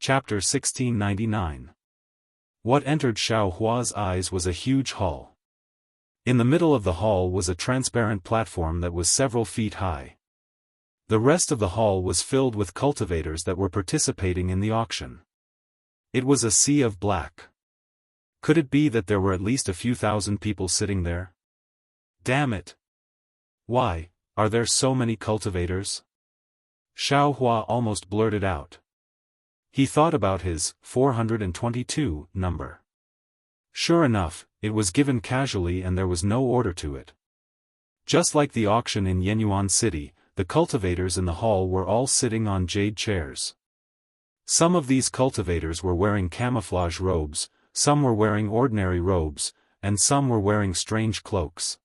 Chapter 1699. What entered Xiao Hua's eyes was a huge hall. In the middle of the hall was a transparent platform that was several feet high. The rest of the hall was filled with cultivators that were participating in the auction. It was a sea of black. Could it be that there were at least a few thousand people sitting there? Damn it! Why are there so many cultivators? Xiao Hua almost blurted out. He thought about his 422 number. Sure enough, it was given casually and there was no order to it. Just like the auction in Yenyuan City, the cultivators in the hall were all sitting on jade chairs. Some of these cultivators were wearing camouflage robes, some were wearing ordinary robes, and some were wearing strange cloaks.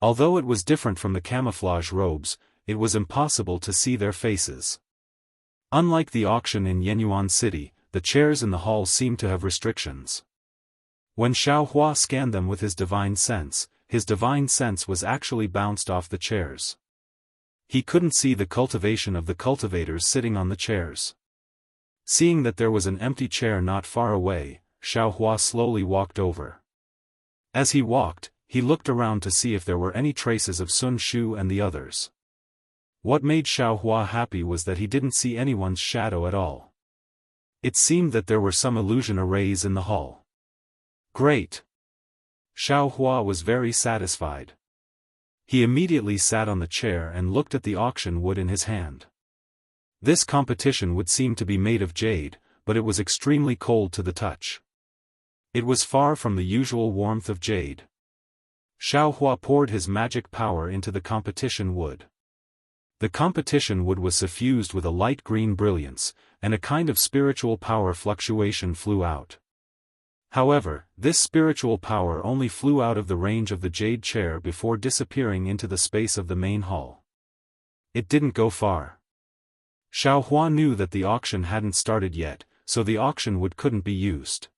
Although it was different from the camouflage robes, it was impossible to see their faces. Unlike the auction in Yenyuan City, the chairs in the hall seemed to have restrictions. When Xiao Hua scanned them with his divine sense was actually bounced off the chairs. He couldn't see the cultivation of the cultivators sitting on the chairs. Seeing that there was an empty chair not far away, Xiao Hua slowly walked over. As he walked, he looked around to see if there were any traces of Sun Shu and the others. What made Xiao Hua happy was that he didn't see anyone's shadow at all. It seemed that there were some illusion arrays in the hall. Great! Xiao Hua was very satisfied. He immediately sat on the chair and looked at the auction wood in his hand. This competition would seem to be made of jade, but it was extremely cold to the touch. It was far from the usual warmth of jade. Xiao Hua poured his magic power into the competition wood. The competition wood was suffused with a light green brilliance, and a kind of spiritual power fluctuation flew out. However, this spiritual power only flew out of the range of the jade chair before disappearing into the space of the main hall. It didn't go far. Xiao Hua knew that the auction hadn't started yet, so the auction wood couldn't be used.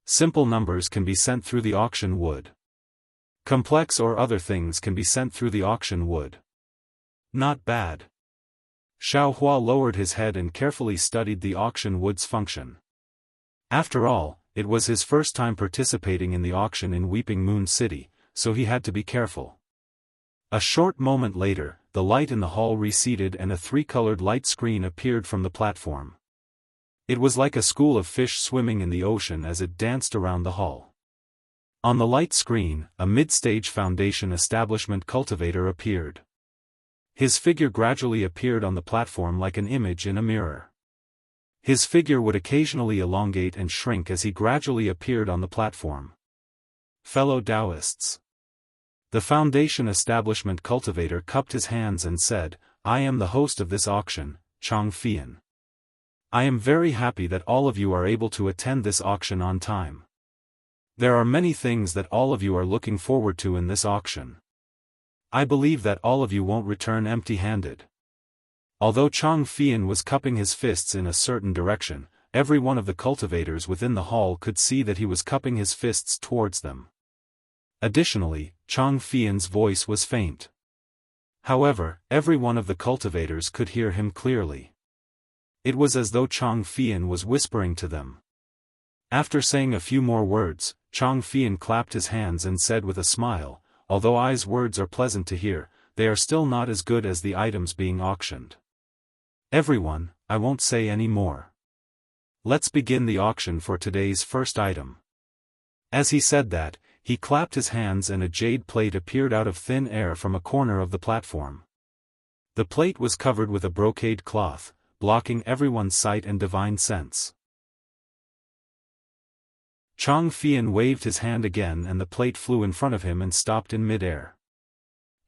Simple numbers can be sent through the auction wood. Complex or other things can be sent through the auction wood. Not bad. Xiao Hua lowered his head and carefully studied the auction wood's function. After all, it was his first time participating in the auction in Weeping Moon City, so he had to be careful. A short moment later, the light in the hall receded and a three-colored light screen appeared from the platform. It was like a school of fish swimming in the ocean as it danced around the hall. On the light screen, a mid-stage foundation establishment cultivator appeared. His figure gradually appeared on the platform like an image in a mirror. His figure would occasionally elongate and shrink as he gradually appeared on the platform. Fellow Taoists. The foundation establishment cultivator cupped his hands and said, "I am the host of this auction, Chang Fian. I am very happy that all of you are able to attend this auction on time. There are many things that all of you are looking forward to in this auction. I believe that all of you won't return empty-handed." Although Chang Fian was cupping his fists in a certain direction, every one of the cultivators within the hall could see that he was cupping his fists towards them. Additionally, Chang Fian's voice was faint. However, every one of the cultivators could hear him clearly. It was as though Chang Fian was whispering to them. After saying a few more words, Chang Fian clapped his hands and said with a smile, "Although I's words are pleasant to hear, they are still not as good as the items being auctioned. Everyone, I won't say any more. Let's begin the auction for today's first item." As he said that, he clapped his hands and a jade plate appeared out of thin air from a corner of the platform. The plate was covered with a brocade cloth, blocking everyone's sight and divine sense. Chang Fian waved his hand again and the plate flew in front of him and stopped in mid-air.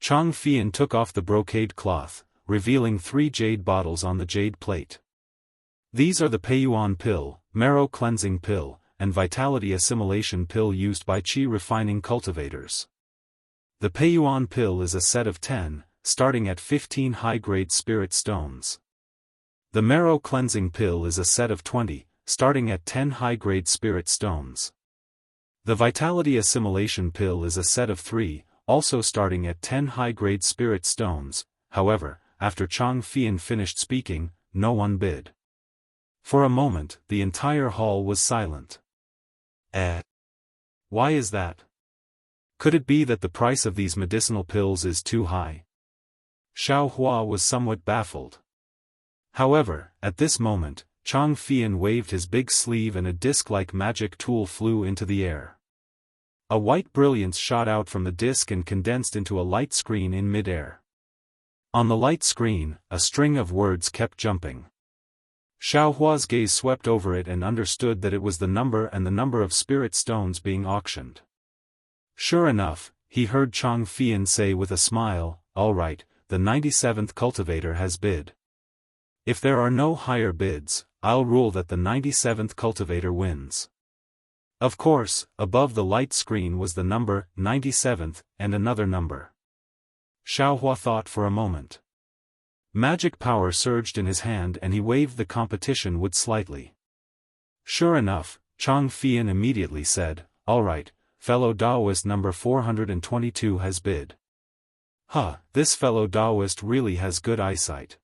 Chang Fian took off the brocade cloth, revealing 3 jade bottles on the jade plate. These are the Peiyuan pill, marrow cleansing pill, and vitality assimilation pill used by qi refining cultivators. The Peiyuan pill is a set of 10, starting at 15 high-grade spirit stones. The marrow cleansing pill is a set of 20, starting at 10 high-grade spirit stones. The vitality assimilation pill is a set of 3, also starting at 10 high-grade spirit stones. However, after Chang Fian finished speaking, no one bid. For a moment, the entire hall was silent. Why is that? Could it be that the price of these medicinal pills is too high? Xiao Hua was somewhat baffled. However, at this moment, Chang Fian waved his big sleeve and a disc-like magic tool flew into the air. A white brilliance shot out from the disc and condensed into a light screen in mid-air. On the light screen, a string of words kept jumping. Xiao Hua's gaze swept over it and understood that it was the number and the number of spirit stones being auctioned. Sure enough, he heard Chang Fian say with a smile, "All right, the 97th cultivator has bid. If there are no higher bids, I'll rule that the 97th cultivator wins." Of course, above the light screen was the number 97th and another number. Xiao Hua thought for a moment. Magic power surged in his hand and he waved the competition wood slightly. Sure enough, Chang Fian immediately said, "All right, fellow Taoist number 422 has bid." This fellow Taoist really has good eyesight.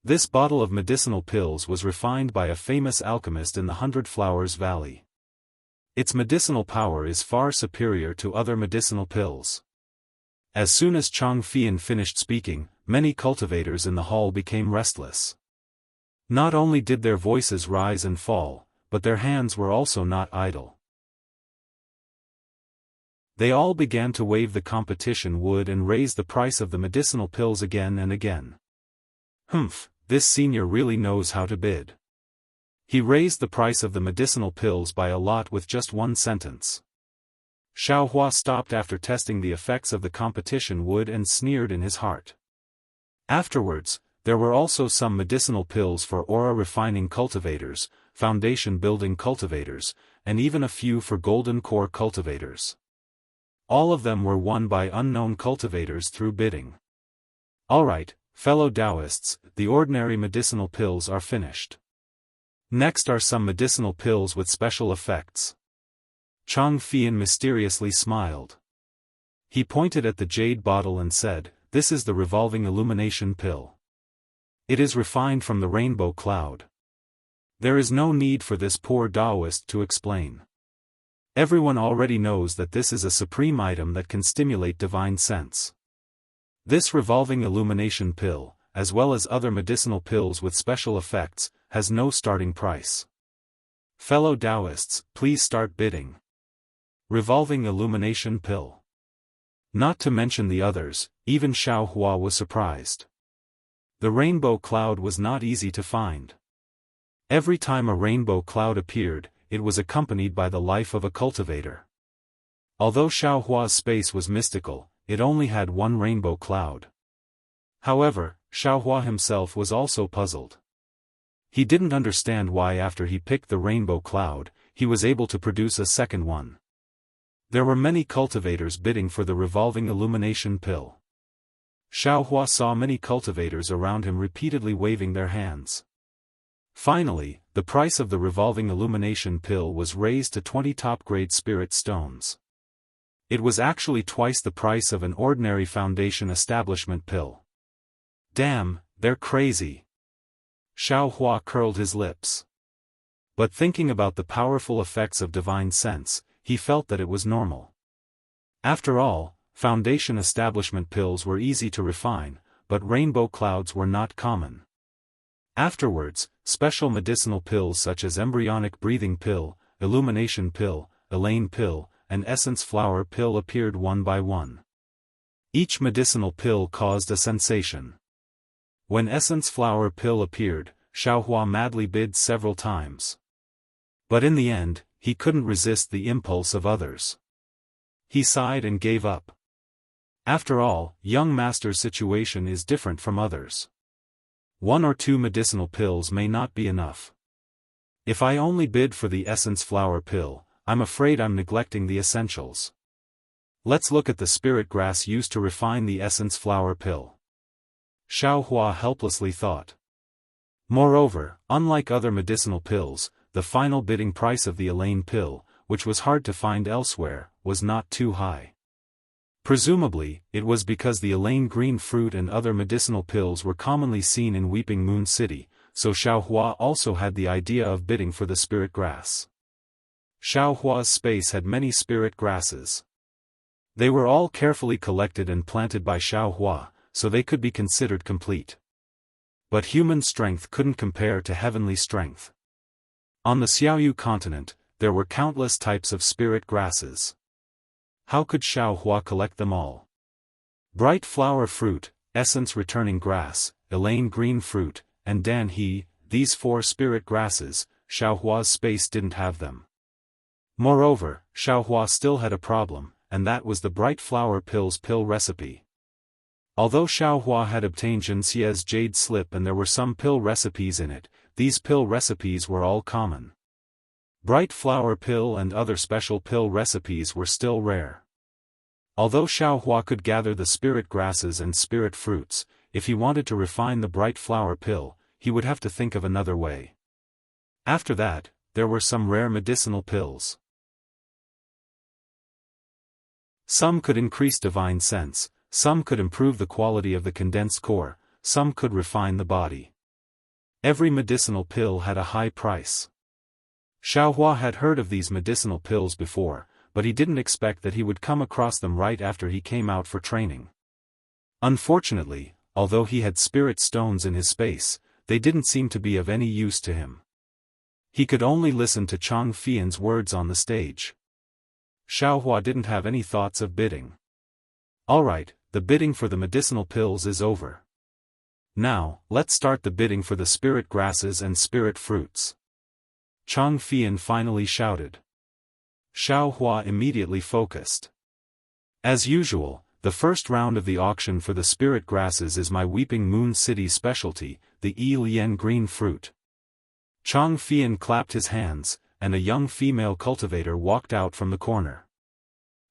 This bottle of medicinal pills was refined by a famous alchemist in the 100 Flowers Valley. Its medicinal power is far superior to other medicinal pills. As soon as Chang Fian finished speaking, many cultivators in the hall became restless. Not only did their voices rise and fall, but their hands were also not idle. They all began to wave the competition wood and raise the price of the medicinal pills again and again. This senior really knows how to bid. He raised the price of the medicinal pills by a lot with just one sentence. Xiao Hua stopped after testing the effects of the competition wood and sneered in his heart. Afterwards, there were also some medicinal pills for aura refining cultivators, foundation building cultivators, and even a few for golden core cultivators. All of them were won by unknown cultivators through bidding. Alright, fellow Taoists, the ordinary medicinal pills are finished. Next are some medicinal pills with special effects. Chang Fian mysteriously smiled. He pointed at the jade bottle and said, "This is the revolving illumination pill. It is refined from the rainbow cloud." There is no need for this poor Taoist to explain. Everyone already knows that this is a supreme item that can stimulate divine sense. This revolving illumination pill, as well as other medicinal pills with special effects, has no starting price. Fellow Taoists, please start bidding. Revolving illumination pill. Not to mention the others, even Xiao Hua was surprised. The rainbow cloud was not easy to find. Every time a rainbow cloud appeared, it was accompanied by the life of a cultivator. Although Xiao Hua's space was mystical, it only had one rainbow cloud. However, Xiao Hua himself was also puzzled. He didn't understand why after he picked the rainbow cloud, he was able to produce a second one. There were many cultivators bidding for the revolving illumination pill. Xiao Hua saw many cultivators around him repeatedly waving their hands. Finally, the price of the revolving illumination pill was raised to 20 top-grade spirit stones. It was actually twice the price of an ordinary foundation establishment pill. Damn, they're crazy. Xiao Hua curled his lips. But thinking about the powerful effects of divine sense, he felt that it was normal. After all, foundation establishment pills were easy to refine, but rainbow clouds were not common. Afterwards, special medicinal pills such as embryonic breathing pill, illumination pill, Elaine pill, and essence flower pill appeared one by one. Each medicinal pill caused a sensation. When essence flower pill appeared, Xiao Hua madly bid several times. But in the end, he couldn't resist the impulse of others. He sighed and gave up. After all, young master's situation is different from others. 1 or 2 medicinal pills may not be enough. If I only bid for the essence flower pill, I'm afraid I'm neglecting the essentials. Let's look at the spirit grass used to refine the essence flower pill. Xiao Hua helplessly thought. Moreover, unlike other medicinal pills, the final bidding price of the Elaine pill, which was hard to find elsewhere, was not too high. Presumably, it was because the Elaine green fruit and other medicinal pills were commonly seen in Weeping Moon City, so Xiaohua also had the idea of bidding for the spirit grass. Xiaohua's space had many spirit grasses. They were all carefully collected and planted by Xiaohua, so they could be considered complete. But human strength couldn't compare to heavenly strength. On the Xiaoyu continent, there were countless types of spirit grasses. How could Xiaohua collect them all? Bright flower fruit, essence-returning grass, Elaine green fruit, and Dan He, these 4 spirit grasses, Xiaohua's space didn't have them. Moreover, Xiaohua still had a problem, and that was the bright flower pills pill recipe. Although Xiaohua had obtained Jinxie's jade slip and there were some pill recipes in it, these pill recipes were all common. Bright flower pill and other special pill recipes were still rare. Although Xiaohua could gather the spirit grasses and spirit fruits, if he wanted to refine the bright flower pill, he would have to think of another way. After that, there were some rare medicinal pills. Some could increase divine sense, some could improve the quality of the condensed core, some could refine the body. Every medicinal pill had a high price. Xiaohua had heard of these medicinal pills before, but he didn't expect that he would come across them right after he came out for training. Unfortunately, although he had spirit stones in his space, they didn't seem to be of any use to him. He could only listen to Chang Fian's words on the stage. Xiaohua didn't have any thoughts of bidding. Alright, the bidding for the medicinal pills is over. Now, let's start the bidding for the spirit grasses and spirit fruits. Chang Fian finally shouted. Xiaohua immediately focused. As usual, the first round of the auction for the spirit grasses is my Weeping Moon City specialty, the Yi Lian green fruit. Chang Fian clapped his hands, and a young female cultivator walked out from the corner.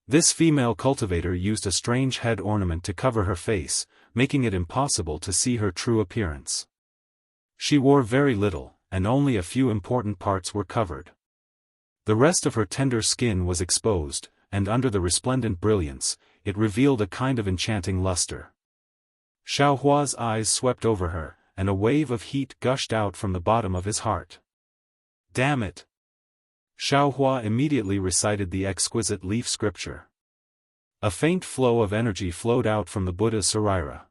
This female cultivator used a strange head ornament to cover her face, making it impossible to see her true appearance. She wore very little, and only a few important parts were covered. The rest of her tender skin was exposed, and under the resplendent brilliance, it revealed a kind of enchanting luster. Xiaohua's eyes swept over her, and a wave of heat gushed out from the bottom of his heart. Damn it! Xiaohua immediately recited the exquisite leaf scripture. A faint flow of energy flowed out from the Buddha's sarira.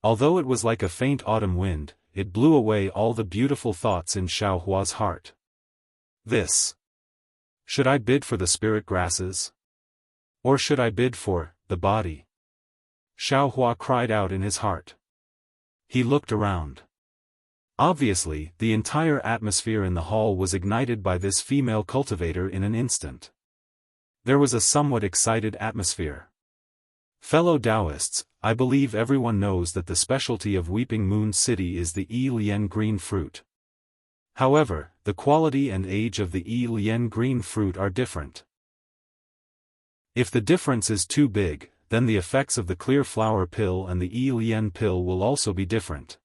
Although it was like a faint autumn wind, it blew away all the beautiful thoughts in Xiaohua's heart. This. Should I bid for the spirit grasses? Or should I bid for the body? Xiaohua cried out in his heart. He looked around. Obviously, the entire atmosphere in the hall was ignited by this female cultivator in an instant. There was a somewhat excited atmosphere. Fellow Taoists, I believe everyone knows that the specialty of Weeping Moon City is the Yi Lian green fruit. However, the quality and age of the Yi Lian green fruit are different. If the difference is too big, then the effects of the clear flower pill and the Yi Lian pill will also be different.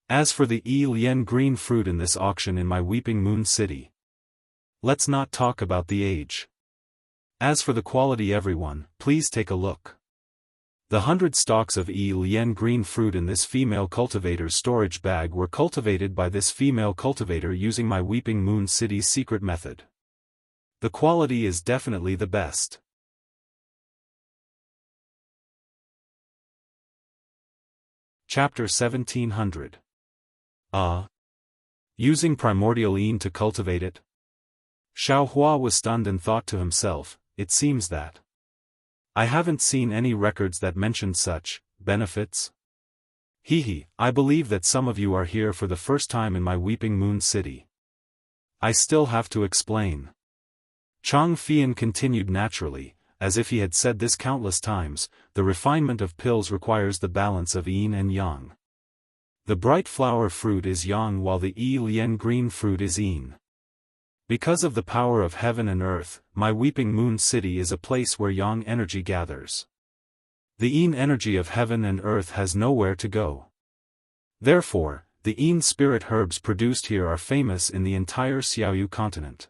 As for the Yi Lian green fruit in this auction in my Weeping Moon City, let's not talk about the age. As for the quality, everyone, please take a look. The 100 stalks of Yi Lian green fruit in this female cultivator's storage bag were cultivated by this female cultivator using my Weeping Moon City's secret method. The quality is definitely the best. Chapter 1700. Using primordial yin to cultivate it? Xiaohua was stunned and thought to himself, it seems that I haven't seen any records that mentioned such benefits. I believe that some of you are here for the first time in my Weeping Moon City. I still have to explain. Chang Fian continued naturally, as if he had said this countless times, the refinement of pills requires the balance of yin and yang. The bright flower fruit is yang while the Yi Lian green fruit is yin. Because of the power of heaven and earth, my Weeping Moon City is a place where yang energy gathers. The yin energy of heaven and earth has nowhere to go. Therefore, the yin spirit herbs produced here are famous in the entire Xiaoyu continent.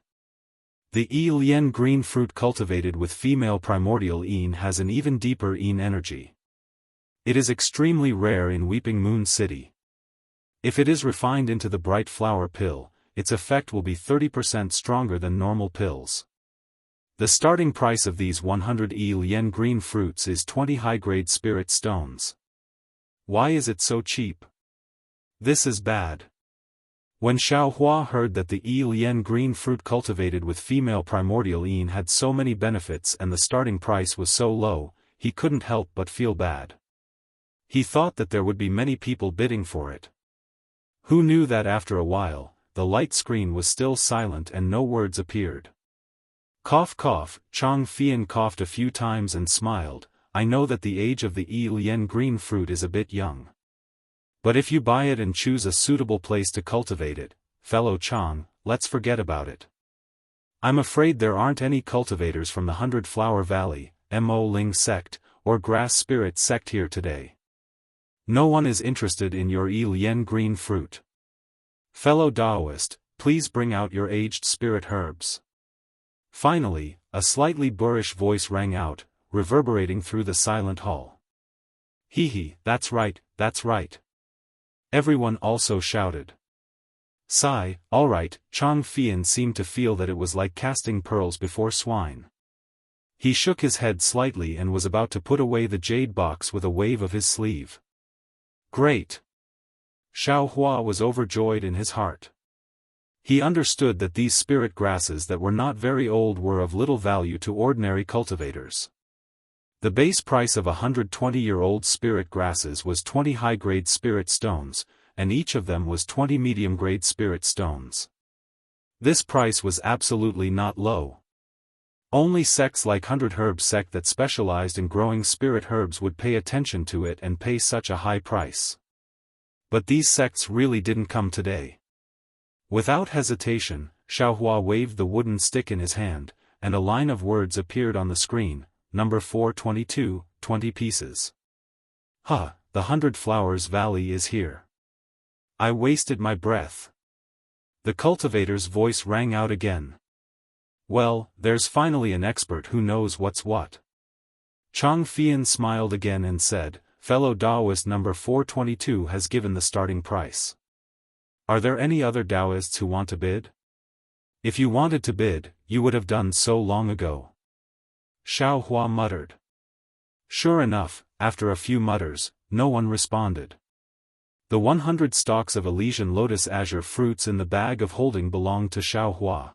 The Yi Lian green fruit cultivated with female primordial yin has an even deeper yin energy. It is extremely rare in Weeping Moon City. If it is refined into the bright flower pill, its effect will be 30% stronger than normal pills. The starting price of these 100 yen green fruits is 20 high-grade spirit stones. Why is it so cheap? This is bad. When Xiao Hua heard that the yen green fruit cultivated with female primordial yin had so many benefits and the starting price was so low, he couldn't help but feel bad. He thought that there would be many people bidding for it. Who knew that after a while, the light screen was still silent and no words appeared. Cough cough, Chang Fian coughed a few times and smiled. I know that the age of the yen green fruit is a bit young. But if you buy it and choose a suitable place to cultivate it, fellow Chang, let's forget about it. I'm afraid there aren't any cultivators from the 100 Flower Valley, Mo Ling sect, or Grass Spirit sect here today. No one is interested in your yen green fruit. Fellow Taoist, please bring out your aged spirit herbs. Finally, a slightly boorish voice rang out, reverberating through the silent hall. Hee, that's right, that's right. Everyone also shouted. Sigh, all right. Chang Fian seemed to feel that it was like casting pearls before swine. He shook his head slightly and was about to put away the jade box with a wave of his sleeve. Great! Xiao Hua was overjoyed in his heart. He understood that these spirit grasses that were not very old were of little value to ordinary cultivators. The base price of 120-year-old spirit grasses was 20 high-grade spirit stones, and each of them was 20 medium-grade spirit stones. This price was absolutely not low. Only sects like 100 Herb sect that specialized in growing spirit herbs would pay attention to it and pay such a high price. But these sects really didn't come today. Without hesitation, Xiao Hua waved the wooden stick in his hand, and a line of words appeared on the screen, number 422, 20 pieces. The 100 Flowers Valley is here. I wasted my breath. The cultivator's voice rang out again. Well, there's finally an expert who knows what's what. Chang Fian smiled again and said, fellow Taoist number 422 has given the starting price. Are there any other Taoists who want to bid? If you wanted to bid, you would have done so long ago. Xiao Hua muttered. Sure enough, after a few mutters, no one responded. The 100 stalks of Elysian lotus azure fruits in the bag of holding belonged to Xiao Hua.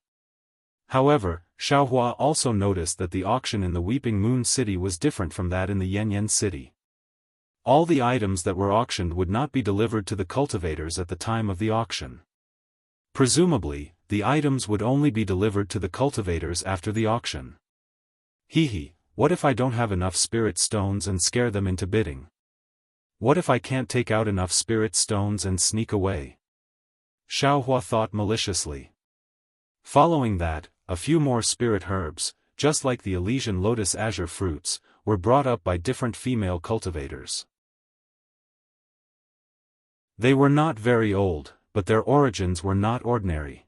However, Xiao Hua also noticed that the auction in the Weeping Moon City was different from that in the Yanyan City. All the items that were auctioned would not be delivered to the cultivators at the time of the auction. Presumably, the items would only be delivered to the cultivators after the auction. What if I don't have enough spirit stones and scare them into bidding? What if I can't take out enough spirit stones and sneak away? Xiao Hua thought maliciously. Following that, a few more spirit herbs, just like the Elysian lotus azure fruits, were brought up by different female cultivators. They were not very old, but their origins were not ordinary.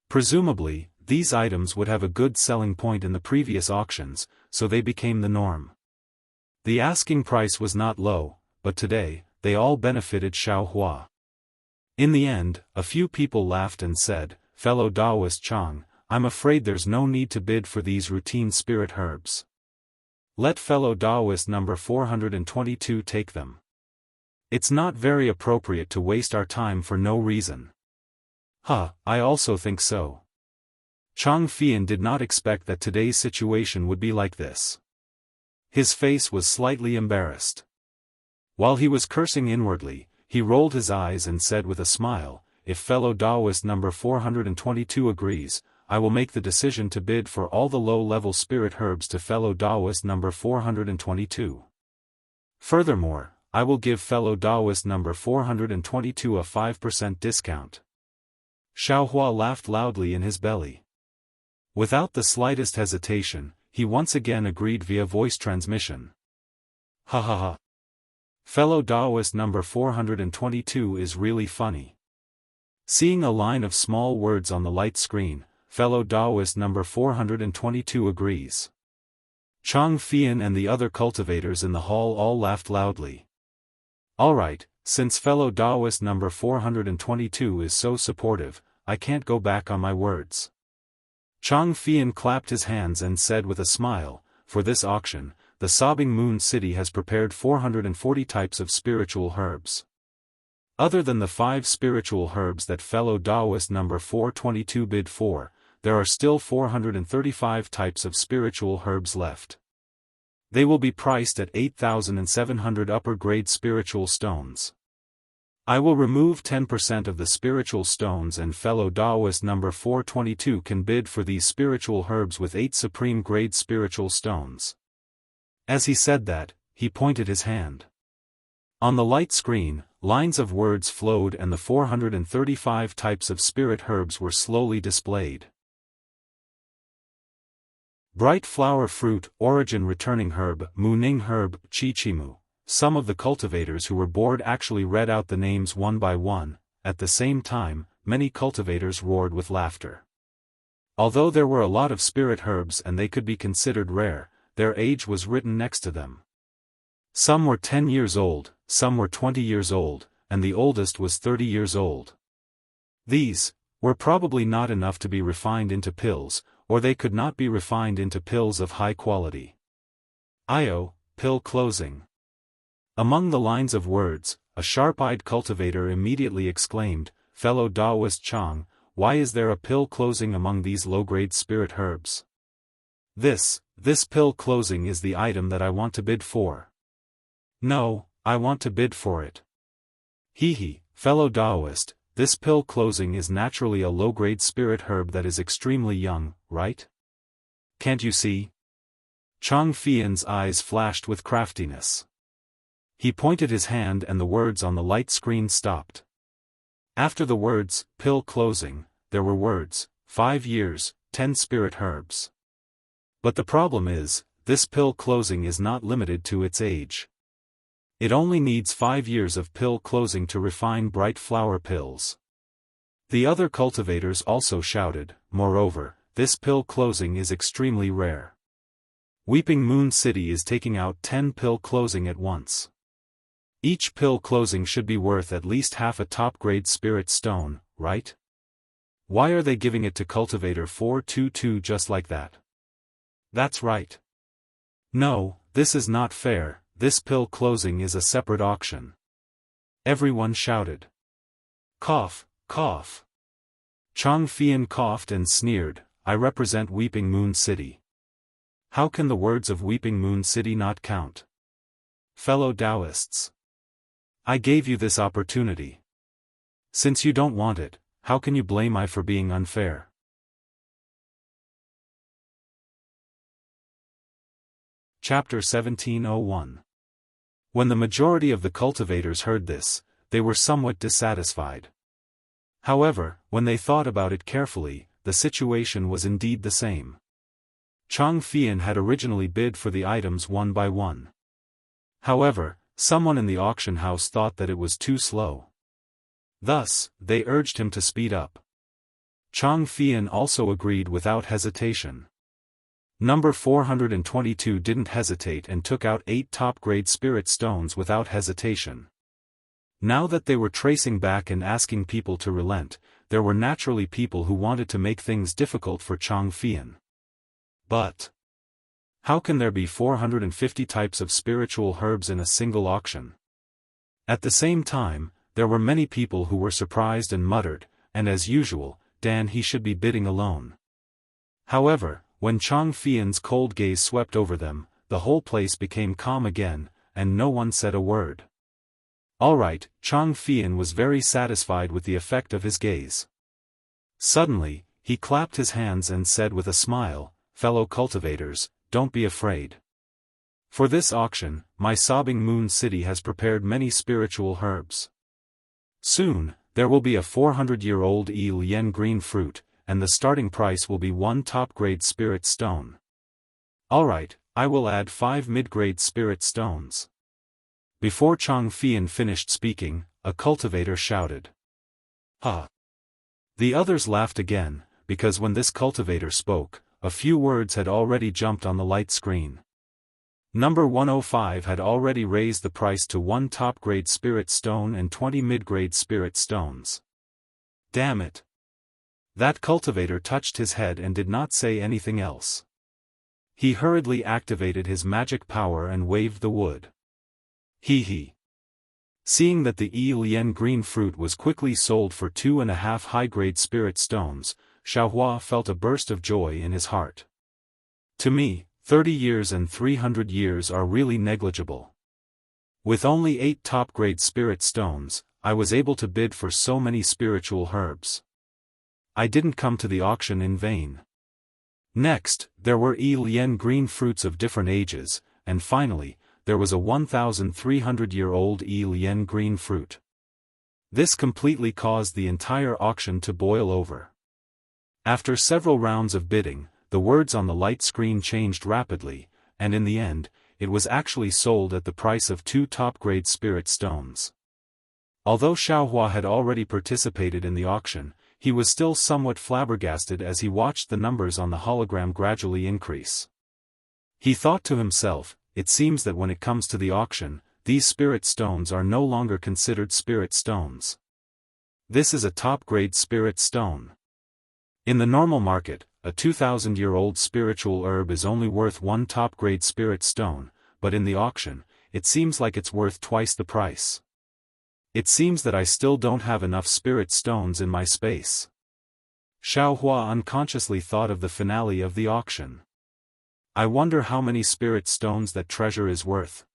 Presumably, these items would have a good selling point in the previous auctions, so they became the norm. The asking price was not low, but today, they all benefited Xiao Hua. In the end, a few people laughed and said, fellow Taoist Chang, I'm afraid there's no need to bid for these routine spirit herbs. Let fellow Taoist number 422 take them. It's not very appropriate to waste our time for no reason. I also think so. Chang Fian did not expect that today's situation would be like this. His face was slightly embarrassed. While he was cursing inwardly, he rolled his eyes and said with a smile, if fellow Taoist number 422 agrees, I will make the decision to bid for all the low-level spirit herbs to fellow Taoist number 422. Furthermore, I will give fellow Taoist number 422 a 5% discount. Xiao Hua laughed loudly in his belly. Without the slightest hesitation, he once again agreed via voice transmission. Fellow Taoist number 422 is really funny. Seeing a line of small words on the light screen, fellow Taoist number 422 agrees. Chang Fian and the other cultivators in the hall all laughed loudly. Alright, since fellow Taoist number 422 is so supportive, I can't go back on my words. Chang Fian clapped his hands and said with a smile, for this auction, the Sobbing Moon City has prepared 440 types of spiritual herbs. Other than the 5 spiritual herbs that fellow Taoist number 422 bid for, there are still 435 types of spiritual herbs left. They will be priced at 8,700 upper-grade spiritual stones. I will remove 10% of the spiritual stones, and fellow Taoist number 422 can bid for these spiritual herbs with 8 supreme-grade spiritual stones. As he said that, he pointed his hand. On the light screen, lines of words flowed and the 435 types of spirit herbs were slowly displayed. Bright flower fruit, origin returning herb, Mu Ning herb, Chichimu. Some of the cultivators who were bored actually read out the names one by one. At the same time, many cultivators roared with laughter. Although there were a lot of spirit herbs and they could be considered rare, their age was written next to them. Some were 10 years old, some were 20 years old, and the oldest was 30 years old. These were probably not enough to be refined into pills, or they could not be refined into pills of high quality. Io, pill closing. Among the lines of words, a sharp-eyed cultivator immediately exclaimed, fellow Taoist Chang, why is there a pill closing among these low-grade spirit herbs? This pill closing is the item that I want to bid for. No, I want to bid for it. Hee, fellow Taoist, this pill closing is naturally a low-grade spirit herb that is extremely young, right? Can't you see? Chang Fian's eyes flashed with craftiness. He pointed his hand and the words on the light screen stopped. After the words, pill closing, there were words, 5 years, 10 spirit herbs. But the problem is, this pill closing is not limited to its age. It only needs 5 years of pill closing to refine bright flower pills. The other cultivators also shouted, moreover, this pill closing is extremely rare. Weeping Moon City is taking out 10 pill closing at once. Each pill closing should be worth at least half a top-grade spirit stone, right? Why are they giving it to cultivator 422 just like that? That's right. No, this is not fair, this pill closing is a separate auction. Everyone shouted. Cough, cough. Chang Fian coughed and sneered, I represent Weeping Moon City. How can the words of Weeping Moon City not count? Fellow Taoists. I gave you this opportunity. Since you don't want it, how can you blame I for being unfair? Chapter 1701. When the majority of the cultivators heard this, they were somewhat dissatisfied. However, when they thought about it carefully, the situation was indeed the same. Chang Fian had originally bid for the items one by one. However, someone in the auction house thought that it was too slow. Thus, they urged him to speed up. Chang Fian also agreed without hesitation. Number 422 didn't hesitate and took out 8 top-grade spirit stones without hesitation. Now that they were tracing back and asking people to relent, there were naturally people who wanted to make things difficult for Chang Fian. But how can there be 450 types of spiritual herbs in a single auction? At the same time, there were many people who were surprised and muttered, and as usual, Dan he should be bidding alone. However, when Chang Fian's cold gaze swept over them, the whole place became calm again, and no one said a word. Alright, Chang Fian was very satisfied with the effect of his gaze. Suddenly, he clapped his hands and said with a smile, fellow cultivators, don't be afraid. For this auction, my Sobbing Moon City has prepared many spiritual herbs. Soon, there will be a 400-year-old Yen green fruit, and the starting price will be 1 top-grade spirit stone. Alright, I will add 5 mid-grade spirit stones. Before Chang Fian finished speaking, a cultivator shouted. Ha! The others laughed again, because when this cultivator spoke, a few words had already jumped on the light screen. Number 105 had already raised the price to 1 top-grade spirit stone and 20 mid-grade spirit stones. Damn it. That cultivator touched his head and did not say anything else. He hurriedly activated his magic power and waved the wood. Hee. Seeing that the Lien green fruit was quickly sold for 2.5 high-grade spirit stones, Xiaohua felt a burst of joy in his heart. To me, 30 years and 300 years are really negligible. With only 8 top-grade spirit stones, I was able to bid for so many spiritual herbs. I didn't come to the auction in vain. Next, there were Lien green fruits of different ages, and finally, there was a 1,300-year-old Lien green fruit. This completely caused the entire auction to boil over. After several rounds of bidding, the words on the light screen changed rapidly, and in the end, it was actually sold at the price of 2 top-grade spirit stones. Although Xiaohua had already participated in the auction, he was still somewhat flabbergasted as he watched the numbers on the hologram gradually increase. He thought to himself, it seems that when it comes to the auction, these spirit stones are no longer considered spirit stones. This is a top-grade spirit stone. In the normal market, a 2,000-year-old spiritual herb is only worth 1 top-grade spirit stone, but in the auction, it seems like it's worth twice the price. It seems that I still don't have enough spirit stones in my space. Xiaohua unconsciously thought of the finale of the auction. I wonder how many spirit stones that treasure is worth.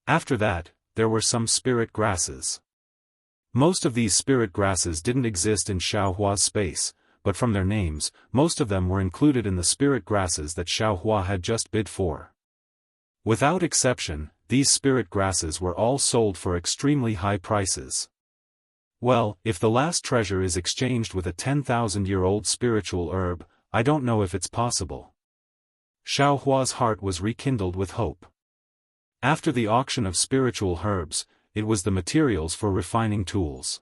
After that, there were some spirit grasses. Most of these spirit grasses didn't exist in Xiaohua's space, but from their names, most of them were included in the spirit grasses that Xiaohua had just bid for. Without exception, these spirit grasses were all sold for extremely high prices. Well, if the last treasure is exchanged with a 10,000-year-old spiritual herb, I don't know if it's possible. Xiaohua's heart was rekindled with hope. After the auction of spiritual herbs, it was the materials for refining tools.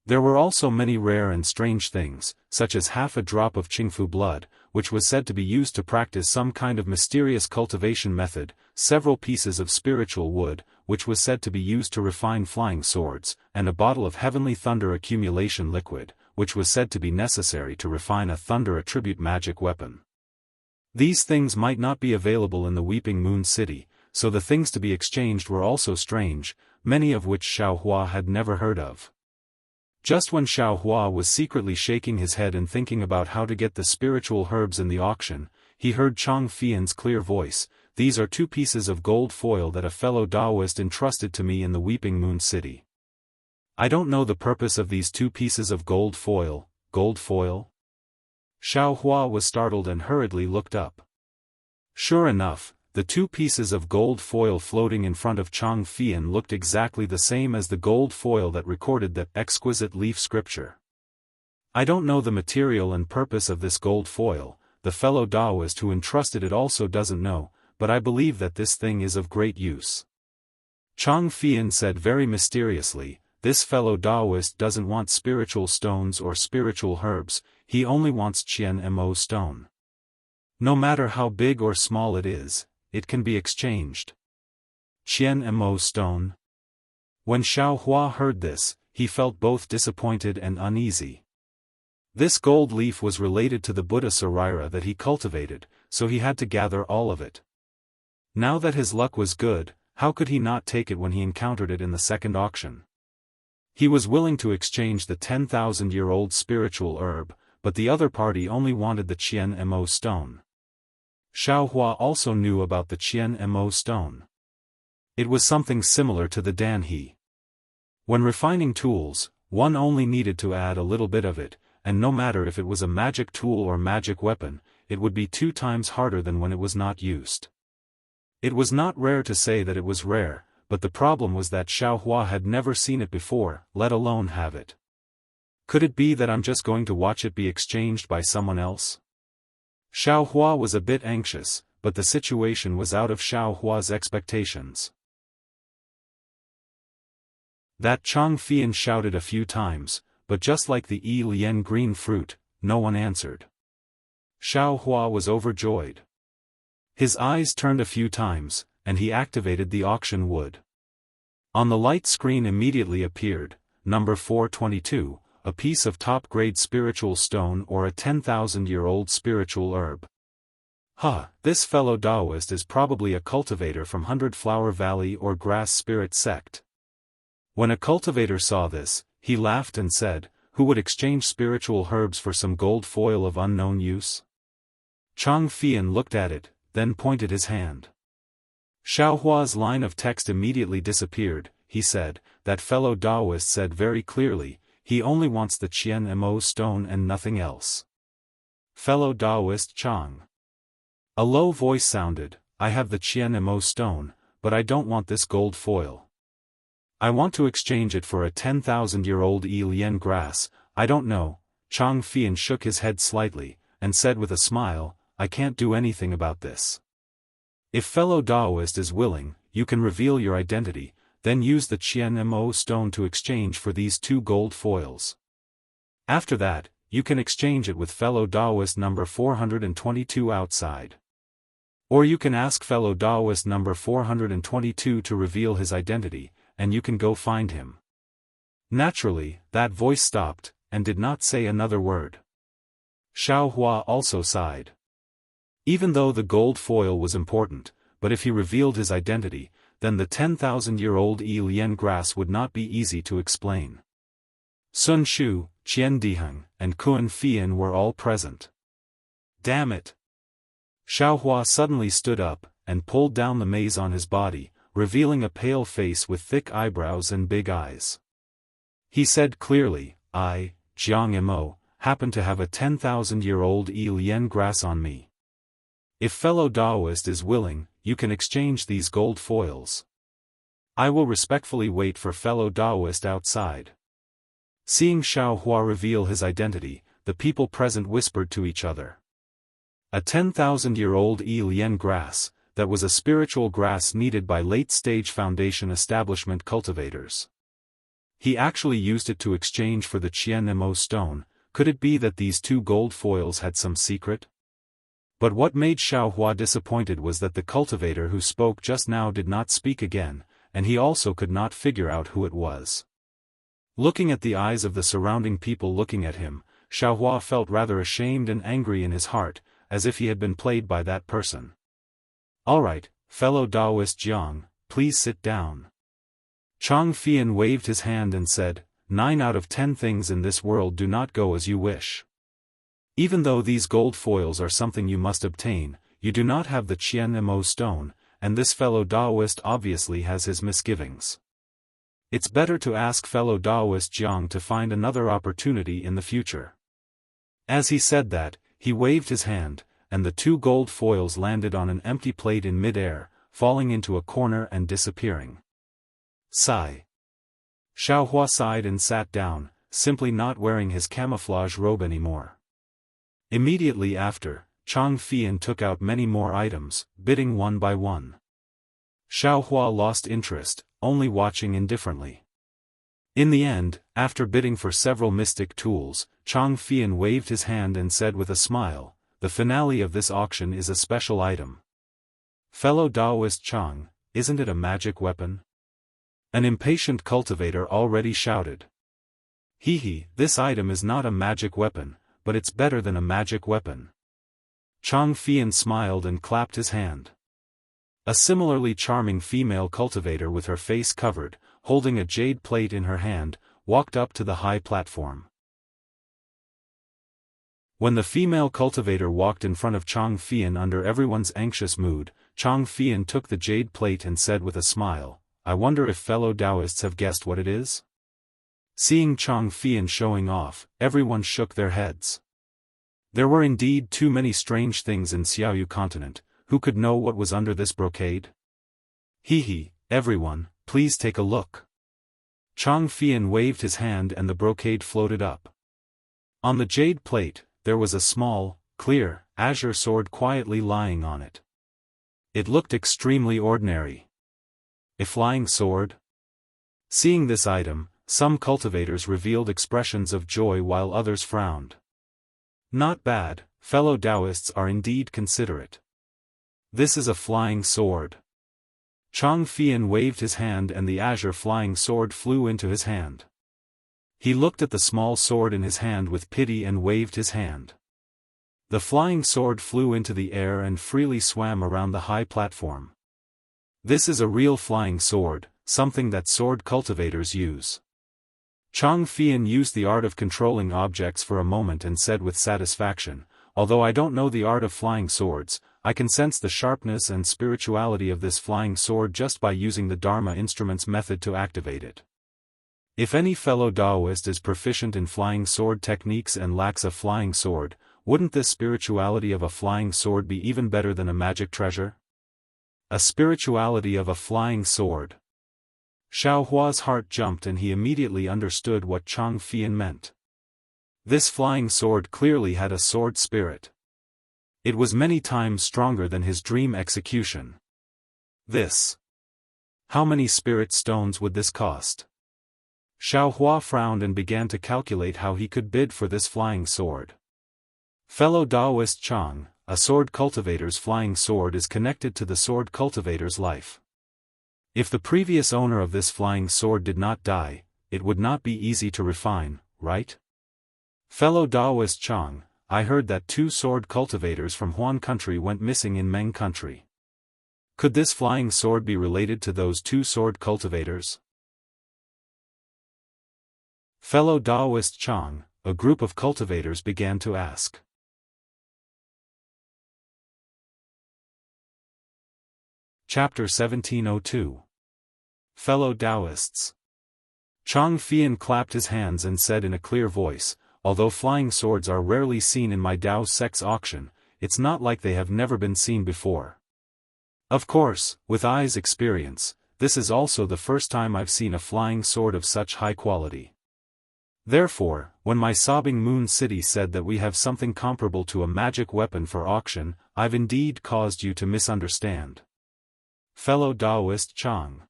There were also many rare and strange things, such as half a drop of Qingfu blood, which was said to be used to practice some kind of mysterious cultivation method, several pieces of spiritual wood, which was said to be used to refine flying swords, and a bottle of heavenly thunder accumulation liquid, which was said to be necessary to refine a thunder attribute magic weapon. These things might not be available in the Weeping Moon City, so the things to be exchanged were also strange, many of which Xiaohua had never heard of. Just when Xiaohua was secretly shaking his head and thinking about how to get the spiritual herbs in the auction, he heard Chang Fian's clear voice, "These are 2 pieces of gold foil that a fellow Taoist entrusted to me in the Weeping Moon City. I don't know the purpose of these 2 pieces of gold foil, Gold foil?" Xiaohua was startled and hurriedly looked up. Sure enough, the 2 pieces of gold foil floating in front of Chang Fian looked exactly the same as the gold foil that recorded that exquisite leaf scripture. I don't know the material and purpose of this gold foil, the fellow Taoist who entrusted it also doesn't know, but I believe that this thing is of great use. Chang Fian said very mysteriously, "This fellow Taoist doesn't want spiritual stones or spiritual herbs, he only wants Qian Mo stone. No matter how big or small it is, it can be exchanged." Qian Mo stone? When Xiaohua heard this, he felt both disappointed and uneasy. This gold leaf was related to the Buddha Sarira that he cultivated, so he had to gather all of it. Now that his luck was good, how could he not take it when he encountered it in the second auction? He was willing to exchange the 10,000-year-old spiritual herb, but the other party only wanted the Qian Mo stone. Xiaohua also knew about the Qian Mo stone. It was something similar to the Danhe. When refining tools, one only needed to add a little bit of it, and no matter if it was a magic tool or magic weapon, it would be 2 times harder than when it was not used. It was not rare to say that it was rare, but the problem was that Xiaohua had never seen it before, let alone have it. Could it be that I'm just going to watch it be exchanged by someone else? Xiaohua was a bit anxious, but the situation was out of Xiaohua's expectations. That Chang Fian shouted a few times, but just like the Lien green fruit, no one answered. Xiaohua was overjoyed. His eyes turned a few times, and he activated the auction wood. On the light screen immediately appeared, number 422, a piece of top-grade spiritual stone or a 10,000-year-old spiritual herb. This fellow Taoist is probably a cultivator from 100 Flower Valley or Grass Spirit sect. When a cultivator saw this, he laughed and said, "Who would exchange spiritual herbs for some gold foil of unknown use?" Chang Fian looked at it, then pointed his hand. Xiao Hua's line of text immediately disappeared. He said, "That fellow Taoist said very clearly, he only wants the Qian Mo stone and nothing else." Fellow Taoist Chang. A low voice sounded, "I have the Qian Mo stone, but I don't want this gold foil. I want to exchange it for a 10,000-year-old Lien grass, I don't know." Chang Fian shook his head slightly, and said with a smile, "I can't do anything about this. If fellow Taoist is willing, you can reveal your identity, then use the Qian Mo stone to exchange for these 2 gold foils. After that, you can exchange it with fellow Taoist number 422 outside. Or you can ask fellow Taoist number 422 to reveal his identity, and you can go find him." Naturally, that voice stopped, and did not say another word. Xiao Hua also sighed. Even though the gold foil was important, but if he revealed his identity, then the 10,000-year-old Lien grass would not be easy to explain. Sun Shu, Qian Diheng, and Kun Fian were all present. "Damn it!" Xiao Hua suddenly stood up, and pulled down the maze on his body, revealing a pale face with thick eyebrows and big eyes. He said clearly, "I, Jiang Mo, happen to have a 10,000-year-old Lien grass on me. If fellow Taoist is willing, you can exchange these gold foils. I will respectfully wait for fellow Taoist outside." Seeing Xiao Hua reveal his identity, the people present whispered to each other. A 10,000-year-old Lien grass, that was a spiritual grass needed by late-stage Foundation establishment cultivators. He actually used it to exchange for the Qian Mo stone. Could it be that these 2 gold foils had some secret? But what made Xiao Hua disappointed was that the cultivator who spoke just now did not speak again, and he also could not figure out who it was. Looking at the eyes of the surrounding people looking at him, Xiao Hua felt rather ashamed and angry in his heart, as if he had been played by that person. "All right, fellow Taoist Jiang, please sit down." Chang Fian waved his hand and said, 9 out of 10 things in this world do not go as you wish. Even though these gold foils are something you must obtain, you do not have the Qian Mo stone, and this fellow Taoist obviously has his misgivings. It's better to ask fellow Taoist Jiang to find another opportunity in the future." As he said that, he waved his hand, and the 2 gold foils landed on an empty plate in mid-air, falling into a corner and disappearing. Sigh. Xiao Hua sighed and sat down, simply not wearing his camouflage robe anymore. Immediately after, Chang Fian took out many more items, bidding one by one. Xiao Hua lost interest, only watching indifferently. In the end, after bidding for several mystic tools, Chang Fian waved his hand and said with a smile, "The finale of this auction is a special item." "Fellow Taoist Chang, isn't it a magic weapon?" An impatient cultivator already shouted. This item is not a magic weapon, but it's better than a magic weapon." Chang Fian smiled and clapped his hand. A similarly charming female cultivator with her face covered, holding a jade plate in her hand, walked up to the high platform. When the female cultivator walked in front of Chang Fian under everyone's anxious mood, Chang Fian took the jade plate and said with a smile, "I wonder if fellow Taoists have guessed what it is?" Seeing Chang Fian showing off, everyone shook their heads. There were indeed too many strange things in Xiaoyu continent. Who could know what was under this brocade? Everyone, please take a look. Chang Fian waved his hand and the brocade floated up. On the jade plate, there was a small, clear, azure sword quietly lying on it. It looked extremely ordinary. A flying sword? Seeing this item, some cultivators revealed expressions of joy while others frowned. Not bad, fellow Taoists are indeed considerate. This is a flying sword. Chang Fian waved his hand and the azure flying sword flew into his hand. He looked at the small sword in his hand with pity and waved his hand. The flying sword flew into the air and freely swam around the high platform. This is a real flying sword, something that sword cultivators use. Chang Fian used the art of controlling objects for a moment and said with satisfaction, although I don't know the art of flying swords, I can sense the sharpness and spirituality of this flying sword just by using the Dharma instruments method to activate it. If any fellow Taoist is proficient in flying sword techniques and lacks a flying sword, wouldn't this spirituality of a flying sword be even better than a magic treasure? A spirituality of a flying sword. Xiao Hua's heart jumped and he immediately understood what Chang Fian meant. This flying sword clearly had a sword spirit. It was many times stronger than his dream execution. This. How many spirit stones would this cost? Xiao Hua frowned and began to calculate how he could bid for this flying sword. Fellow Taoist Chang, a sword cultivator's flying sword is connected to the sword cultivator's life. If the previous owner of this flying sword did not die, it would not be easy to refine, right? Fellow Taoist Chang, I heard that 2 sword cultivators from Huan country went missing in Meng country. Could this flying sword be related to those 2 sword cultivators? Fellow Taoist Chang, a group of cultivators began to ask. Chapter 1702. Fellow Taoists. Chang Fian clapped his hands and said in a clear voice, although flying swords are rarely seen in my Tao sect's auction, it's not like they have never been seen before. Of course, with Ai's experience, this is also the first time I've seen a flying sword of such high quality. Therefore, when my sobbing moon city said that we have something comparable to a magic weapon for auction, I've indeed caused you to misunderstand. Fellow Taoist Chang.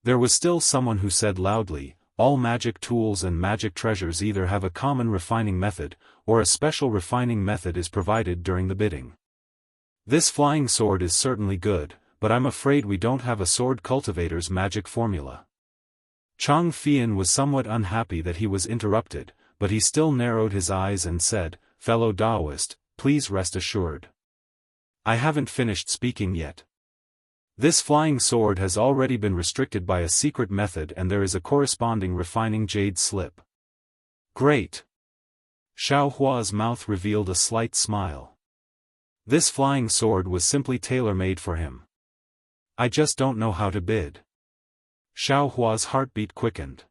There was still someone who said loudly, all magic tools and magic treasures either have a common refining method, or a special refining method is provided during the bidding. This flying sword is certainly good, but I'm afraid we don't have a sword cultivator's magic formula. Chang Fian was somewhat unhappy that he was interrupted, but he still narrowed his eyes and said, fellow Taoist, please rest assured. I haven't finished speaking yet. This flying sword has already been restricted by a secret method and there is a corresponding refining jade slip. Great! Xiao Hua's mouth revealed a slight smile. This flying sword was simply tailor-made for him. I just don't know how to bid. Xiao Hua's heartbeat quickened.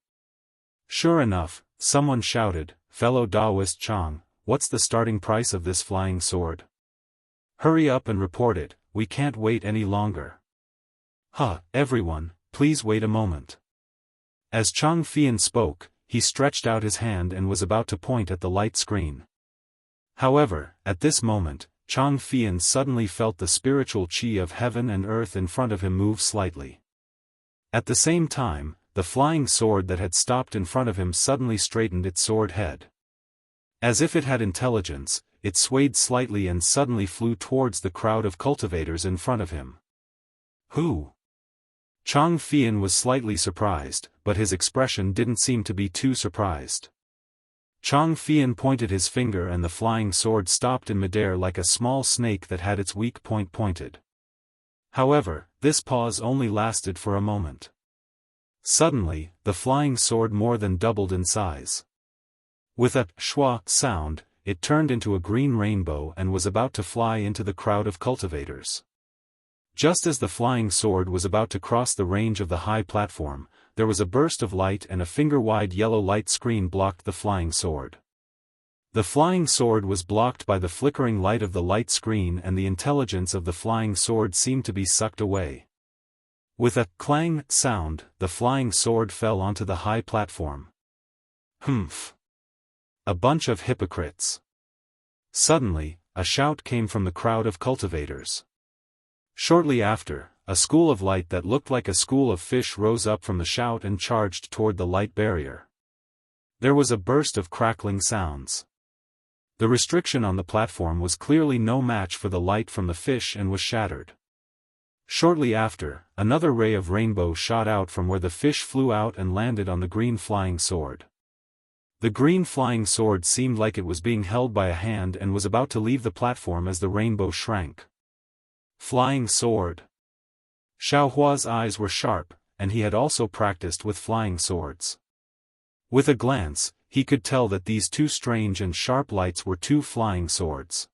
Sure enough, someone shouted, fellow Taoist Chang, what's the starting price of this flying sword? Hurry up and report it, we can't wait any longer. Everyone, please wait a moment. As Chang Fian spoke, he stretched out his hand and was about to point at the light screen. However, at this moment, Chang Fian suddenly felt the spiritual chi of heaven and earth in front of him move slightly. At the same time, the flying sword that had stopped in front of him suddenly straightened its sword head. As if it had intelligence, it swayed slightly and suddenly flew towards the crowd of cultivators in front of him. Who? Chang Fian was slightly surprised, but his expression didn't seem to be too surprised. Chang Fian pointed his finger and the flying sword stopped in midair like a small snake that had its weak point pointed. However, this pause only lasted for a moment. Suddenly, the flying sword more than doubled in size. With a schwa sound, it turned into a green rainbow and was about to fly into the crowd of cultivators. Just as the flying sword was about to cross the range of the high platform, there was a burst of light and a finger-wide yellow light screen blocked the flying sword. The flying sword was blocked by the flickering light of the light screen and the intelligence of the flying sword seemed to be sucked away. With a clang sound, the flying sword fell onto the high platform. Humph! A bunch of hypocrites. Suddenly, a shout came from the crowd of cultivators. Shortly after, a school of light that looked like a school of fish rose up from the shout and charged toward the light barrier. There was a burst of crackling sounds. The restriction on the platform was clearly no match for the light from the fish and was shattered. Shortly after, another ray of rainbow shot out from where the fish flew out and landed on the green flying sword. The green flying sword seemed like it was being held by a hand and was about to leave the platform as the rainbow shrank. Flying sword. Xiaohua's eyes were sharp, and he had also practiced with flying swords. With a glance, he could tell that these two strange and sharp lights were two flying swords.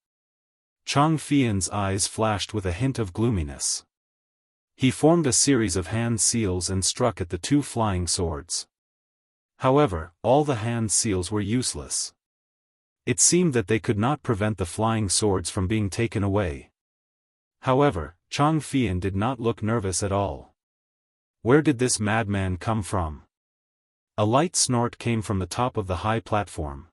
Chang Fian's eyes flashed with a hint of gloominess. He formed a series of hand seals and struck at the two flying swords. However, all the hand seals were useless. It seemed that they could not prevent the flying swords from being taken away. However, Chang Fian did not look nervous at all. Where did this madman come from? A light snort came from the top of the high platform.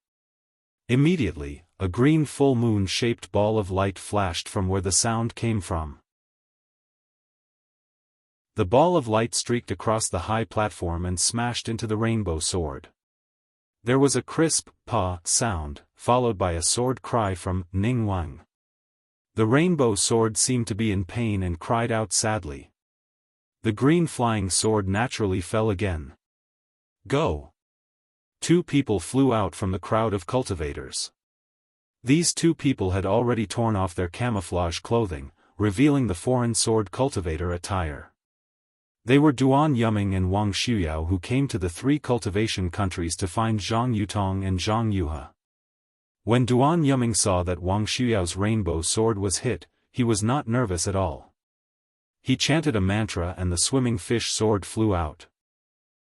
Immediately, a green full moon-shaped ball of light flashed from where the sound came from. The ball of light streaked across the high platform and smashed into the rainbow sword. There was a crisp, "pa" sound, followed by a sword cry from Ning Wang. The rainbow sword seemed to be in pain and cried out sadly. The green flying sword naturally fell again. Go! Two people flew out from the crowd of cultivators. These two people had already torn off their camouflage clothing, revealing the foreign sword cultivator attire. They were Duan Yuming and Wang Shuyao, who came to the three cultivation countries to find Zhang Yutong and Zhang Yuhe. When Duan Yuming saw that Wang Shuyao's rainbow sword was hit, he was not nervous at all. He chanted a mantra and the swimming fish sword flew out.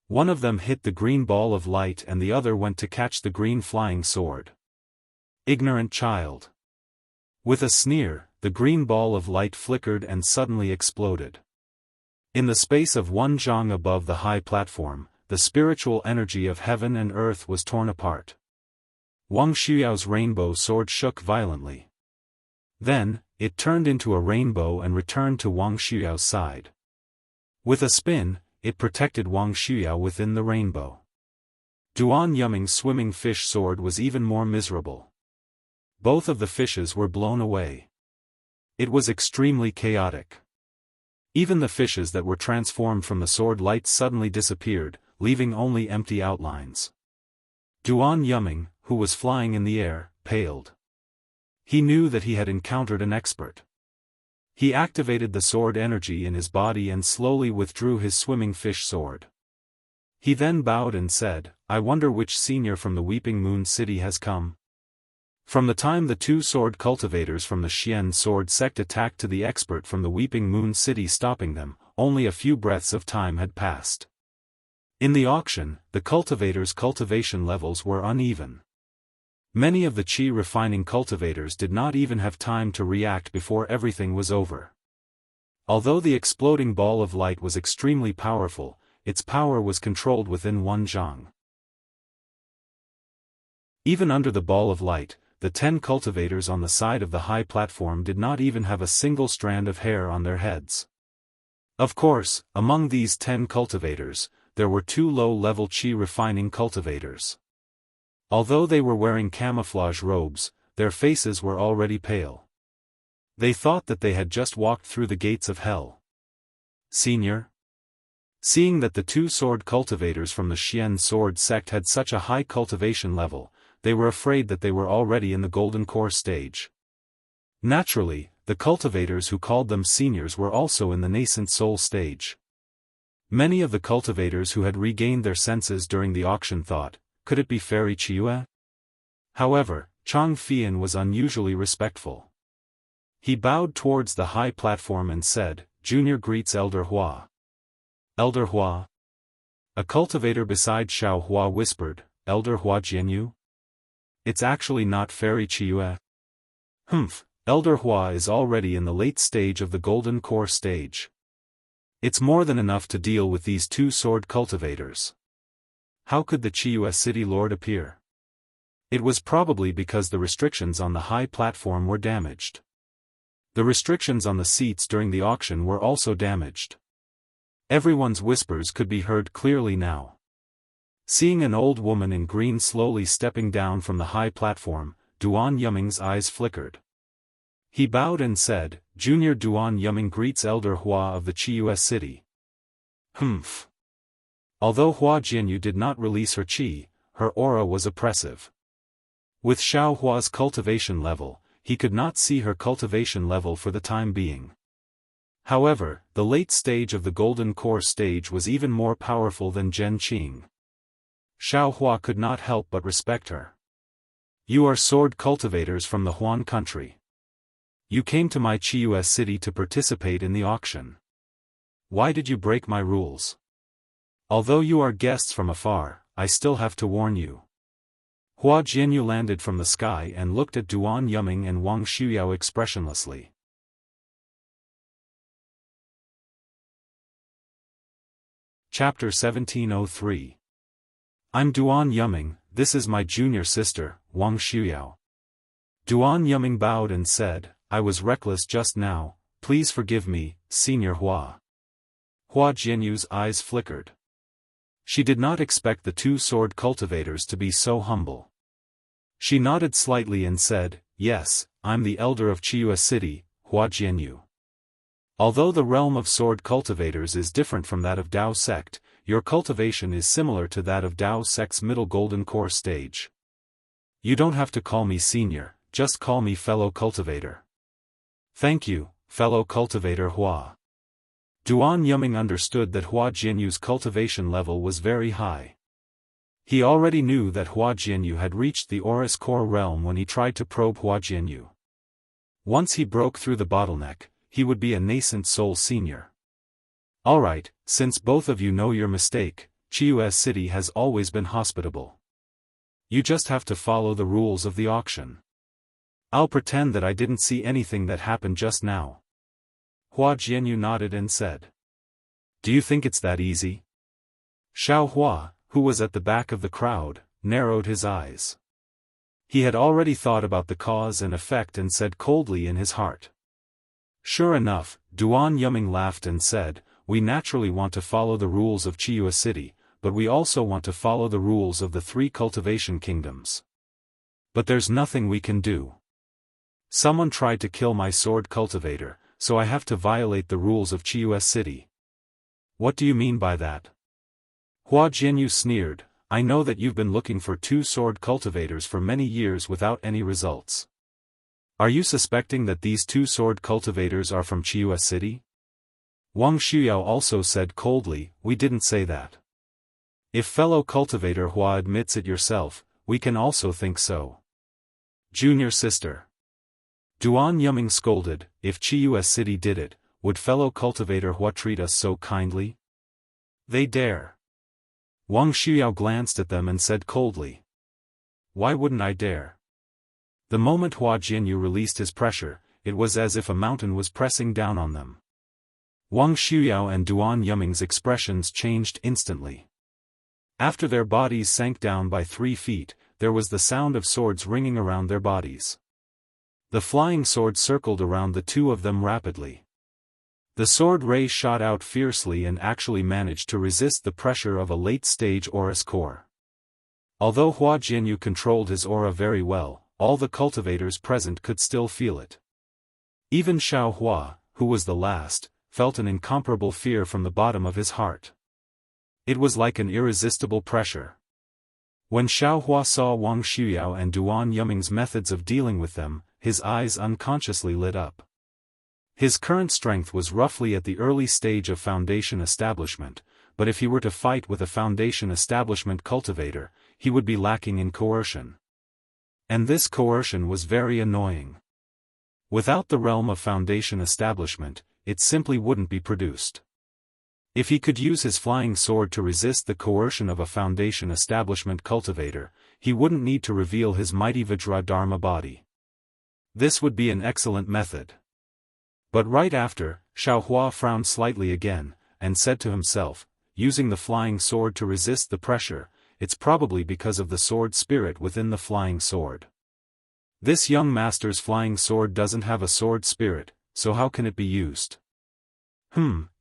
One of them hit the green ball of light and the other went to catch the green flying sword. Ignorant child. With a sneer, the green ball of light flickered and suddenly exploded. In the space of one zhang above the high platform, the spiritual energy of heaven and earth was torn apart. Wang Shuyao's rainbow sword shook violently. Then, it turned into a rainbow and returned to Wang Shuyao's side. With a spin, it protected Wang Shuyao within the rainbow. Duan Yuming's swimming fish sword was even more miserable. Both of the fishes were blown away. It was extremely chaotic. Even the fishes that were transformed from the sword light suddenly disappeared, leaving only empty outlines. Duan Yuming, who was flying in the air, paled. He knew that he had encountered an expert. He activated the sword energy in his body and slowly withdrew his swimming fish sword. He then bowed and said, "I wonder which senior from the Weeping Moon City has come." From the time the two sword cultivators from the Xian sword sect attacked to the expert from the Weeping Moon City stopping them, only a few breaths of time had passed. In the auction, the cultivators' cultivation levels were uneven. Many of the qi refining cultivators did not even have time to react before everything was over. Although the exploding ball of light was extremely powerful, its power was controlled within one zhang. Even under the ball of light, the 10 cultivators on the side of the high platform did not even have a single strand of hair on their heads. Of course, among these 10 cultivators, there were 2 low-level qi refining cultivators. Although they were wearing camouflage robes, their faces were already pale. They thought that they had just walked through the gates of hell. Senior? Seeing that the 2 sword cultivators from the Xian sword sect had such a high cultivation level, they were afraid that they were already in the golden core stage. Naturally, the cultivators who called them seniors were also in the nascent soul stage. Many of the cultivators who had regained their senses during the auction thought, could it be Fairy Chiyue? However, Chang Fian was unusually respectful. He bowed towards the high platform and said, "Junior greets Elder Hua." Elder Hua? A cultivator beside Xiao Hua whispered, "Elder Hua Jianyu? It's actually not Fairy Chiyue." Humph, Elder Hua is already in the late stage of the golden core stage. It's more than enough to deal with these 2 sword cultivators. How could the Chiyue city lord appear? It was probably because the restrictions on the high platform were damaged. The restrictions on the seats during the auction were also damaged. Everyone's whispers could be heard clearly now. Seeing an old woman in green slowly stepping down from the high platform, Duan Yuming's eyes flickered. He bowed and said, Junior Duan Yuming greets Elder Hua of the Chius city. Humph. Although Hua Jianyu did not release her qi, her aura was oppressive. With Xiao Hua's cultivation level, he could not see her cultivation level for the time being. However, the late stage of the Golden Core stage was even more powerful than Zhen Qing. Xiao Hua could not help but respect her. You are sword cultivators from the Huan country. You came to my Chius city to participate in the auction. Why did you break my rules? Although you are guests from afar, I still have to warn you. Hua Jianyu landed from the sky and looked at Duan Yuming and Wang Shuyao expressionlessly. Chapter 1703. I'm Duan Yuming, this is my junior sister, Wang Shuyao. Duan Yuming bowed and said, I was reckless just now, please forgive me, Senior Hua. Hua Jianyu's eyes flickered. She did not expect the two sword cultivators to be so humble. She nodded slightly and said, Yes, I'm the elder of Chius city, Hua Jianyu. Although the realm of sword cultivators is different from that of Dao sect, your cultivation is similar to that of Dao sect's middle Golden Core stage. You don't have to call me senior, just call me fellow cultivator. Thank you, fellow cultivator Hua. Duan Yuming understood that Hua Jianyu's cultivation level was very high. He already knew that Hua Jianyu had reached the Aurous Core realm when he tried to probe Hua Jianyu. Once he broke through the bottleneck, he would be a nascent soul senior. Alright, since both of you know your mistake, Chius city has always been hospitable. You just have to follow the rules of the auction. I'll pretend that I didn't see anything that happened just now. Hua Jianyu nodded and said. Do you think it's that easy? Xiao Hua, who was at the back of the crowd, narrowed his eyes. He had already thought about the cause and effect and said coldly in his heart. Sure enough, Duan Yuming laughed and said, we naturally want to follow the rules of Chius city, but we also want to follow the rules of the three cultivation kingdoms. But there's nothing we can do. Someone tried to kill my sword cultivator, so I have to violate the rules of Chius city. What do you mean by that? Hua Jianyu sneered, I know that you've been looking for two sword cultivators for many years without any results. Are you suspecting that these two sword cultivators are from Chius city? Wang Shuyao also said coldly, we didn't say that. If fellow cultivator Hua admits it yourself, we can also think so. Junior sister. Duan Yuming scolded, if Chius city did it, would fellow cultivator Hua treat us so kindly? They dare. Wang Shuyao glanced at them and said coldly. Why wouldn't I dare? The moment Hua Jianyu released his pressure, it was as if a mountain was pressing down on them. Wang Shuyao and Duan Yuming's expressions changed instantly. After their bodies sank down by 3 feet, there was the sound of swords ringing around their bodies. The flying sword circled around the two of them rapidly. The sword ray shot out fiercely and actually managed to resist the pressure of a late-stage Aurous Core. Although Hua Jianyu controlled his aura very well, all the cultivators present could still feel it. Even Xiao Hua, who was the last, felt an incomparable fear from the bottom of his heart. It was like an irresistible pressure. When Xiao Hua saw Wang Shuyao and Duan Yuming's methods of dealing with them, his eyes unconsciously lit up. His current strength was roughly at the early stage of foundation establishment, but if he were to fight with a foundation establishment cultivator, he would be lacking in coercion. And this coercion was very annoying. Without the realm of foundation establishment, it simply wouldn't be produced. If he could use his flying sword to resist the coercion of a foundation establishment cultivator, he wouldn't need to reveal his mighty Vajra Dharma body. This would be an excellent method. But right after, Xiao Hua frowned slightly again, and said to himself, using the flying sword to resist the pressure, it's probably because of the sword spirit within the flying sword. This young master's flying sword doesn't have a sword spirit, so how can it be used?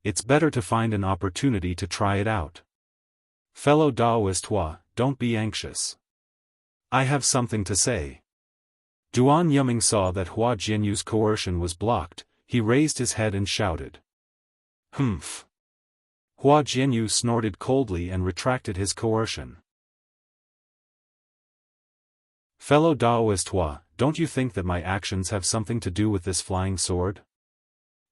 It's better to find an opportunity to try it out. Fellow Daoist Hua, don't be anxious. I have something to say. Duan Yuming saw that Hua Jianyu's coercion was blocked. He raised his head and shouted. Humph. Hua Jianyu snorted coldly and retracted his coercion. Fellow Daoist Hua, don't you think that my actions have something to do with this flying sword?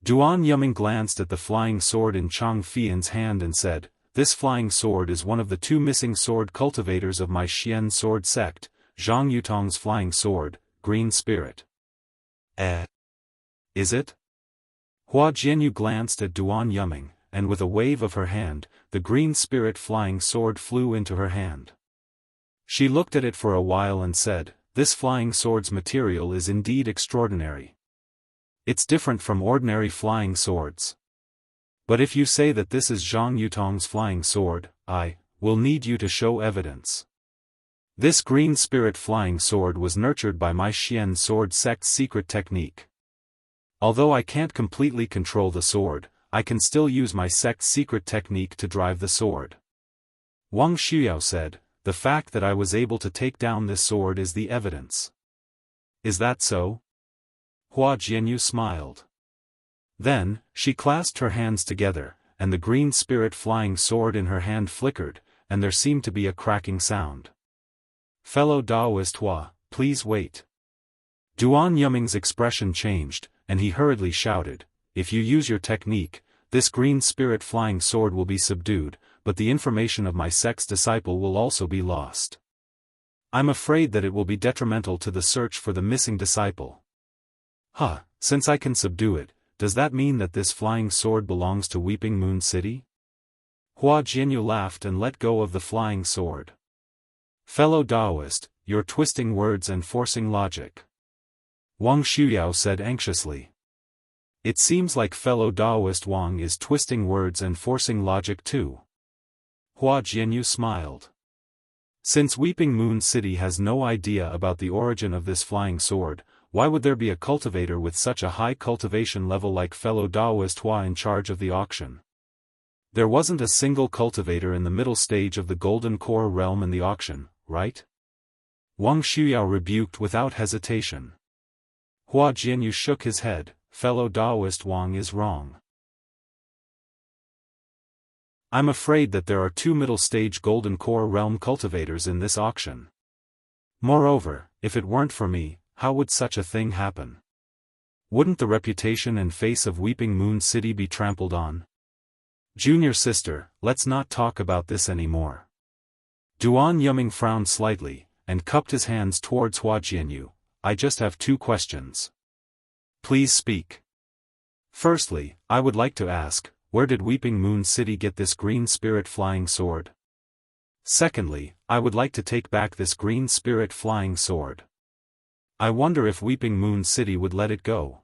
Duan Yuming glanced at the flying sword in Chang Fian's hand and said, this flying sword is one of the 2 missing sword cultivators of my Xian sword sect, Zhang Yutong's flying sword, Green Spirit. Is it? Hua Jianyu glanced at Duan Yuming, and with a wave of her hand, the Green Spirit flying sword flew into her hand. She looked at it for a while and said, this flying sword's material is indeed extraordinary. It's different from ordinary flying swords. But if you say that this is Zhang Yutong's flying sword, I will need you to show evidence. This Green Spirit flying sword was nurtured by my Xian sword sect's secret technique. Although I can't completely control the sword, I can still use my sect's secret technique to drive the sword. Wang Shuyao said, the fact that I was able to take down this sword is the evidence. Is that so? Hua Jianyu smiled. Then, she clasped her hands together, and the Green Spirit flying sword in her hand flickered, and there seemed to be a cracking sound. Fellow Daoist Hua, please wait. Duan Yuming's expression changed, and he hurriedly shouted, if you use your technique, this Green Spirit flying sword will be subdued, but the information of my sect's disciple will also be lost. I'm afraid that it will be detrimental to the search for the missing disciple. Since I can subdue it, does that mean that this flying sword belongs to Weeping Moon City? Hua Jianyu laughed and let go of the flying sword. Fellow Daoist, you're twisting words and forcing logic. Wang Shuyao said anxiously. It seems like fellow Daoist Wang is twisting words and forcing logic too. Hua Jianyu smiled. Since Weeping Moon City has no idea about the origin of this flying sword, why would there be a cultivator with such a high cultivation level like fellow Daoist Hua in charge of the auction? There wasn't a single cultivator in the middle stage of the Golden Core realm in the auction, right? Wang Shuyao rebuked without hesitation. Hua Jianyu shook his head, fellow Daoist Wang is wrong. I'm afraid that there are 2 middle-stage Golden Core realm cultivators in this auction. Moreover, if it weren't for me, how would such a thing happen? Wouldn't the reputation and face of Weeping Moon City be trampled on? Junior sister, let's not talk about this anymore. Duan Yuming frowned slightly, and cupped his hands towards Hua Jianyu. I just have 2 questions. Please speak. Firstly, I would like to ask, where did Weeping Moon City get this Green Spirit flying sword? Secondly, I would like to take back this Green Spirit flying sword. I wonder if Weeping Moon City would let it go.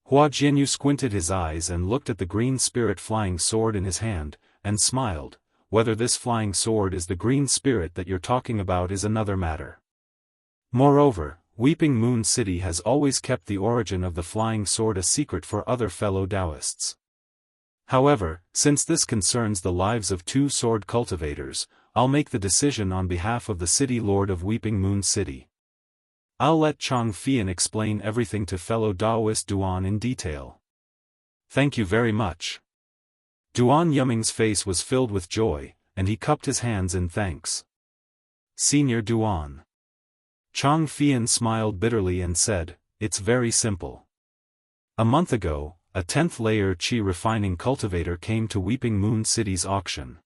Hua Jianyu squinted his eyes and looked at the Green Spirit flying sword in his hand, and smiled. Whether this flying sword is the Green Spirit that you're talking about is another matter. Moreover, Weeping Moon City has always kept the origin of the flying sword a secret for other fellow Taoists. However, since this concerns the lives of 2 sword cultivators, I'll make the decision on behalf of the City Lord of Weeping Moon City. I'll let Chang Fian explain everything to fellow Daoist Duan in detail. Thank you very much. Duan Yuming's face was filled with joy, and he cupped his hands in thanks. Senior Duan. Chang Fian smiled bitterly and said, it's very simple. A month ago, a 10th layer Qi refining cultivator came to Weeping Moon City's auction.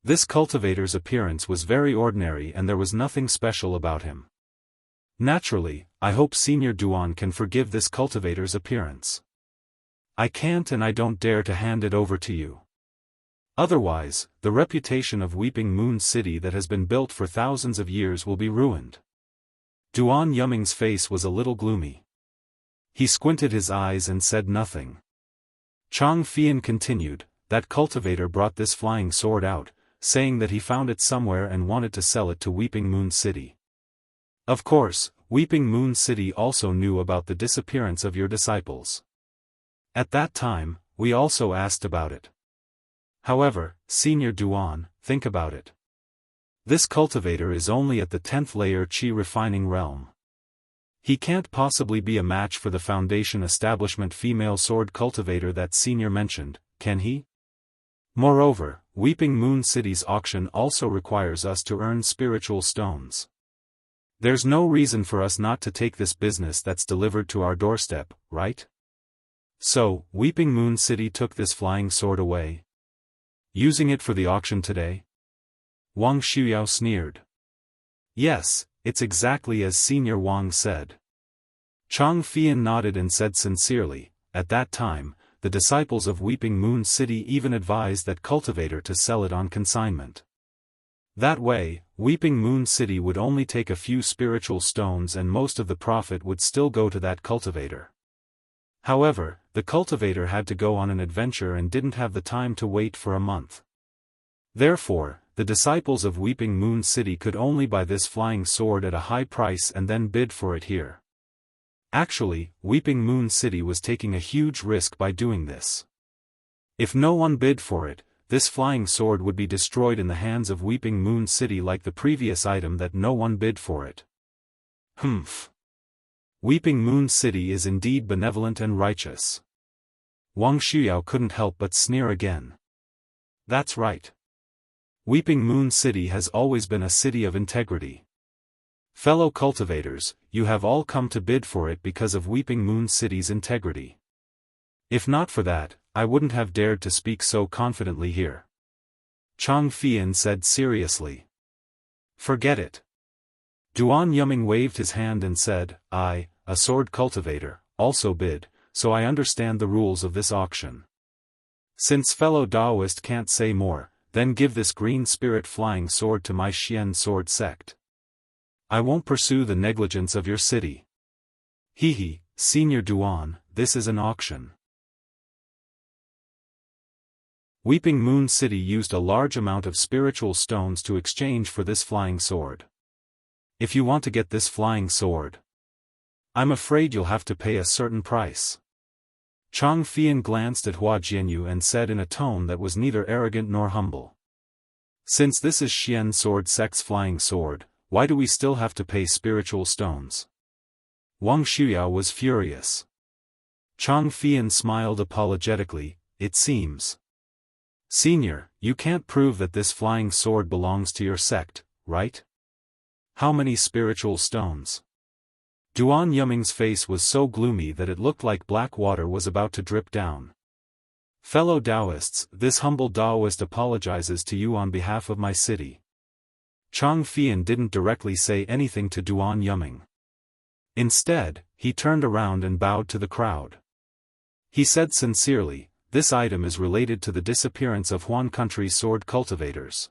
This cultivator's appearance was very ordinary and there was nothing special about him. Naturally, I hope Senior Duan can forgive this cultivator's appearance. I can't and I don't dare to hand it over to you. Otherwise, the reputation of Weeping Moon City that has been built for thousands of years will be ruined. Duan Yuming's face was a little gloomy. He squinted his eyes and said nothing. Chang Fian continued, that cultivator brought this flying sword out, saying that he found it somewhere and wanted to sell it to Weeping Moon City. Of course, Weeping Moon City also knew about the disappearance of your disciples. At that time, we also asked about it. However, Senior Duan, think about it. This cultivator is only at the 10th layer Qi refining realm. He can't possibly be a match for the Foundation establishment female sword cultivator that Senior mentioned, can he? Moreover, Weeping Moon City's auction also requires us to earn spiritual stones. There's no reason for us not to take this business that's delivered to our doorstep, right? So, Weeping Moon City took this flying sword away, using it for the auction today? Wang Shuyao sneered. Yes, it's exactly as Senior Wang said. Chang Fian nodded and said sincerely, at that time, the disciples of Weeping Moon City even advised that cultivator to sell it on consignment. That way, Weeping Moon City would only take a few spiritual stones and most of the profit would still go to that cultivator. However, the cultivator had to go on an adventure and didn't have the time to wait for a month. Therefore, the disciples of Weeping Moon City could only buy this flying sword at a high price and then bid for it here. Actually, Weeping Moon City was taking a huge risk by doing this. If no one bid for it, this flying sword would be destroyed in the hands of Weeping Moon City like the previous item that no one bid for it. Humph. Weeping Moon City is indeed benevolent and righteous. Wang Shuyao couldn't help but sneer again. That's right. Weeping Moon City has always been a city of integrity. Fellow cultivators, you have all come to bid for it because of Weeping Moon City's integrity. If not for that, I wouldn't have dared to speak so confidently here. Chang Fian said seriously. Forget it. Duan Yuming waved his hand and said, I, a sword cultivator, also bid, so I understand the rules of this auction. Since fellow Daoist can't say more, then give this green spirit flying sword to my Xian sword sect. I won't pursue the negligence of your city. Hehe, Senior Duan, this is an auction. Weeping Moon City used a large amount of spiritual stones to exchange for this flying sword. If you want to get this flying sword, I'm afraid you'll have to pay a certain price. Chang Fian glanced at Hua Jianyu and said in a tone that was neither arrogant nor humble. Since this is Xian Sword Sect's flying sword, why do we still have to pay spiritual stones? Wang Shuyao was furious. Chang Fian smiled apologetically, it seems. Senior, you can't prove that this flying sword belongs to your sect, right? How many spiritual stones? Duan Yuming's face was so gloomy that it looked like black water was about to drip down. Fellow Taoists, this humble Taoist apologizes to you on behalf of my city. Chang Fian didn't directly say anything to Duan Yuming. Instead, he turned around and bowed to the crowd. He said sincerely, this item is related to the disappearance of Huan Country's sword cultivators.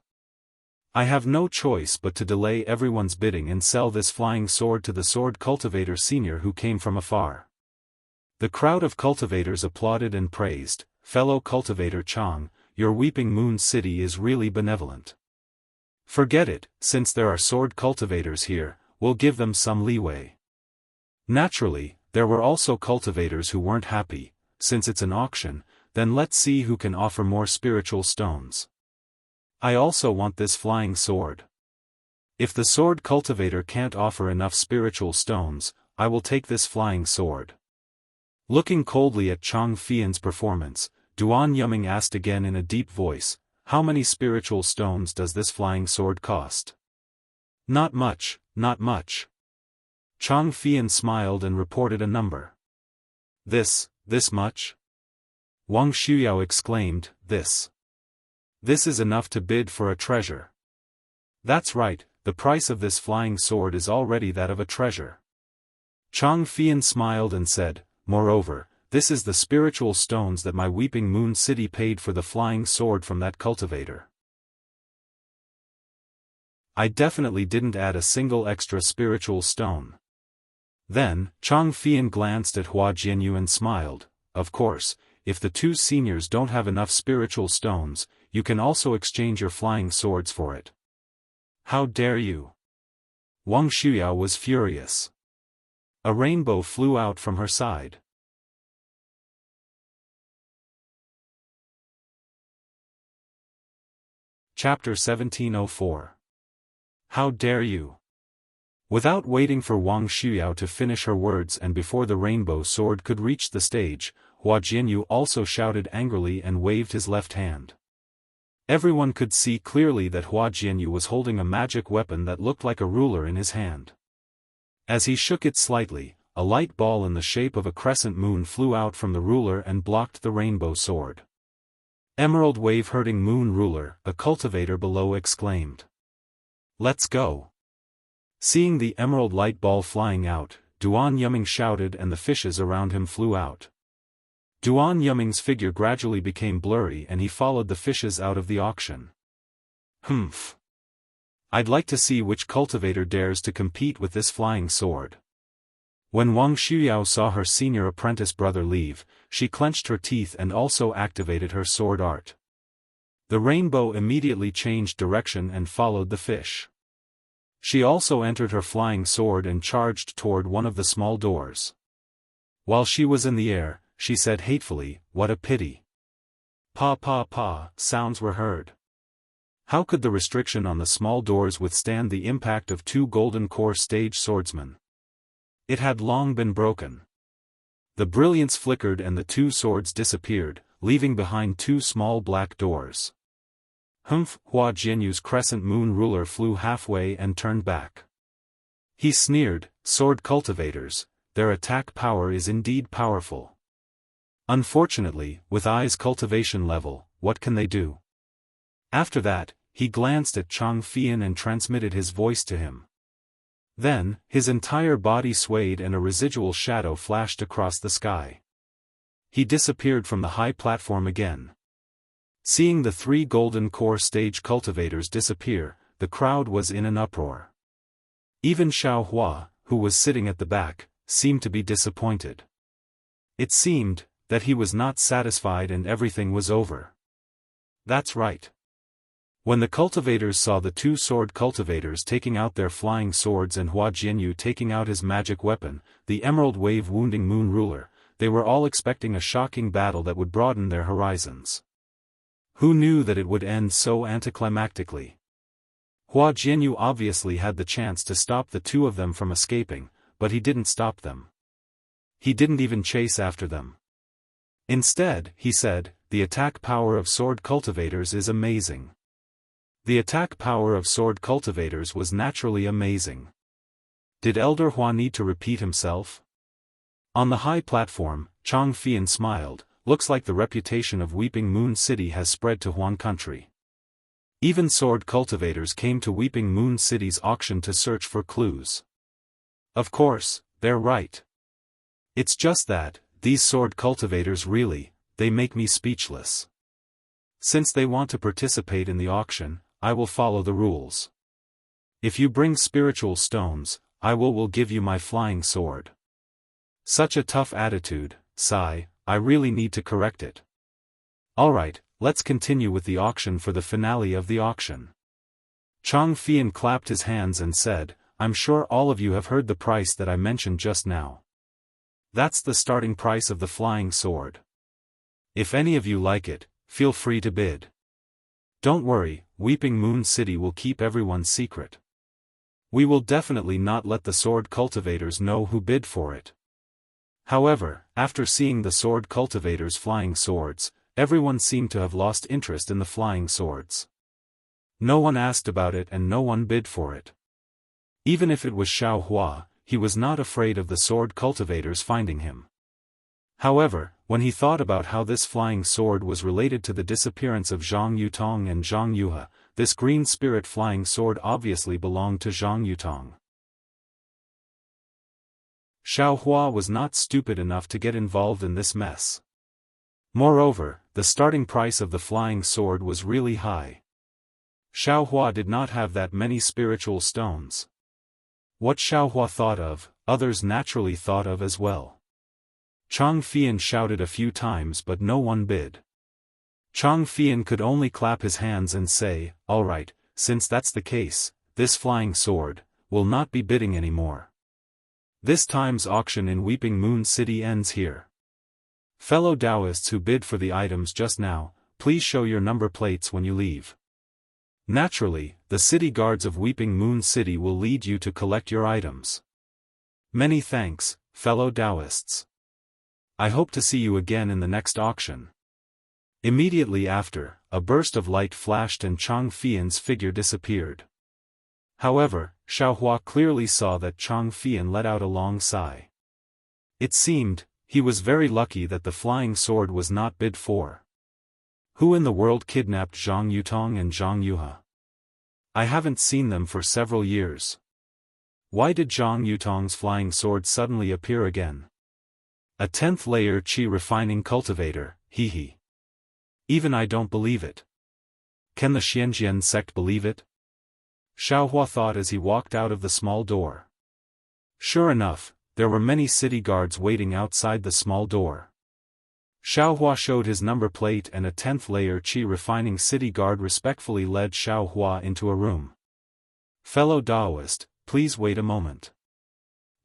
I have no choice but to delay everyone's bidding and sell this flying sword to the sword cultivator senior who came from afar. The crowd of cultivators applauded and praised, fellow cultivator Chang, your Weeping Moon City is really benevolent. Forget it, since there are sword cultivators here, we'll give them some leeway. Naturally, there were also cultivators who weren't happy, since it's an auction, then let's see who can offer more spiritual stones. I also want this flying sword. If the sword cultivator can't offer enough spiritual stones, I will take this flying sword. Looking coldly at Chang Fian's performance, Duan Yuming asked again in a deep voice, how many spiritual stones does this flying sword cost? Not much, not much. Chang Fian smiled and reported a number. This much? Wang Shuyao exclaimed, this. This is enough to bid for a treasure. That's right, the price of this flying sword is already that of a treasure. Chang Fian smiled and said, moreover, this is the spiritual stones that my Weeping Moon City paid for the flying sword from that cultivator. I definitely didn't add a single extra spiritual stone. Then, Chang Fian glanced at Hua Jianyu and smiled, of course, if the two seniors don't have enough spiritual stones, you can also exchange your flying swords for it. How dare you? Wang Shuyao was furious. A rainbow flew out from her side. Chapter 1704. How dare you? Without waiting for Wang Xiuyao to finish her words and before the rainbow sword could reach the stage, Hua Jianyu also shouted angrily and waved his left hand. Everyone could see clearly that Hua Jianyu was holding a magic weapon that looked like a ruler in his hand. As he shook it slightly, a light ball in the shape of a crescent moon flew out from the ruler and blocked the rainbow sword. "Emerald wave-hurting moon ruler," a cultivator below exclaimed. "Let's go." Seeing the emerald light ball flying out, Duan Yuming shouted and the fishes around him flew out. Duan Yuming's figure gradually became blurry and he followed the fishes out of the auction. "Humph. I'd like to see which cultivator dares to compete with this flying sword." When Wang Xiuyao saw her senior apprentice brother leave, she clenched her teeth and also activated her sword art. The rainbow immediately changed direction and followed the fish. She also entered her flying sword and charged toward one of the small doors. While she was in the air, she said hatefully, "What a pity." Pa pa pa, sounds were heard. How could the restriction on the small doors withstand the impact of two golden core stage swordsmen? It had long been broken. The brilliance flickered and the two swords disappeared, leaving behind two small black doors. Humph! Hua Jianyu's crescent moon ruler flew halfway and turned back. He sneered, "Sword cultivators, their attack power is indeed powerful. Unfortunately, with Ai's cultivation level, what can they do?" After that, he glanced at Chang Fian and transmitted his voice to him. Then, his entire body swayed and a residual shadow flashed across the sky. He disappeared from the high platform again. Seeing the three golden core stage cultivators disappear, the crowd was in an uproar. Even Xiao Hua, who was sitting at the back, seemed to be disappointed. It seemed that he was not satisfied and everything was over. That's right. When the cultivators saw the two sword cultivators taking out their flying swords and Hua Jianyu taking out his magic weapon, the emerald wave wounding moon ruler, they were all expecting a shocking battle that would broaden their horizons. Who knew that it would end so anticlimactically? Hua Jianyu obviously had the chance to stop the two of them from escaping, but he didn't stop them. He didn't even chase after them. Instead, he said, "The attack power of sword cultivators is amazing." The attack power of sword cultivators was naturally amazing. Did Elder Hua need to repeat himself? On the high platform, Chang Fian smiled, "Looks like the reputation of Weeping Moon City has spread to Huan country. Even sword cultivators came to Weeping Moon City's auction to search for clues." Of course, they're right. It's just that, these sword cultivators really, they make me speechless. Since they want to participate in the auction, I will follow the rules. If you bring spiritual stones, I will give you my flying sword. Such a tough attitude, sigh, I really need to correct it. Alright, let's continue with the auction for the finale of the auction. Chang Fian clapped his hands and said, "I'm sure all of you have heard the price that I mentioned just now. That's the starting price of the flying sword. If any of you like it, feel free to bid. Don't worry, Weeping Moon City will keep everyone's secret. We will definitely not let the sword cultivators know who bid for it." However, after seeing the sword cultivators' flying swords, everyone seemed to have lost interest in the flying swords. No one asked about it and no one bid for it. Even if it was Xiao Hua, he was not afraid of the sword cultivators finding him. However, when he thought about how this flying sword was related to the disappearance of Zhang Yutong and Zhang Yuhe, this green spirit flying sword obviously belonged to Zhang Yutong. Xiao Hua was not stupid enough to get involved in this mess. Moreover, the starting price of the flying sword was really high. Xiao Hua did not have that many spiritual stones. What Xiao Hua thought of, others naturally thought of as well. Chang Fian shouted a few times but no one bid. Chang Fian could only clap his hands and say, "Alright, since that's the case, this flying sword will not be bidding anymore. This time's auction in Weeping Moon City ends here. Fellow Taoists who bid for the items just now, please show your number plates when you leave." Naturally, the city guards of Weeping Moon City will lead you to collect your items. Many thanks, fellow Taoists. I hope to see you again in the next auction. Immediately after, a burst of light flashed and Chang Fian's figure disappeared. However, Xiaohua clearly saw that Chang Fian let out a long sigh. It seemed, he was very lucky that the flying sword was not bid for. Who in the world kidnapped Zhang Yutong and Zhang Yuha? I haven't seen them for several years. Why did Zhang Yutong's flying sword suddenly appear again? A 10th layer qi refining cultivator, hee. Even I don't believe it. Can the Xianjian sect believe it? Xiaohua thought as he walked out of the small door. Sure enough, there were many city guards waiting outside the small door. Xiaohua showed his number plate and a 10th layer qi refining city guard respectfully led Xiaohua into a room. Fellow Taoist, please wait a moment.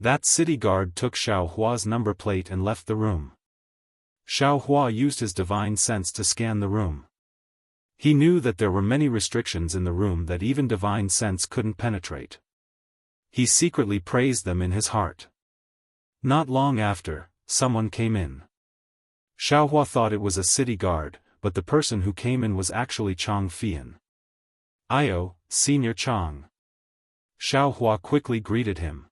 That city guard took Xiaohua's number plate and left the room. Xiaohua used his divine sense to scan the room. He knew that there were many restrictions in the room that even divine sense couldn't penetrate. He secretly praised them in his heart. Not long after, someone came in. Xiaohua thought it was a city guard, but the person who came in was actually Chang Fian. "Io, Senior Chang." Xiaohua quickly greeted him.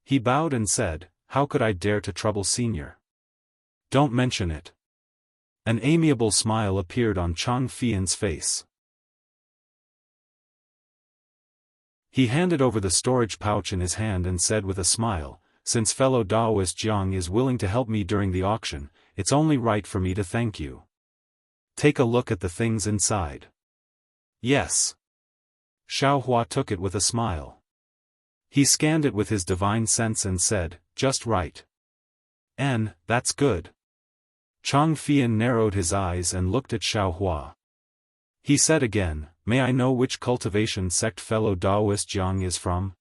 He bowed and said, "How could I dare to trouble Senior? Don't mention it." An amiable smile appeared on Chang Fian's face. He handed over the storage pouch in his hand and said with a smile, "Since fellow Taoist Jiang is willing to help me during the auction, it's only right for me to thank you. Take a look at the things inside." "Yes." Xiaohua took it with a smile. He scanned it with his divine sense and said, "Just right. That's good." Chang Fian narrowed his eyes and looked at Xiaohua. He said again, "May I know which cultivation sect fellow Taoist Jiang is from?"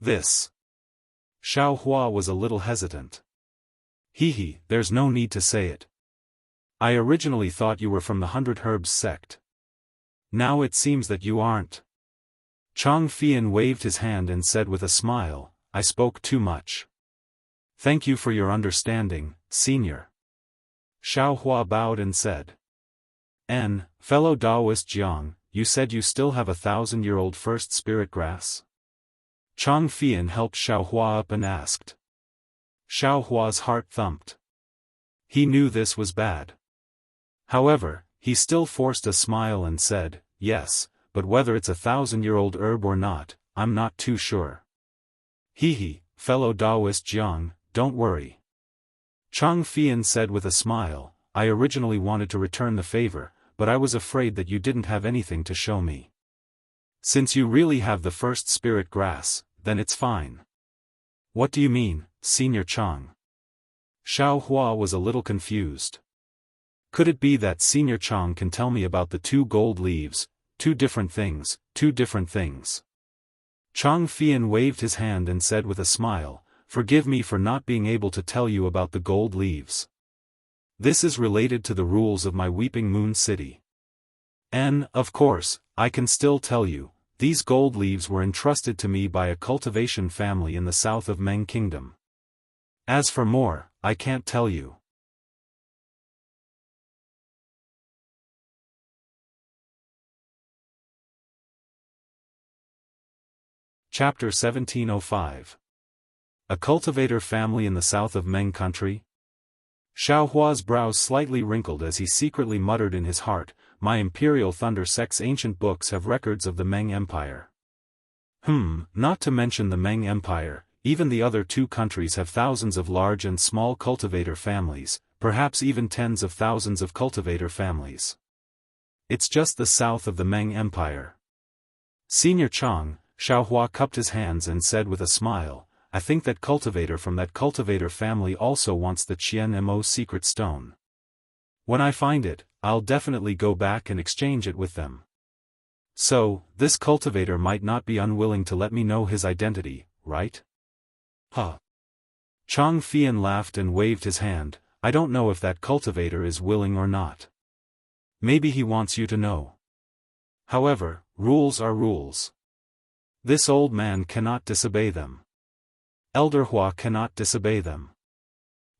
"This." Xiaohua was a little hesitant. There's no need to say it. I originally thought you were from the 100 Herbs sect. Now it seems that you aren't." Chang Fian waved his hand and said with a smile, "I spoke too much. Thank you for your understanding, Senior." Xiaohua bowed and said, Fellow Taoist Jiang, you said you still have 1,000-year-old first spirit grass?" Chang Fian helped Xiaohua up and asked. Xiaohua's heart thumped. He knew this was bad. However, he still forced a smile and said, "Yes, but whether it's 1,000-year-old herb or not, I'm not too sure." Fellow Taoist Jiang, don't worry." Chang Fian said with a smile, "I originally wanted to return the favor, but I was afraid that you didn't have anything to show me. Since you really have the first spirit grass, then it's fine." "What do you mean, Senior Chang?" Xiaohua was a little confused. Could it be that Senior Chang can tell me about the 2 gold leaves, 2 different things, 2 different things? Chang Fian waved his hand and said with a smile, "Forgive me for not being able to tell you about the gold leaves. This is related to the rules of my Weeping Moon City. Of course, I can still tell you, these gold leaves were entrusted to me by a cultivation family in the south of Meng Kingdom. As for more, I can't tell you." Chapter 1705. A cultivator family in the south of Meng country? Xiaohua's brows slightly wrinkled as he secretly muttered in his heart, "My Imperial Thunder Sect's ancient books have records of the Meng Empire. Not to mention the Meng Empire, even the other 2 countries have thousands of large and small cultivator families, perhaps even tens of thousands of cultivator families. It's just the south of the Meng Empire." "Senior Chang," Xiaohua cupped his hands and said with a smile, "I think that cultivator from that cultivator family also wants the Qian Mo secret stone. When I find it, I'll definitely go back and exchange it with them. So, this cultivator might not be unwilling to let me know his identity, right?" Chang Fian laughed and waved his hand, "I don't know if that cultivator is willing or not. Maybe he wants you to know. However, rules are rules. This old man cannot disobey them. Elder Hua cannot disobey them.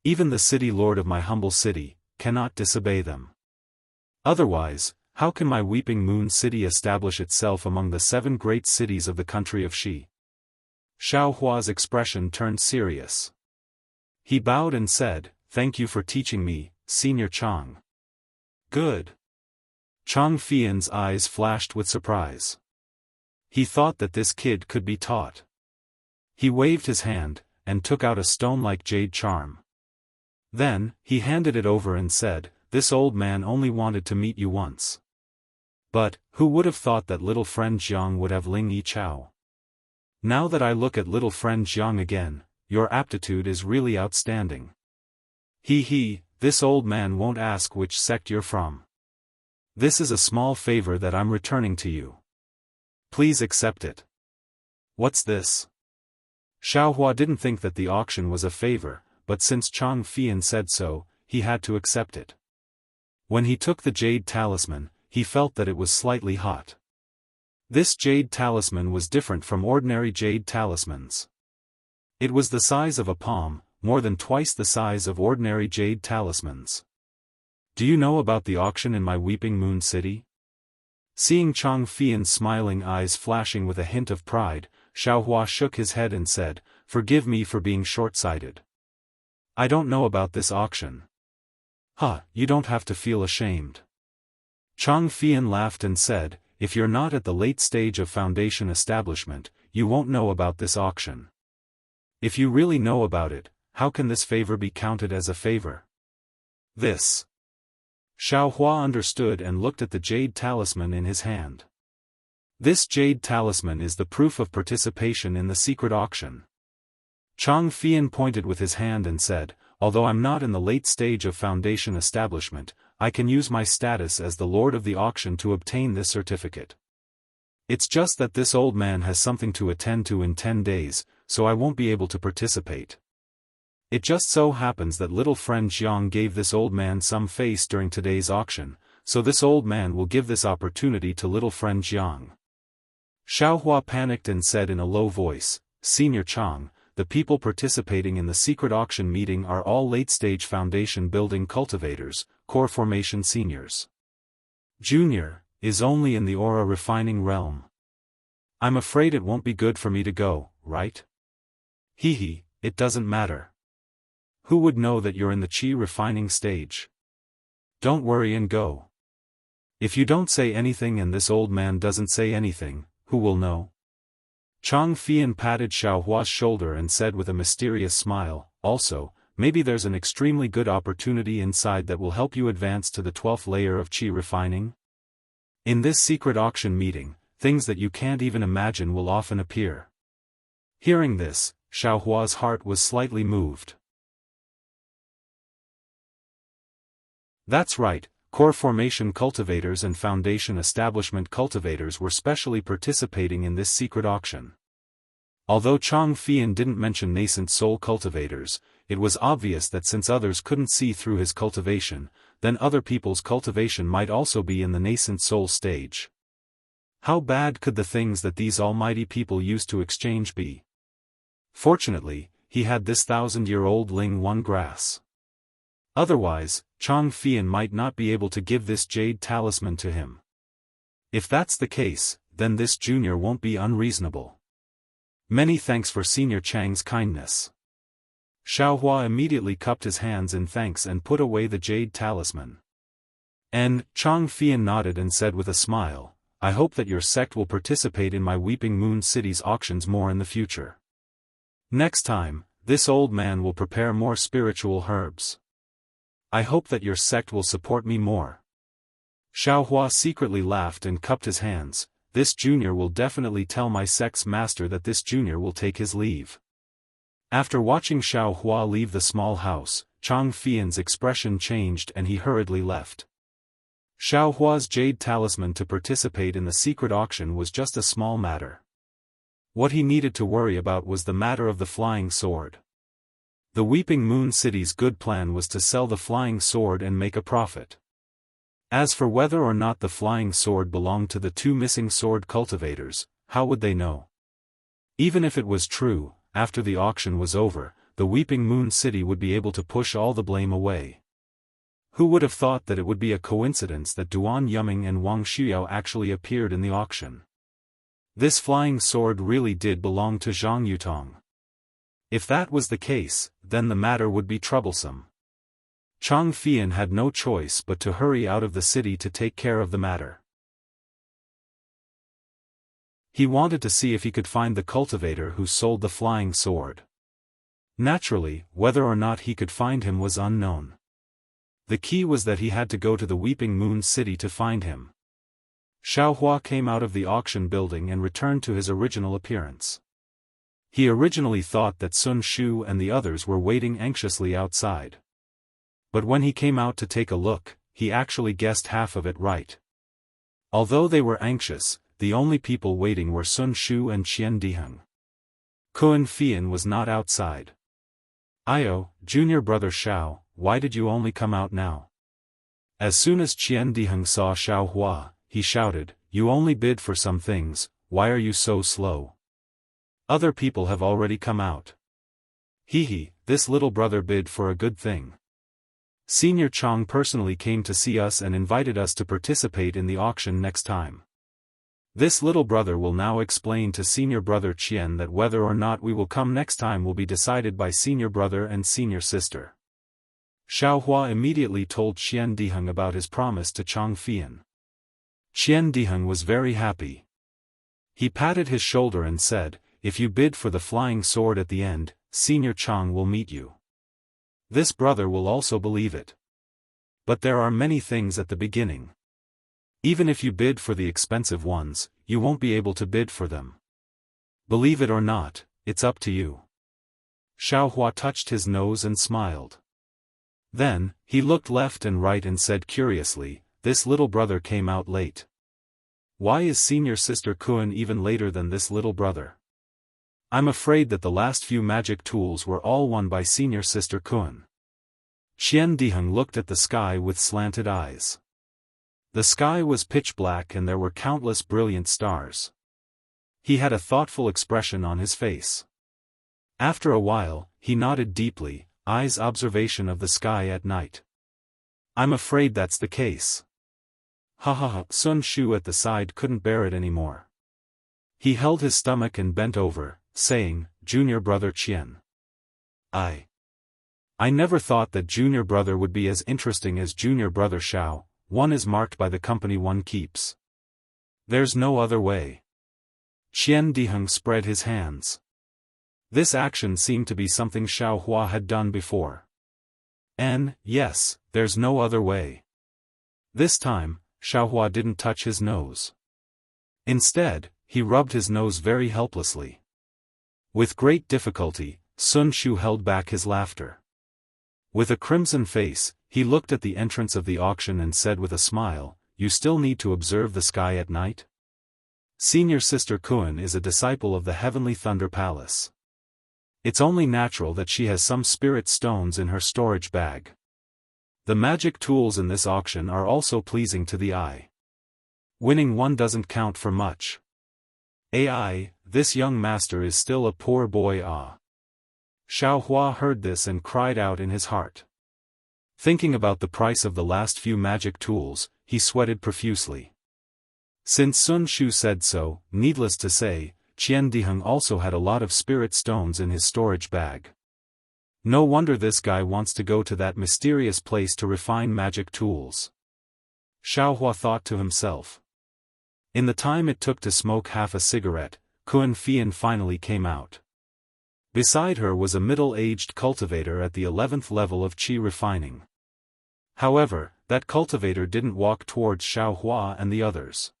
Even the city lord of my humble city cannot disobey them. Otherwise, how can my weeping moon city establish itself among the 7 great cities of the country of Shi? Xiao Hua's expression turned serious. He bowed and said, "Thank you for teaching me, Senior Chang." "Good." Chang Fian's eyes flashed with surprise. He thought that this kid could be taught. He waved his hand, and took out a stone-like jade charm. Then, he handed it over and said, "This old man only wanted to meet you once. But, who would have thought that little friend Jiang would have Ling Yi Chao? Now that I look at little friend Jiang again, your aptitude is really outstanding. This old man won't ask which sect you're from. This is a small favor that I'm returning to you. Please accept it." "What's this?" Xiao Hua didn't think that the auction was a favor, but since Chang Fian said so, he had to accept it. When he took the jade talisman, he felt that it was slightly hot. This jade talisman was different from ordinary jade talismans. It was the size of a palm, more than twice the size of ordinary jade talismans. "Do you know about the auction in my Weeping Moon City?" Seeing Chang Fian's smiling eyes flashing with a hint of pride, Xiao Hua shook his head and said, "Forgive me for being short-sighted. I don't know about this auction." You don't have to feel ashamed." Chang Fian laughed and said, "If you're not at the late stage of foundation establishment, you won't know about this auction. If you really know about it, how can this favor be counted as a favor?" "This." Xiao Hua understood and looked at the jade talisman in his hand. "This jade talisman is the proof of participation in the secret auction." Chang Fian pointed with his hand and said, "Although I'm not in the late stage of foundation establishment, I can use my status as the lord of the auction to obtain this certificate. It's just that this old man has something to attend to in 10 days, so I won't be able to participate. It just so happens that little friend Jiang gave this old man some face during today's auction, so this old man will give this opportunity to little friend Jiang." Xiao Hua panicked and said in a low voice, "Senior Chang, the people participating in the secret auction meeting are all late-stage foundation building cultivators, core formation seniors. Junior is only in the aura refining realm. I'm afraid it won't be good for me to go, right?" It doesn't matter. Who would know that you're in the chi refining stage? Don't worry and go. If you don't say anything and this old man doesn't say anything, who will know?" Chang Fian patted Xiao Hua's shoulder and said with a mysterious smile, "Also, maybe there's an extremely good opportunity inside that will help you advance to the 12th layer of chi refining. In this secret auction meeting, things that you can't even imagine will often appear." Hearing this, Xiao Hua's heart was slightly moved. That's right, core formation cultivators and foundation establishment cultivators were specially participating in this secret auction. Although Chang Fian didn't mention nascent soul cultivators, it was obvious that since others couldn't see through his cultivation, then other people's cultivation might also be in the nascent soul stage. How bad could the things that these almighty people used to exchange be? Fortunately, he had this 1,000-year-old Ling One grass. Otherwise, Chang Fian might not be able to give this jade talisman to him. If that's the case, then this junior won't be unreasonable. Many thanks for Senior Chang's kindness. Xiao Hua immediately cupped his hands in thanks and put away the jade talisman. And Chang Fian nodded and said with a smile, "I hope that your sect will participate in my Weeping Moon City's auctions more in the future. Next time, this old man will prepare more spiritual herbs. I hope that your sect will support me more." Xiao Hua secretly laughed and cupped his hands. "This junior will definitely tell my sect's master that this junior will take his leave." After watching Xiao Hua leave the small house, Chang Fian's expression changed and he hurriedly left. Xiao Hua's jade talisman to participate in the secret auction was just a small matter. What he needed to worry about was the matter of the flying sword. The Weeping Moon City's good plan was to sell the flying sword and make a profit. As for whether or not the flying sword belonged to the two missing sword cultivators, how would they know? Even if it was true, after the auction was over, the Weeping Moon City would be able to push all the blame away. Who would have thought that it would be a coincidence that Duan Yuming and Wang Xiuyao actually appeared in the auction? This flying sword really did belong to Zhang Yutong. If that was the case, then the matter would be troublesome. Chang Fian had no choice but to hurry out of the city to take care of the matter. He wanted to see if he could find the cultivator who sold the flying sword. Naturally, whether or not he could find him was unknown. The key was that he had to go to the Weeping Moon City to find him. Xiaohua came out of the auction building and returned to his original appearance. He originally thought that Sun Shu and the others were waiting anxiously outside. But when he came out to take a look, he actually guessed half of it right. Although they were anxious, the only people waiting were Sun Shu and Qian Diheng. Kun Fian was not outside. "Io, junior brother Xiao, why did you only come out now?" As soon as Qian Diheng saw Xiaohua, he shouted, "You only bid for some things, why are you so slow? Other people have already come out." "Hee, this little brother bid for a good thing. Senior Chang personally came to see us and invited us to participate in the auction next time. This little brother will now explain to senior brother Qian that whether or not we will come next time will be decided by senior brother and senior sister." Xiaohua immediately told Qian Diheng about his promise to Chang Fian. Qian Diheng was very happy. He patted his shoulder and said, "If you bid for the flying sword at the end, senior Chang will meet you. This brother will also believe it. But there are many things at the beginning. Even if you bid for the expensive ones, you won't be able to bid for them. Believe it or not, it's up to you." Xiaohua touched his nose and smiled. Then, he looked left and right and said curiously, "This little brother came out late. Why is senior sister Kun even later than this little brother? I'm afraid that the last few magic tools were all won by senior sister Kun." Qian Diheng looked at the sky with slanted eyes. The sky was pitch black and there were countless brilliant stars. He had a thoughtful expression on his face. After a while, he nodded deeply, eyes observation of the sky at night. "I'm afraid that's the case." Ha ha ha. Sun Shu at the side couldn't bear it anymore. He held his stomach and bent over, saying, "Junior brother Qian. I never thought that junior brother would be as interesting as junior brother Xiao. One is marked by the company one keeps. There's no other way." Qian Diheng spread his hands. This action seemed to be something Xiaohua had done before. Yes, there's no other way. This time, Xiaohua didn't touch his nose. Instead, he rubbed his nose very helplessly. With great difficulty, Sun Shu held back his laughter. With a crimson face, he looked at the entrance of the auction and said with a smile, "You still need to observe the sky at night? Senior sister Kun is a disciple of the Heavenly Thunder Palace. It's only natural that she has some spirit stones in her storage bag. The magic tools in this auction are also pleasing to the eye. Winning one doesn't count for much. This young master is still a poor boy. Xiaohua heard this and cried out in his heart. Thinking about the price of the last few magic tools, he sweated profusely. Since Sun Shu said so, needless to say, Qian Diheng also had a lot of spirit stones in his storage bag. No wonder this guy wants to go to that mysterious place to refine magic tools. Xiaohua thought to himself. In the time it took to smoke half a cigarette, Kun Fian finally came out. Beside her was a middle-aged cultivator at the 11th level of qi refining. However, that cultivator didn't walk towards Xiaohua and the others.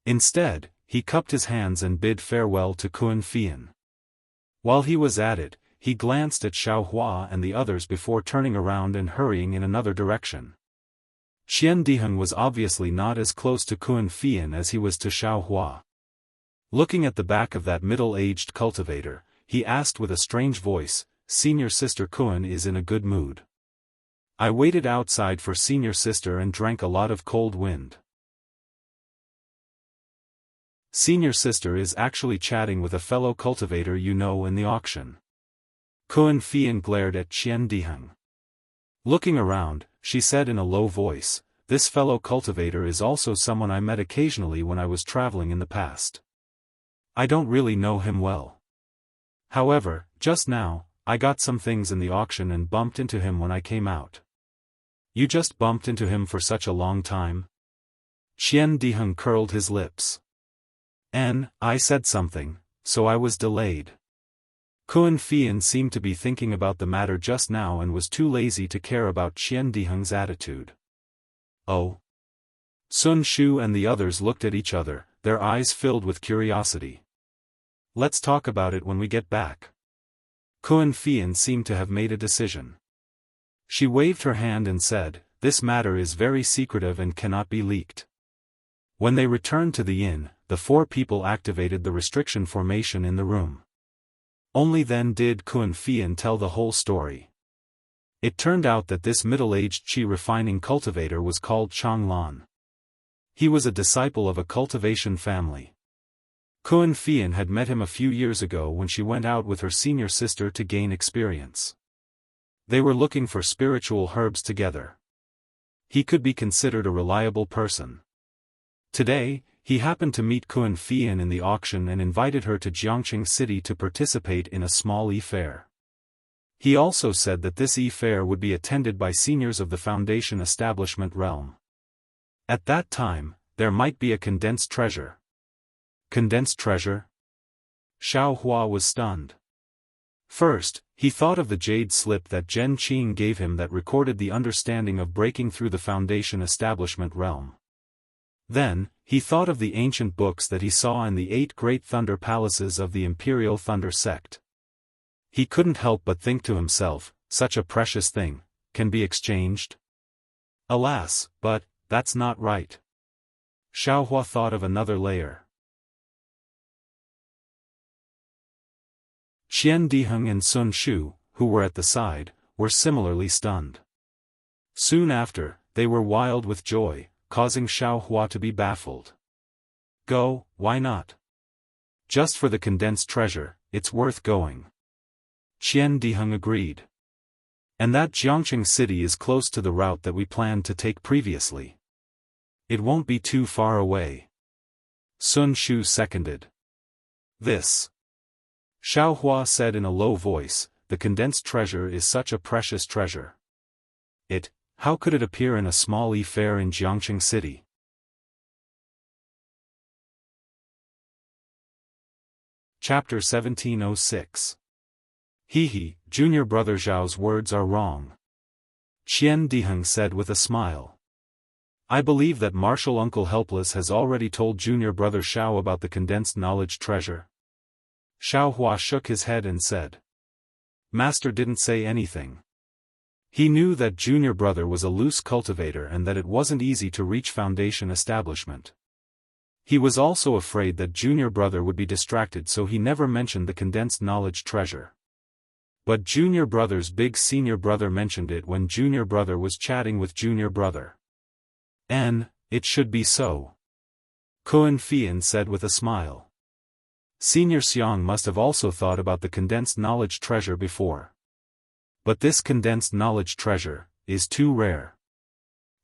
Instead, he cupped his hands and bid farewell to Kun Fian. While he was at it, he glanced at Xiaohua and the others before turning around and hurrying in another direction. Qian Diheng was obviously not as close to Kun Fian as he was to Xiaohua. Looking at the back of that middle-aged cultivator, he asked with a strange voice, "Senior sister Kun is in a good mood." I waited outside for senior sister and drank a lot of cold wind. Senior sister is actually chatting with a fellow cultivator you know in the auction. Kun Fian glared at Qian Diheng. Looking around, she said in a low voice, "This fellow cultivator is also someone I met occasionally when I was traveling in the past. I don't really know him well. However, just now, I got some things in the auction and bumped into him when I came out." "You just bumped into him for such a long time?" Qian Diheng curled his lips. I said something, so I was delayed." Kun Fian seemed to be thinking about the matter just now and was too lazy to care about Qian Diheng's attitude. "Oh?" Sun Shu and the others looked at each other, their eyes filled with curiosity. "Let's talk about it when we get back." Kun Fian seemed to have made a decision. She waved her hand and said, "This matter is very secretive and cannot be leaked." When they returned to the inn, the four people activated the restriction formation in the room. Only then did Kun Fian tell the whole story. It turned out that this middle-aged qi refining cultivator was called Chang Lan. He was a disciple of a cultivation family. Kun Fian had met him a few years ago when she went out with her senior sister to gain experience. They were looking for spiritual herbs together. He could be considered a reliable person. Today, he happened to meet Kun Fian in the auction and invited her to Jiangqing City to participate in a small e-fair. He also said that this e-fair would be attended by seniors of the Foundation establishment realm. At that time, there might be a condensed treasure. Condensed treasure? Xiao Hua was stunned. First, he thought of the jade slip that Zhen Qing gave him that recorded the understanding of breaking through the Foundation establishment realm. Then, he thought of the ancient books that he saw in the 8 great thunder palaces of the Imperial Thunder sect. He couldn't help but think to himself, such a precious thing, can be exchanged? Alas, but, that's not right. Xiaohua thought of another layer. Qian Diheng and Sun Shu, who were at the side, were similarly stunned. Soon after, they were wild with joy, causing Xiaohua to be baffled. Go, why not? Just for the condensed treasure, it's worth going. Qian Diheng agreed. And that Jiangqing City is close to the route that we planned to take previously. It won't be too far away. Sun Shu seconded. This. Xiaohua said in a low voice, the condensed treasure is such a precious treasure. How could it appear in a small e-fair in Jiangqing City? Chapter 1706. He, junior brother Zhao's words are wrong. Qian Diheng said with a smile. I believe that Martial Uncle Helpless has already told junior brother Xiao about the condensed knowledge treasure. Xiaohua shook his head and said. Master didn't say anything. He knew that junior brother was a loose cultivator and that it wasn't easy to reach Foundation establishment. He was also afraid that junior brother would be distracted, so he never mentioned the condensed knowledge treasure. But junior brother's big senior brother mentioned it when junior brother was chatting with junior brother. It should be so. Kun Fian said with a smile. Senior Xiang must have also thought about the condensed knowledge treasure before. But this condensed knowledge treasure is too rare.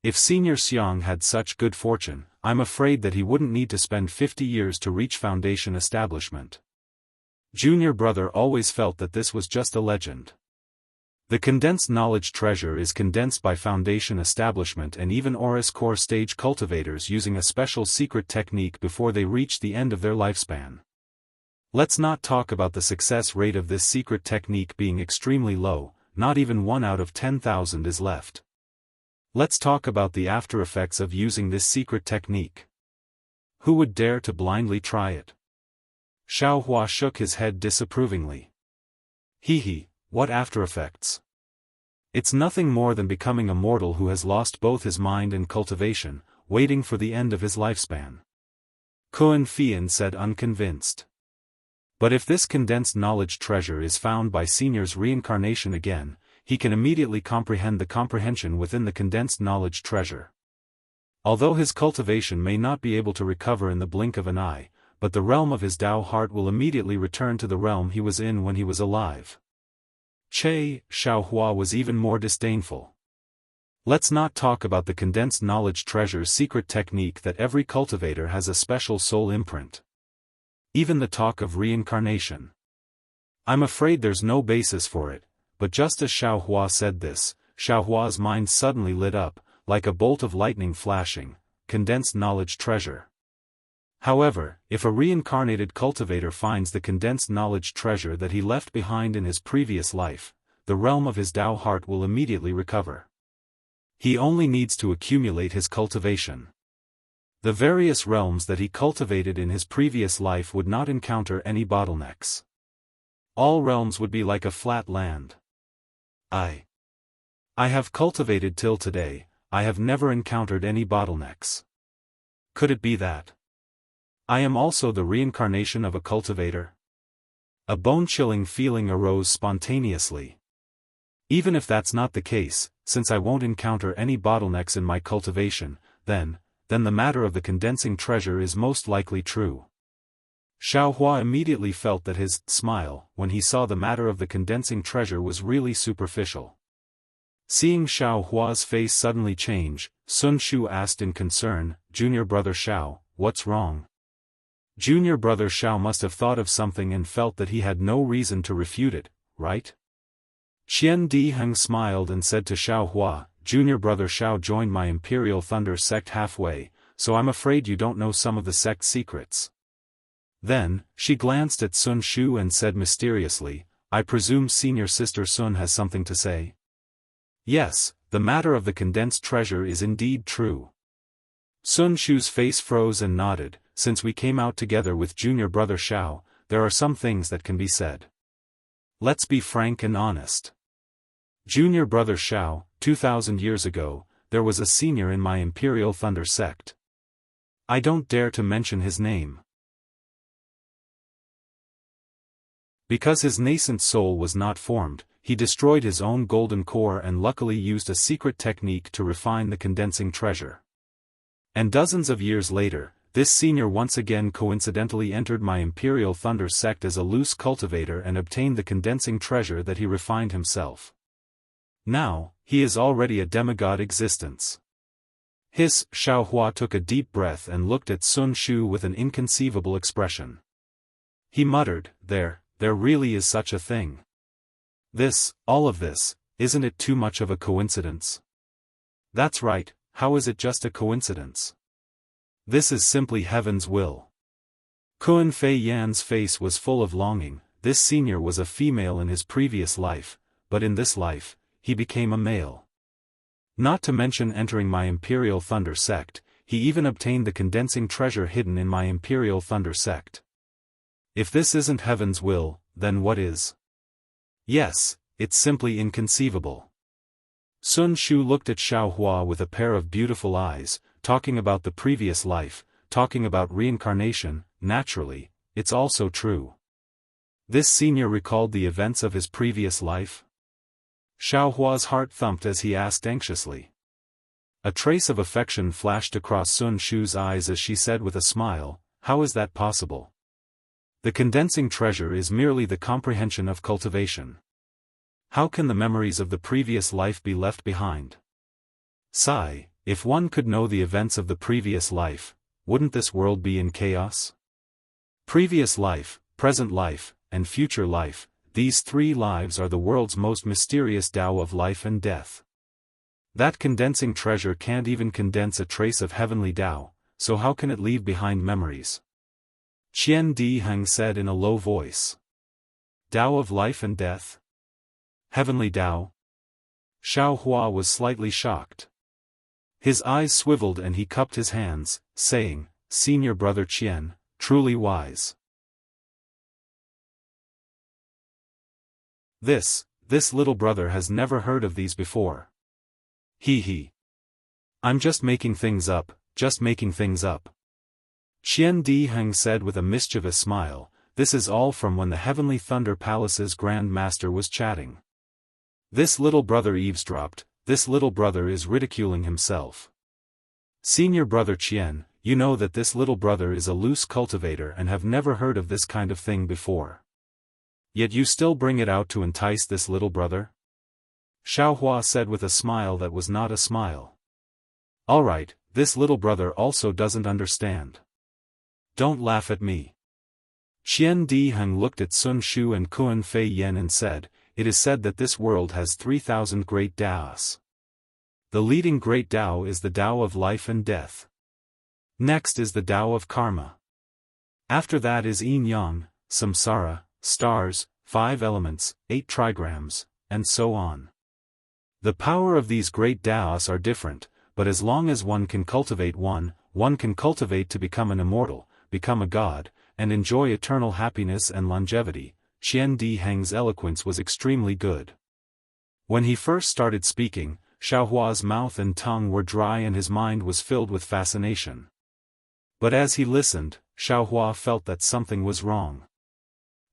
If Senior Xiang had such good fortune, I'm afraid that he wouldn't need to spend 50 years to reach Foundation establishment. Junior brother always felt that this was just a legend. The condensed knowledge treasure is condensed by Foundation establishment and even Oris core stage cultivators using a special secret technique before they reach the end of their lifespan. Let's not talk about the success rate of this secret technique being extremely low, not even 1 out of 10,000 is left. Let's talk about the after effects of using this secret technique. Who would dare to blindly try it? Xiaohua shook his head disapprovingly. What after effects? It's nothing more than becoming a mortal who has lost both his mind and cultivation, waiting for the end of his lifespan. Kun Fian said unconvinced. But if this condensed knowledge treasure is found by Senior's reincarnation again, he can immediately comprehend the comprehension within the condensed knowledge treasure. Although his cultivation may not be able to recover in the blink of an eye, but the realm of his Tao heart will immediately return to the realm he was in when he was alive. Xiaohua was even more disdainful. Let's not talk about the condensed knowledge treasure's secret technique that every cultivator has a special soul imprint. Even the talk of reincarnation. I'm afraid there's no basis for it, but just as Xiaohua said this, Xiaohua's mind suddenly lit up, like a bolt of lightning flashing, condensed knowledge treasure. However, if a reincarnated cultivator finds the condensed knowledge treasure that he left behind in his previous life, the realm of his Tao heart will immediately recover. He only needs to accumulate his cultivation. The various realms that he cultivated in his previous life would not encounter any bottlenecks. All realms would be like a flat land. I have cultivated till today, I have never encountered any bottlenecks. Could it be that I am also the reincarnation of a cultivator? A bone-chilling feeling arose spontaneously. Even if that's not the case, since I won't encounter any bottlenecks in my cultivation, then the matter of the condensing treasure is most likely true. Xiaohua immediately felt that his smile, when he saw the matter of the condensing treasure, was really superficial. Seeing Xiaohua's face suddenly change, Sun Shu asked in concern, "Junior brother Xiao, what's wrong?" Junior brother Xiao must have thought of something and felt that he had no reason to refute it, right? Qian Diheng smiled and said to Xiaohua, "Junior brother Xiao joined my Imperial Thunder sect halfway, so I'm afraid you don't know some of the sect's secrets." Then, she glanced at Sun Shu and said mysteriously, "I presume senior sister Sun has something to say?" "Yes, the matter of the condensed treasure is indeed true." Sun Shu's face froze and nodded. "Since we came out together with junior brother Xiao, there are some things that can be said. Let's be frank and honest. Junior brother Xiao, 2,000 years ago, there was a senior in my Imperial Thunder sect. I don't dare to mention his name, because his nascent soul was not formed. He destroyed his own golden core and luckily used a secret technique to refine the condensing treasure. And dozens of years later, this senior once again coincidentally entered my Imperial Thunder sect as a loose cultivator and obtained the condensing treasure that he refined himself. Now, he is already a demigod existence." Xiaohua took a deep breath and looked at Sun Shu with an inconceivable expression. He muttered, There really is such a thing. All of this, isn't it too much of a coincidence?" "That's right, how is it just a coincidence? This is simply heaven's will." Kun Fei Yan's face was full of longing. This senior was a female in his previous life, but in this life, he became a male. Not to mention entering my Imperial Thunder sect, he even obtained the condensing treasure hidden in my Imperial Thunder sect. If this isn't heaven's will, then what is? Yes, it's simply inconceivable. Sun Shu looked at Xiaohua with a pair of beautiful eyes, talking about the previous life, talking about reincarnation. Naturally, it's also true. This senior recalled the events of his previous life? Xiaohua's heart thumped as he asked anxiously. A trace of affection flashed across Sun Shu's eyes as she said with a smile, "How is that possible? The condensing treasure is merely the comprehension of cultivation. How can the memories of the previous life be left behind? Sigh, if one could know the events of the previous life, wouldn't this world be in chaos? Previous life, present life, and future life, these three lives are the world's most mysterious Tao of life and death. That condensing treasure can't even condense a trace of heavenly Tao, so how can it leave behind memories?" Qian Diheng said in a low voice. "Tao of life and death? Heavenly Tao?" Xiaohua was slightly shocked. His eyes swiveled and he cupped his hands, saying, "Senior brother Qian, truly wise. This little brother has never heard of these before. He. I'm just making things up, Qian Diheng said with a mischievous smile, "This is all from when the Heavenly Thunder Palace's Grand Master was chatting. This little brother eavesdropped, this little brother is ridiculing himself. Senior brother Qian, you know that this little brother is a loose cultivator and have never heard of this kind of thing before. Yet you still bring it out to entice this little brother? Xiaohua said with a smile that was not a smile. All right, this little brother also doesn't understand. Don't laugh at me. Qian Diheng looked at Sun Shu and Kuan Fei Yen and said, it is said that this world has 3,000 great Taos. The leading great Tao is the Tao of life and death. Next is the Tao of karma. After that is yin-yang, samsara, stars, 5 elements, 8 trigrams, and so on. The power of these great Taos are different, but as long as one can cultivate one can cultivate to become an immortal, become a god, and enjoy eternal happiness and longevity. Qian Diheng's eloquence was extremely good. When he first started speaking, Xiaohua's mouth and tongue were dry and his mind was filled with fascination. But as he listened, Xiaohua felt that something was wrong.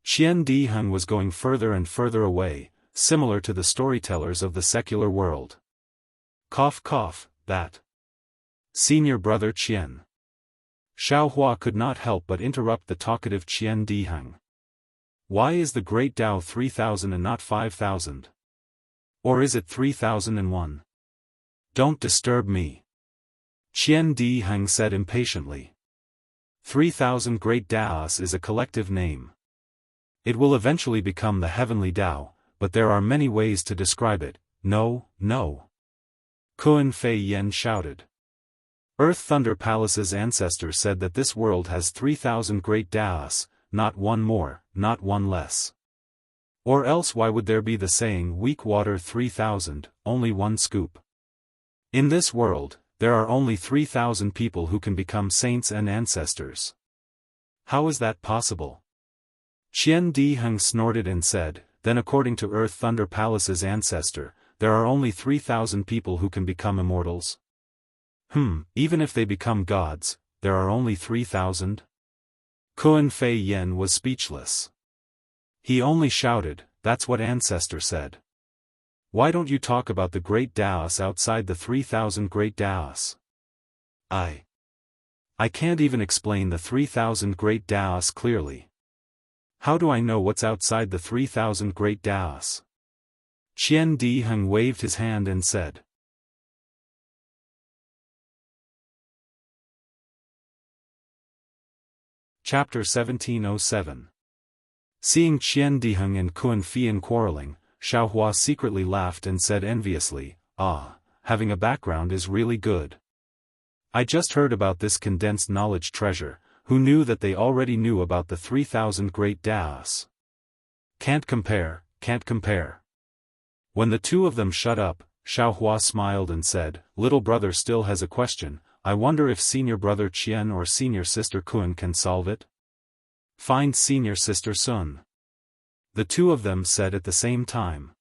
Qian Diheng was going further and further away, similar to the storytellers of the secular world. Cough cough, that. Senior brother Qian. Xiaohua could not help but interrupt the talkative Qian Diheng. Why is the great Tao 3,000 and not 5,000? Or is it 3,001? Don't disturb me. Qian Diheng said impatiently. 3,000 great Taos is a collective name. It will eventually become the heavenly Tao, but there are many ways to describe it. No, no. Kuan Fei Yen shouted. Earth Thunder Palace's ancestor said that this world has 3,000 great Taos, not one more, not one less. Or else why would there be the saying weak water 3,000, only one scoop? In this world, there are only 3,000 people who can become saints and ancestors. How is that possible? Qian Diheng snorted and said, then according to Earth Thunder Palace's ancestor, there are only 3,000 people who can become immortals? Even if they become gods, there are only 3,000? Kuan Fei Yen was speechless. He only shouted, that's what ancestor said. Why don't you talk about the great Taos outside the 3,000 great Taos? I can't even explain the 3,000 great Taos clearly. How do I know what's outside the 3,000 great Taos? Qian Diheng waved his hand and said. Chapter 1707. Seeing Qian Diheng and Kuan Feiyan quarreling, Xiaohua secretly laughed and said enviously, having a background is really good. I just heard about this condensed knowledge treasure, who knew that they already knew about the 3,000 great Taos. Can't compare, can't compare. When the two of them shut up, Xiaohua smiled and said, little brother still has a question, I wonder if senior brother Qian or senior sister Kuan can solve it? Find senior sister Sun. The two of them said at the same time.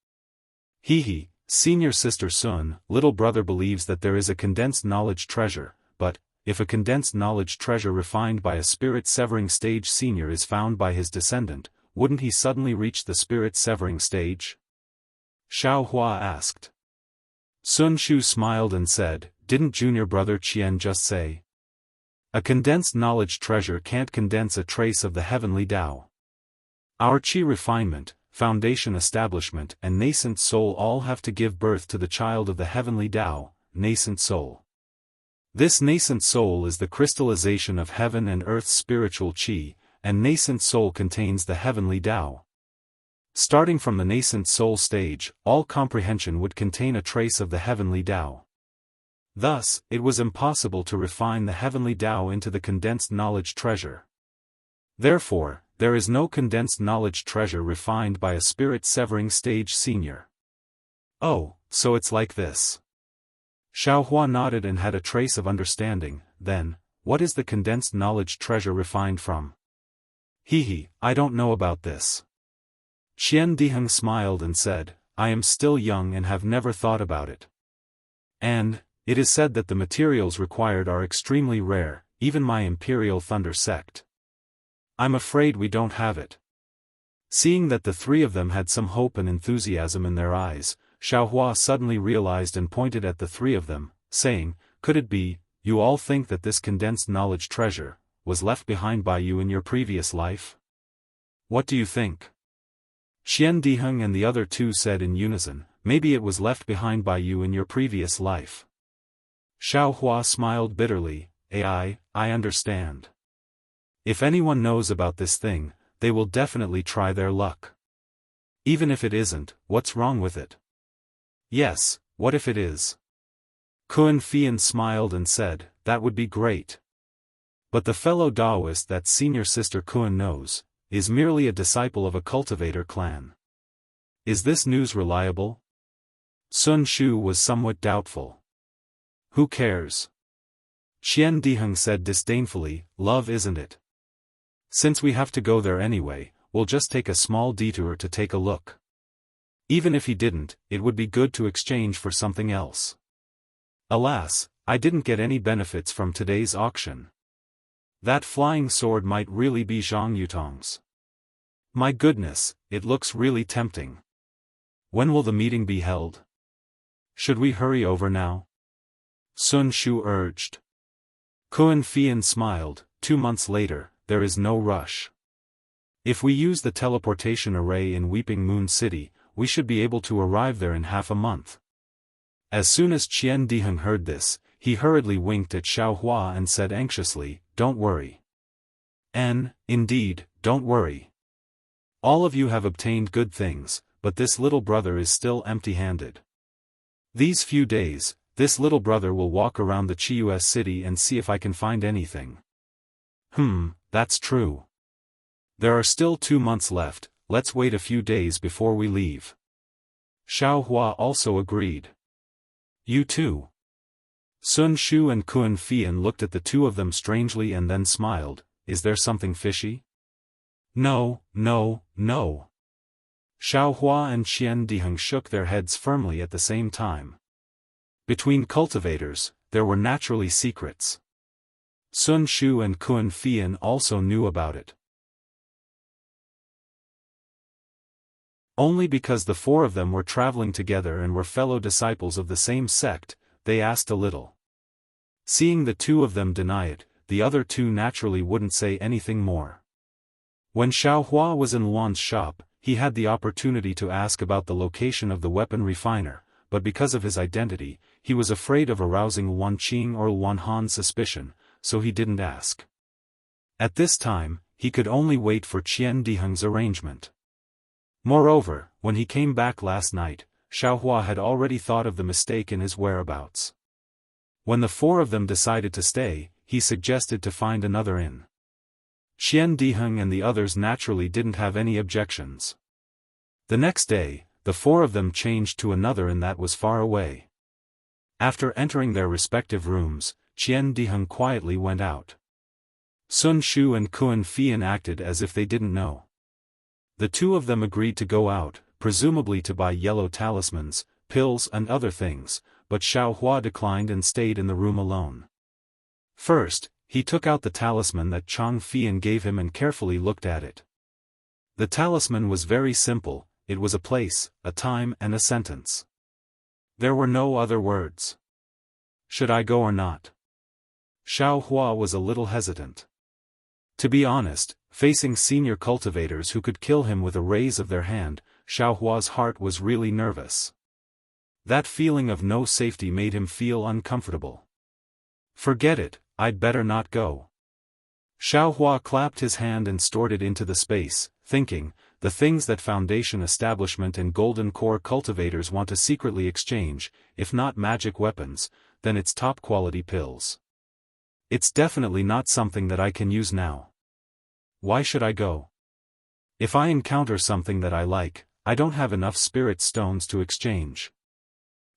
Senior sister Sun, little brother believes that there is a condensed knowledge treasure, but, if a condensed knowledge treasure refined by a spirit-severing stage senior is found by his descendant, wouldn't he suddenly reach the spirit-severing stage? Xiaohua asked. Sun Shu smiled and said, didn't junior brother Qian just say? A condensed knowledge treasure can't condense a trace of the heavenly Tao. Our qi refinement, foundation establishment and nascent soul all have to give birth to the child of the heavenly Tao, nascent soul. This nascent soul is the crystallization of heaven and earth's spiritual qi, and nascent soul contains the heavenly Tao. Starting from the nascent soul stage, all comprehension would contain a trace of the heavenly Tao. Thus, it was impossible to refine the heavenly Tao into the condensed knowledge treasure. Therefore, there is no condensed knowledge treasure refined by a spirit-severing stage senior. Oh, so it's like this. Xiaohua nodded and had a trace of understanding. Then, what is the condensed knowledge treasure refined from? I don't know about this. Qian Diheng smiled and said, I am still young and have never thought about it. And, it is said that the materials required are extremely rare, even my Imperial Thunder sect. I'm afraid we don't have it. Seeing that the three of them had some hope and enthusiasm in their eyes, Xiaohua suddenly realized and pointed at the three of them, saying, "Could it be, you all think that this condensed knowledge treasure was left behind by you in your previous life? What do you think?" Qian Diheng and the other two said in unison, "Maybe it was left behind by you in your previous life." Xiaohua smiled bitterly, "I understand. If anyone knows about this thing, they will definitely try their luck. Even if it isn't, what's wrong with it? Yes, what if it is?" Kun Fian smiled and said, "That would be great. But the fellow Taoist that senior sister Kun knows is merely a disciple of a cultivator clan. Is this news reliable?" Sun Shu was somewhat doubtful. "Who cares?" Qian Diheng said disdainfully, "Love isn't it? Since we have to go there anyway, we'll just take a small detour to take a look. Even if he didn't, it would be good to exchange for something else. Alas, I didn't get any benefits from today's auction. That flying sword might really be Zhang Yutong's. My goodness, it looks really tempting. When will the meeting be held? Should we hurry over now?" Sun Shu urged. Kun Fian smiled, 2 months later, there is no rush. If we use the teleportation array in Weeping Moon City, we should be able to arrive there in half a month. As soon as Qian Diheng heard this, he hurriedly winked at Xiaohua and said anxiously, "Don't worry. Indeed, don't worry. All of you have obtained good things, but this little brother is still empty-handed. These few days, this little brother will walk around the Chius city and see if I can find anything." That's true. There are still 2 months left, let's wait a few days before we leave. Xiaohua also agreed. "You too?" Sun Shu and Kun Fian looked at the two of them strangely and then smiled. "Is there something fishy?" No. Xiaohua and Qian Diheng shook their heads firmly at the same time. Between cultivators, there were naturally secrets. Sun Shu and Kun Fian also knew about it. Only because the four of them were traveling together and were fellow disciples of the same sect, they asked a little. Seeing the two of them deny it, the other two naturally wouldn't say anything more. When Xiaohua was in Luan's shop, he had the opportunity to ask about the location of the weapon refiner, but because of his identity, he was afraid of arousing Luan Qing or Luan Han's suspicion, so he didn't ask. At this time, he could only wait for Qian Diheng's arrangement. Moreover, when he came back last night, Xiaohua had already thought of the mistake in his whereabouts. When the four of them decided to stay, he suggested to find another inn. Qian Diheng and the others naturally didn't have any objections. The next day, the four of them changed to another inn that was far away. After entering their respective rooms, Qian Diheng quietly went out. Sun Shu and Kun Fian acted as if they didn't know. The two of them agreed to go out, presumably to buy yellow talismans, pills and other things, but Xiaohua declined and stayed in the room alone. First, he took out the talisman that Chang Fian gave him and carefully looked at it. The talisman was very simple, it was a place, a time and a sentence. There were no other words. Should I go or not? Xiaohua was a little hesitant. To be honest, facing senior cultivators who could kill him with a raise of their hand, Xiaohua's heart was really nervous. That feeling of no safety made him feel uncomfortable. Forget it, I'd better not go. Xiaohua clapped his hand and stored it into the space, thinking, the things that Foundation Establishment and Golden Core cultivators want to secretly exchange, if not magic weapons, then it's top-quality pills. It's definitely not something that I can use now. Why should I go? If I encounter something that I like, I don't have enough spirit stones to exchange.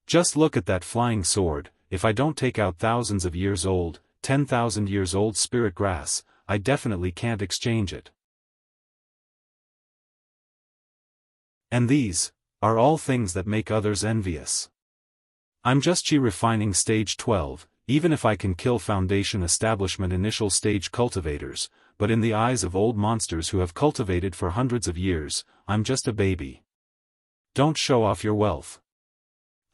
Just look at that flying sword, if I don't take out thousands of years old, 10,000 years old spirit grass, I definitely can't exchange it. And these are all things that make others envious. I'm just refining stage 12, even if I can kill Foundation Establishment initial stage cultivators, but in the eyes of old monsters who have cultivated for hundreds of years, I'm just a baby. Don't show off your wealth.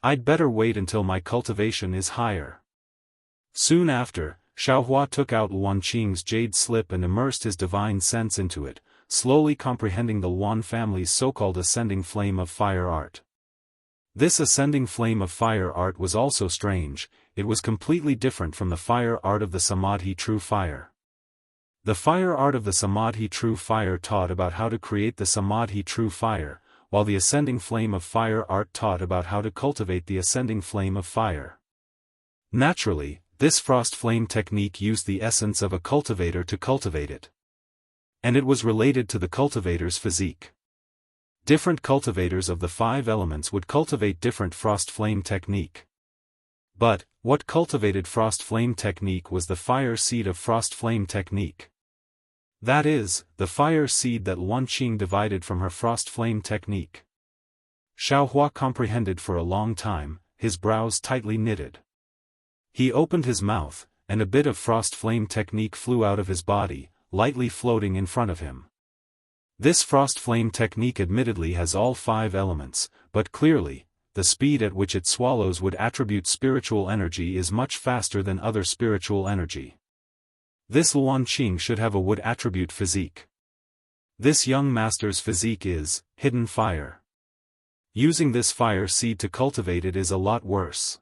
I'd better wait until my cultivation is higher. Soon after, Xiaohua took out Luan Qing's jade slip and immersed his divine sense into it, slowly comprehending the Luan family's so-called ascending flame of fire art. This ascending flame of fire art was also strange. It was completely different from the fire art of the Samadhi true fire. The fire art of the Samadhi true fire taught about how to create the Samadhi true fire, while the ascending flame of fire art taught about how to cultivate the ascending flame of fire. Naturally, this frost flame technique used the essence of a cultivator to cultivate it. And it was related to the cultivator's physique. Different cultivators of the 5 elements would cultivate different frost flame technique. But, what cultivated frost flame technique was the fire seed of frost flame technique. That is, the fire seed that Luan Qing divided from her frost flame technique. Xiaohua comprehended for a long time, his brows tightly knitted. He opened his mouth, and a bit of frost flame technique flew out of his body, lightly floating in front of him. This frost flame technique admittedly has all 5 elements, but clearly, the speed at which it swallows wood attribute spiritual energy is much faster than other spiritual energy. This Luan Qing should have a wood attribute physique. This young master's physique is hidden fire. Using this fire seed to cultivate it is a lot worse.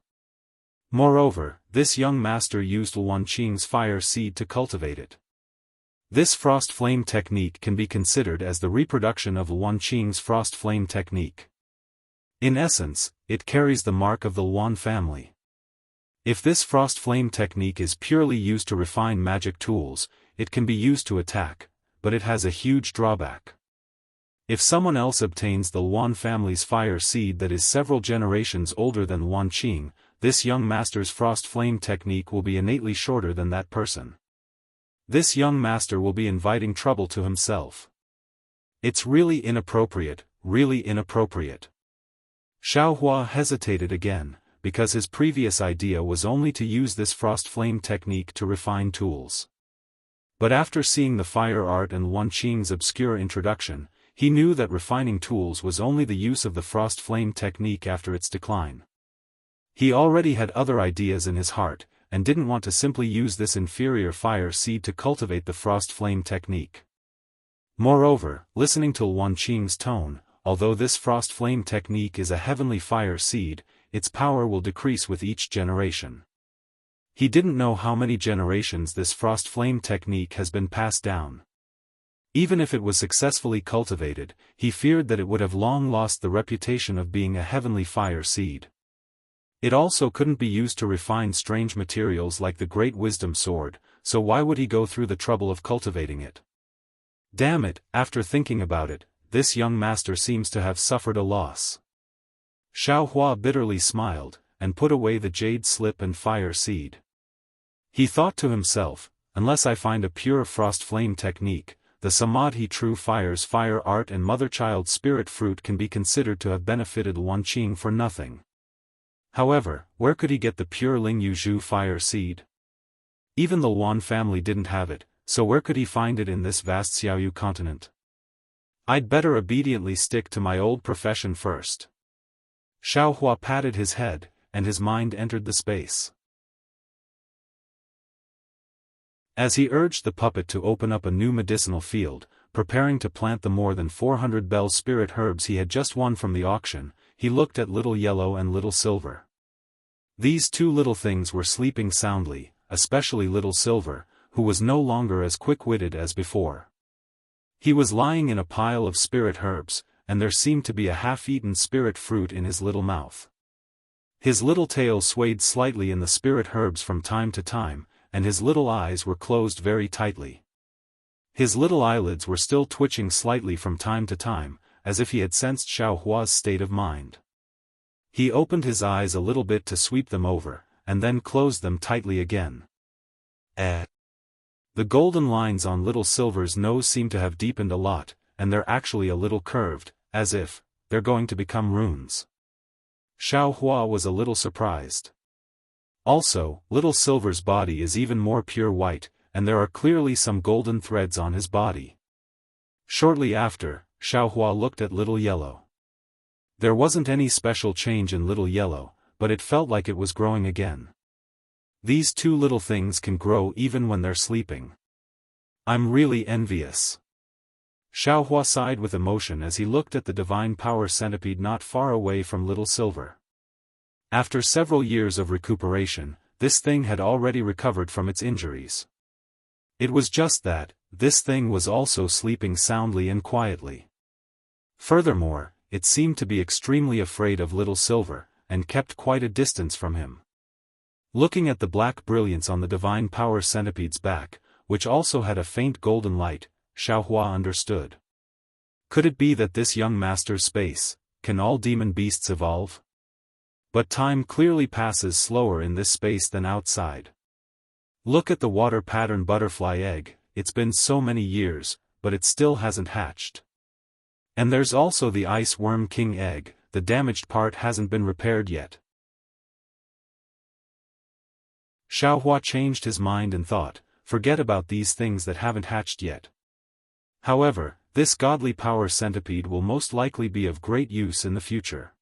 Moreover, this young master used Luan Qing's fire seed to cultivate it. This frost flame technique can be considered as the reproduction of Luan Qing's frost flame technique. In essence, it carries the mark of the Luan family. If this frost flame technique is purely used to refine magic tools, it can be used to attack, but it has a huge drawback. If someone else obtains the Luan family's fire seed that is several generations older than Luan Qing, this young master's frost flame technique will be innately shorter than that person. This young master will be inviting trouble to himself. It's really inappropriate, really inappropriate. Xiaohua hesitated again, because his previous idea was only to use this frost flame technique to refine tools. But after seeing the fire art and Luan Qing's obscure introduction, he knew that refining tools was only the use of the frost flame technique after its decline. He already had other ideas in his heart, and didn't want to simply use this inferior fire seed to cultivate the frost flame technique. Moreover, listening to Luan Qing's tone, although this frost flame technique is a heavenly fire seed, its power will decrease with each generation. He didn't know how many generations this frost flame technique has been passed down. Even if it was successfully cultivated, he feared that it would have long lost the reputation of being a heavenly fire seed. It also couldn't be used to refine strange materials like the Great Wisdom Sword, so why would he go through the trouble of cultivating it? Damn it, after thinking about it, this young master seems to have suffered a loss. Xiaohua bitterly smiled, and put away the jade slip and fire seed. He thought to himself, unless I find a pure frost flame technique, the Samadhi true fire's fire art and mother-child spirit fruit can be considered to have benefited Luan Qing for nothing. However, where could he get the pure Ling Yuzhu fire seed? Even the Luan family didn't have it, so where could he find it in this vast Xiaoyu continent? I'd better obediently stick to my old profession first. Xiaohua patted his head, and his mind entered the space. As he urged the puppet to open up a new medicinal field, preparing to plant the more than 400 bell spirit herbs he had just won from the auction, he looked at Little Yellow and Little Silver. These 2 little things were sleeping soundly, especially Little Silver, who was no longer as quick-witted as before. He was lying in a pile of spirit herbs, and there seemed to be a half-eaten spirit fruit in his little mouth. His little tail swayed slightly in the spirit herbs from time to time, and his little eyes were closed very tightly. His little eyelids were still twitching slightly from time to time, as if he had sensed Xiaohua's state of mind. He opened his eyes a little bit to sweep them over, and then closed them tightly again. The golden lines on Little Silver's nose seemed to have deepened a lot, and they're actually a little curved, as if they're going to become runes. Xiaohua was a little surprised. Also, Little Silver's body is even more pure white, and there are clearly some golden threads on his body. Shortly after, Xiaohua looked at Little Yellow. There wasn't any special change in Little Yellow, but it felt like it was growing again. These two little things can grow even when they're sleeping. I'm really envious. Xiaohua sighed with emotion as he looked at the divine power centipede not far away from Little Silver. After several years of recuperation, this thing had already recovered from its injuries. It was just that, this thing was also sleeping soundly and quietly. Furthermore, it seemed to be extremely afraid of Little Silver, and kept quite a distance from him. Looking at the black brilliance on the divine power centipede's back, which also had a faint golden light, Xiaohua understood. Could it be that this young master's space, can all demon beasts evolve? But time clearly passes slower in this space than outside. Look at the water pattern butterfly egg, it's been so many years, but it still hasn't hatched. And there's also the ice worm king egg, the damaged part hasn't been repaired yet. Xiaohua changed his mind and thought, forget about these things that haven't hatched yet. However, this godly power centipede will most likely be of great use in the future.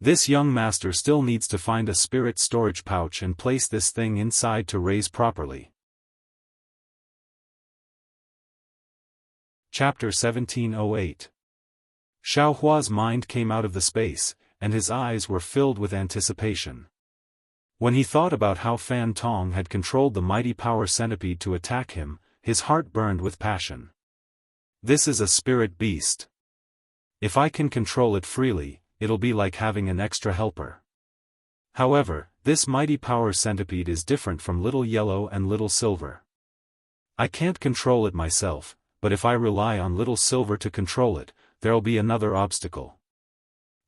This young master still needs to find a spirit storage pouch and place this thing inside to raise properly. Chapter 1708. Xiaohua's mind came out of the space, and his eyes were filled with anticipation. When he thought about how Fan Tong had controlled the mighty power centipede to attack him, his heart burned with passion. This is a spirit beast. If I can control it freely, it'll be like having an extra helper. However, this mighty power centipede is different from Little Yellow and Little Silver. I can't control it myself, but if I rely on Little Silver to control it, there'll be another obstacle.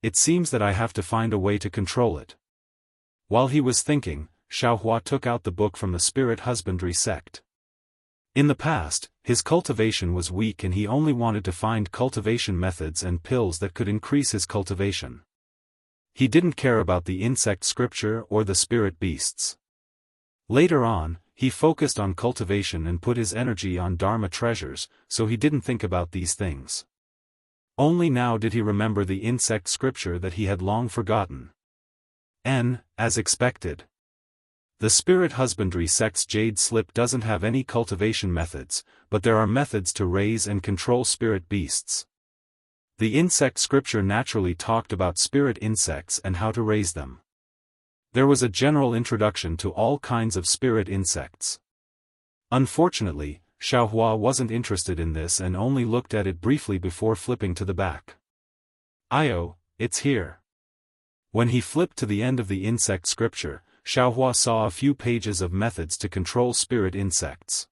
It seems that I have to find a way to control it. While he was thinking, Xiaohua took out the book from the spirit husbandry sect. In the past, his cultivation was weak and he only wanted to find cultivation methods and pills that could increase his cultivation. He didn't care about the insect scripture or the spirit beasts. Later on, he focused on cultivation and put his energy on Dharma treasures, so he didn't think about these things. Only now did he remember the insect scripture that he had long forgotten. As expected. The spirit husbandry sect's jade slip doesn't have any cultivation methods, but there are methods to raise and control spirit beasts. The insect scripture naturally talked about spirit insects and how to raise them. There was a general introduction to all kinds of spirit insects. Unfortunately, Xiaohua wasn't interested in this and only looked at it briefly before flipping to the back. "Io, it's here." When he flipped to the end of the insect scripture, Xiaohua saw a few pages of methods to control spirit insects.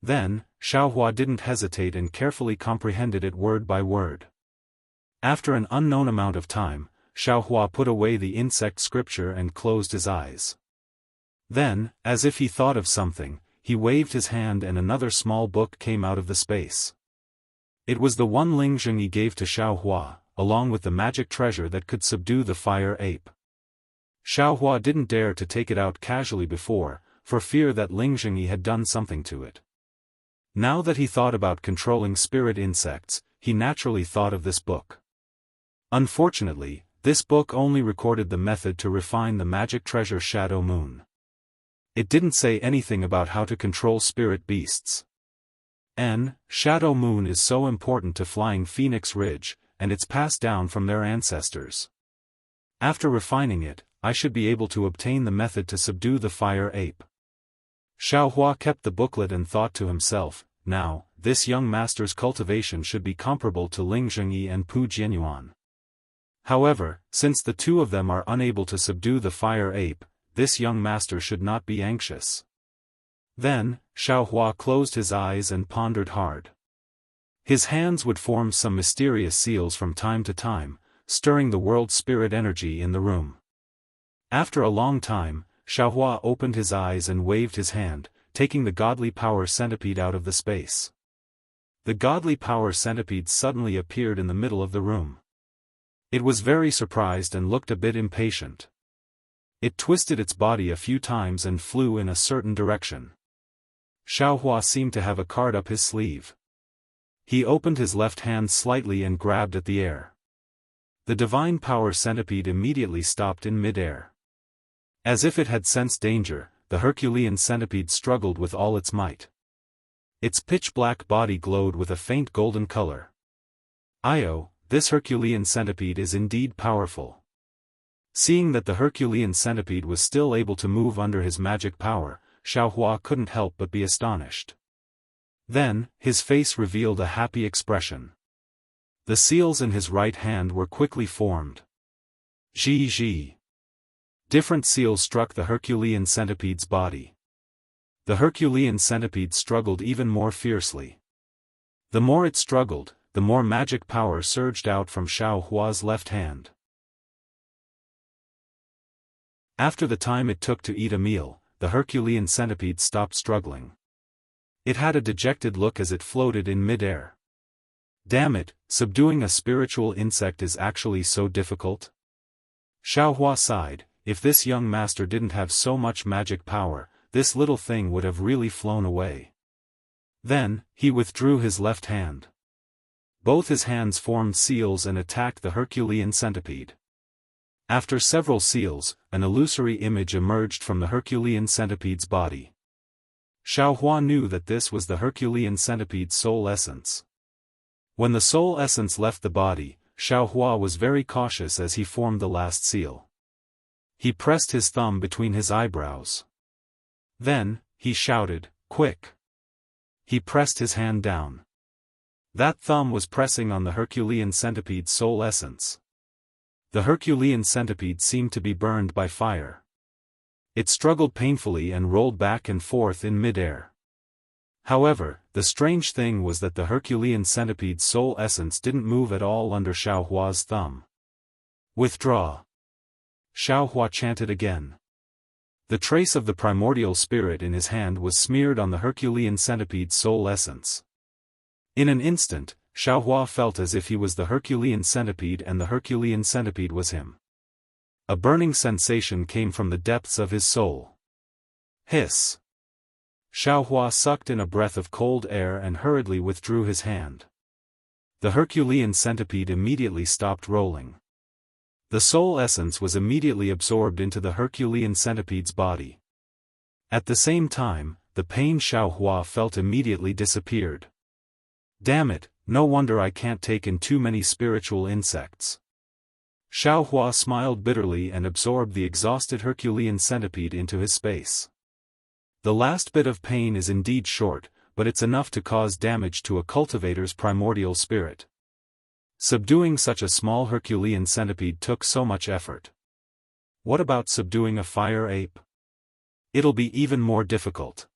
Then, Xiaohua didn't hesitate and carefully comprehended it word by word. After an unknown amount of time, Xiaohua put away the insect scripture and closed his eyes. Then, as if he thought of something, he waved his hand and another small book came out of the space. It was the one Ling Zhengyi gave to Xiaohua, along with the magic treasure that could subdue the fire ape. Xiaohua didn't dare to take it out casually before, for fear that Ling Zhengyi had done something to it. Now that he thought about controlling spirit insects, he naturally thought of this book. Unfortunately, this book only recorded the method to refine the magic treasure Shadow Moon. It didn't say anything about how to control spirit beasts. Shadow Moon is so important to Flying Phoenix Ridge, and it's passed down from their ancestors. After refining it, I should be able to obtain the method to subdue the fire ape. Xiaohua kept the booklet and thought to himself, now, this young master's cultivation should be comparable to Ling Zhengyi and Pu Jianyuan. However, since the two of them are unable to subdue the fire ape, this young master should not be anxious. Then, Xiaohua closed his eyes and pondered hard. His hands would form some mysterious seals from time to time, stirring the world spirit energy in the room. After a long time, Xiaohua opened his eyes and waved his hand, taking the godly power centipede out of the space. The godly power centipede suddenly appeared in the middle of the room. It was very surprised and looked a bit impatient. It twisted its body a few times and flew in a certain direction. Xiaohua seemed to have a card up his sleeve. He opened his left hand slightly and grabbed at the air. The divine power centipede immediately stopped in mid-air. As if it had sensed danger, the Herculean centipede struggled with all its might. Its pitch-black body glowed with a faint golden color. Io, this Herculean centipede is indeed powerful. Seeing that the Herculean centipede was still able to move under his magic power, Xiaohua couldn't help but be astonished. Then, his face revealed a happy expression. The seals in his right hand were quickly formed. Zhi. Different seals struck the Herculean centipede's body. The Herculean centipede struggled even more fiercely. The more it struggled, the more magic power surged out from Xiaohua's left hand. After the time it took to eat a meal, the Herculean centipede stopped struggling. It had a dejected look as it floated in mid-air. Damn it, subduing a spiritual insect is actually so difficult? Xiaohua sighed. If this young master didn't have so much magic power, this little thing would have really flown away. Then, he withdrew his left hand. Both his hands formed seals and attacked the Herculean centipede. After several seals, an illusory image emerged from the Herculean centipede's body. Xiaohua knew that this was the Herculean centipede's soul essence. When the soul essence left the body, Xiaohua was very cautious as he formed the last seal. He pressed his thumb between his eyebrows. Then, he shouted, "Quick!" He pressed his hand down. That thumb was pressing on the Herculean centipede's soul essence. The Herculean centipede seemed to be burned by fire. It struggled painfully and rolled back and forth in mid-air. However, the strange thing was that the Herculean centipede's soul essence didn't move at all under Xiaohua's thumb. "Withdraw!" Xiaohua chanted again. The trace of the primordial spirit in his hand was smeared on the Herculean centipede's soul essence. In an instant, Xiaohua felt as if he was the Herculean centipede and the Herculean centipede was him. A burning sensation came from the depths of his soul. Hiss! Xiaohua sucked in a breath of cold air and hurriedly withdrew his hand. The Herculean centipede immediately stopped rolling. The soul essence was immediately absorbed into the Herculean centipede's body. At the same time, the pain Xiaohua felt immediately disappeared. Damn it, no wonder I can't take in too many spiritual insects. Xiaohua smiled bitterly and absorbed the exhausted Herculean centipede into his space. The last bit of pain is indeed short, but it's enough to cause damage to a cultivator's primordial spirit. Subduing such a small Herculean centipede took so much effort. What about subduing a fire ape? It'll be even more difficult.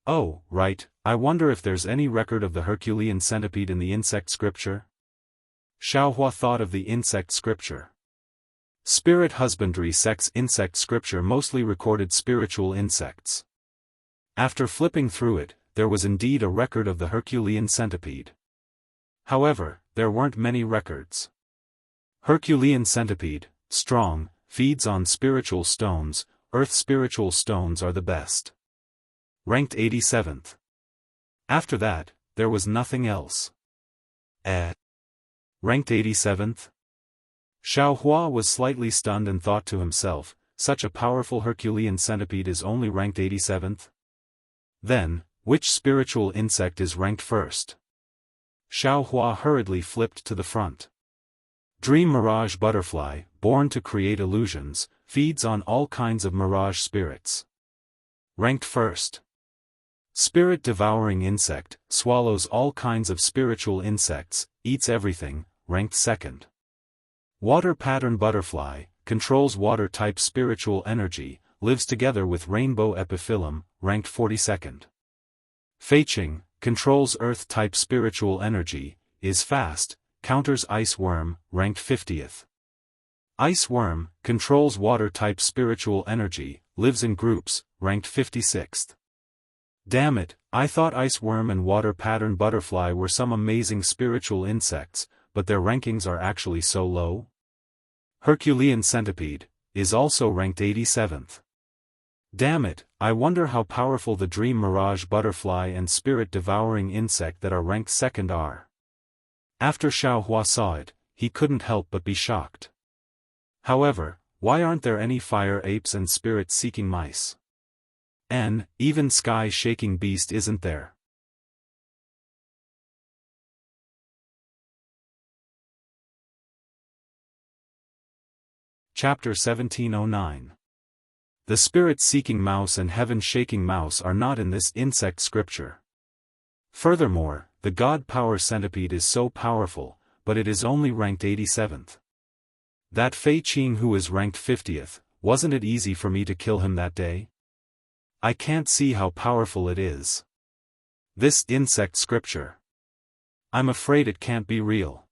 Oh, right, I wonder if there's any record of the Herculean centipede in the insect scripture? Xiaohua thought of the insect scripture. Spirit husbandry sect's insect scripture mostly recorded spiritual insects. After flipping through it, there was indeed a record of the Herculean centipede. However, there weren't many records. Herculean centipede, strong, feeds on spiritual stones, earth spiritual stones are the best. Ranked 87th. After that, there was nothing else. Ranked 87th? Xiaohua was slightly stunned and thought to himself, such a powerful Herculean centipede is only ranked 87th? Then, which spiritual insect is ranked first? Xiaohua hurriedly flipped to the front. Dream Mirage Butterfly, born to create illusions, feeds on all kinds of mirage spirits. Ranked first. Spirit Devouring Insect, swallows all kinds of spiritual insects, eats everything, ranked second. Water Pattern Butterfly, controls water-type spiritual energy, lives together with Rainbow Epiphyllum, ranked 42nd. Feiqing, controls earth-type spiritual energy, is fast, counters Ice Worm, ranked 50th. Ice Worm, controls water-type spiritual energy, lives in groups, ranked 56th. Damn it, I thought Ice Worm and Water Pattern Butterfly were some amazing spiritual insects, but their rankings are actually so low? Herculean Centipede, is also ranked 87th. Damn it, I wonder how powerful the dream mirage butterfly and spirit-devouring insect that are ranked second are. After Xiao Hua saw it, he couldn't help but be shocked. However, why aren't there any fire apes and spirit-seeking mice? And, even sky-shaking beast isn't there. Chapter 1709. The spirit-seeking mouse and heaven-shaking mouse are not in this insect scripture. Furthermore, the god power centipede is so powerful, but it is only ranked 87th. That Fei Qing who is ranked 50th, wasn't it easy for me to kill him that day? I can't see how powerful it is. This insect scripture. I'm afraid it can't be real.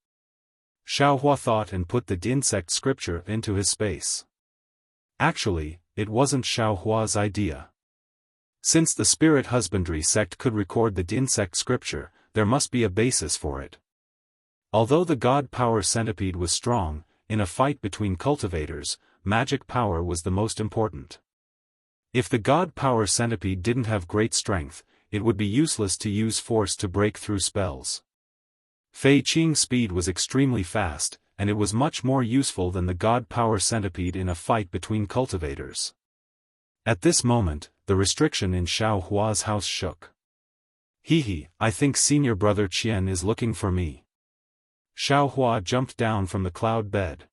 Xiao Hua thought and put the insect scripture into his space. Actually, it wasn't Xiao Hua's idea. Since the spirit husbandry sect could record the insect scripture, there must be a basis for it. Although the god power centipede was strong, in a fight between cultivators, magic power was the most important. If the god power centipede didn't have great strength, it would be useless to use force to break through spells. Fei Qing's speed was extremely fast, and it was much more useful than the god power centipede in a fight between cultivators. At this moment, the restriction in Xiao Hua's house shook. Hee, I think senior brother Qian is looking for me. Xiao Hua jumped down from the cloud bed.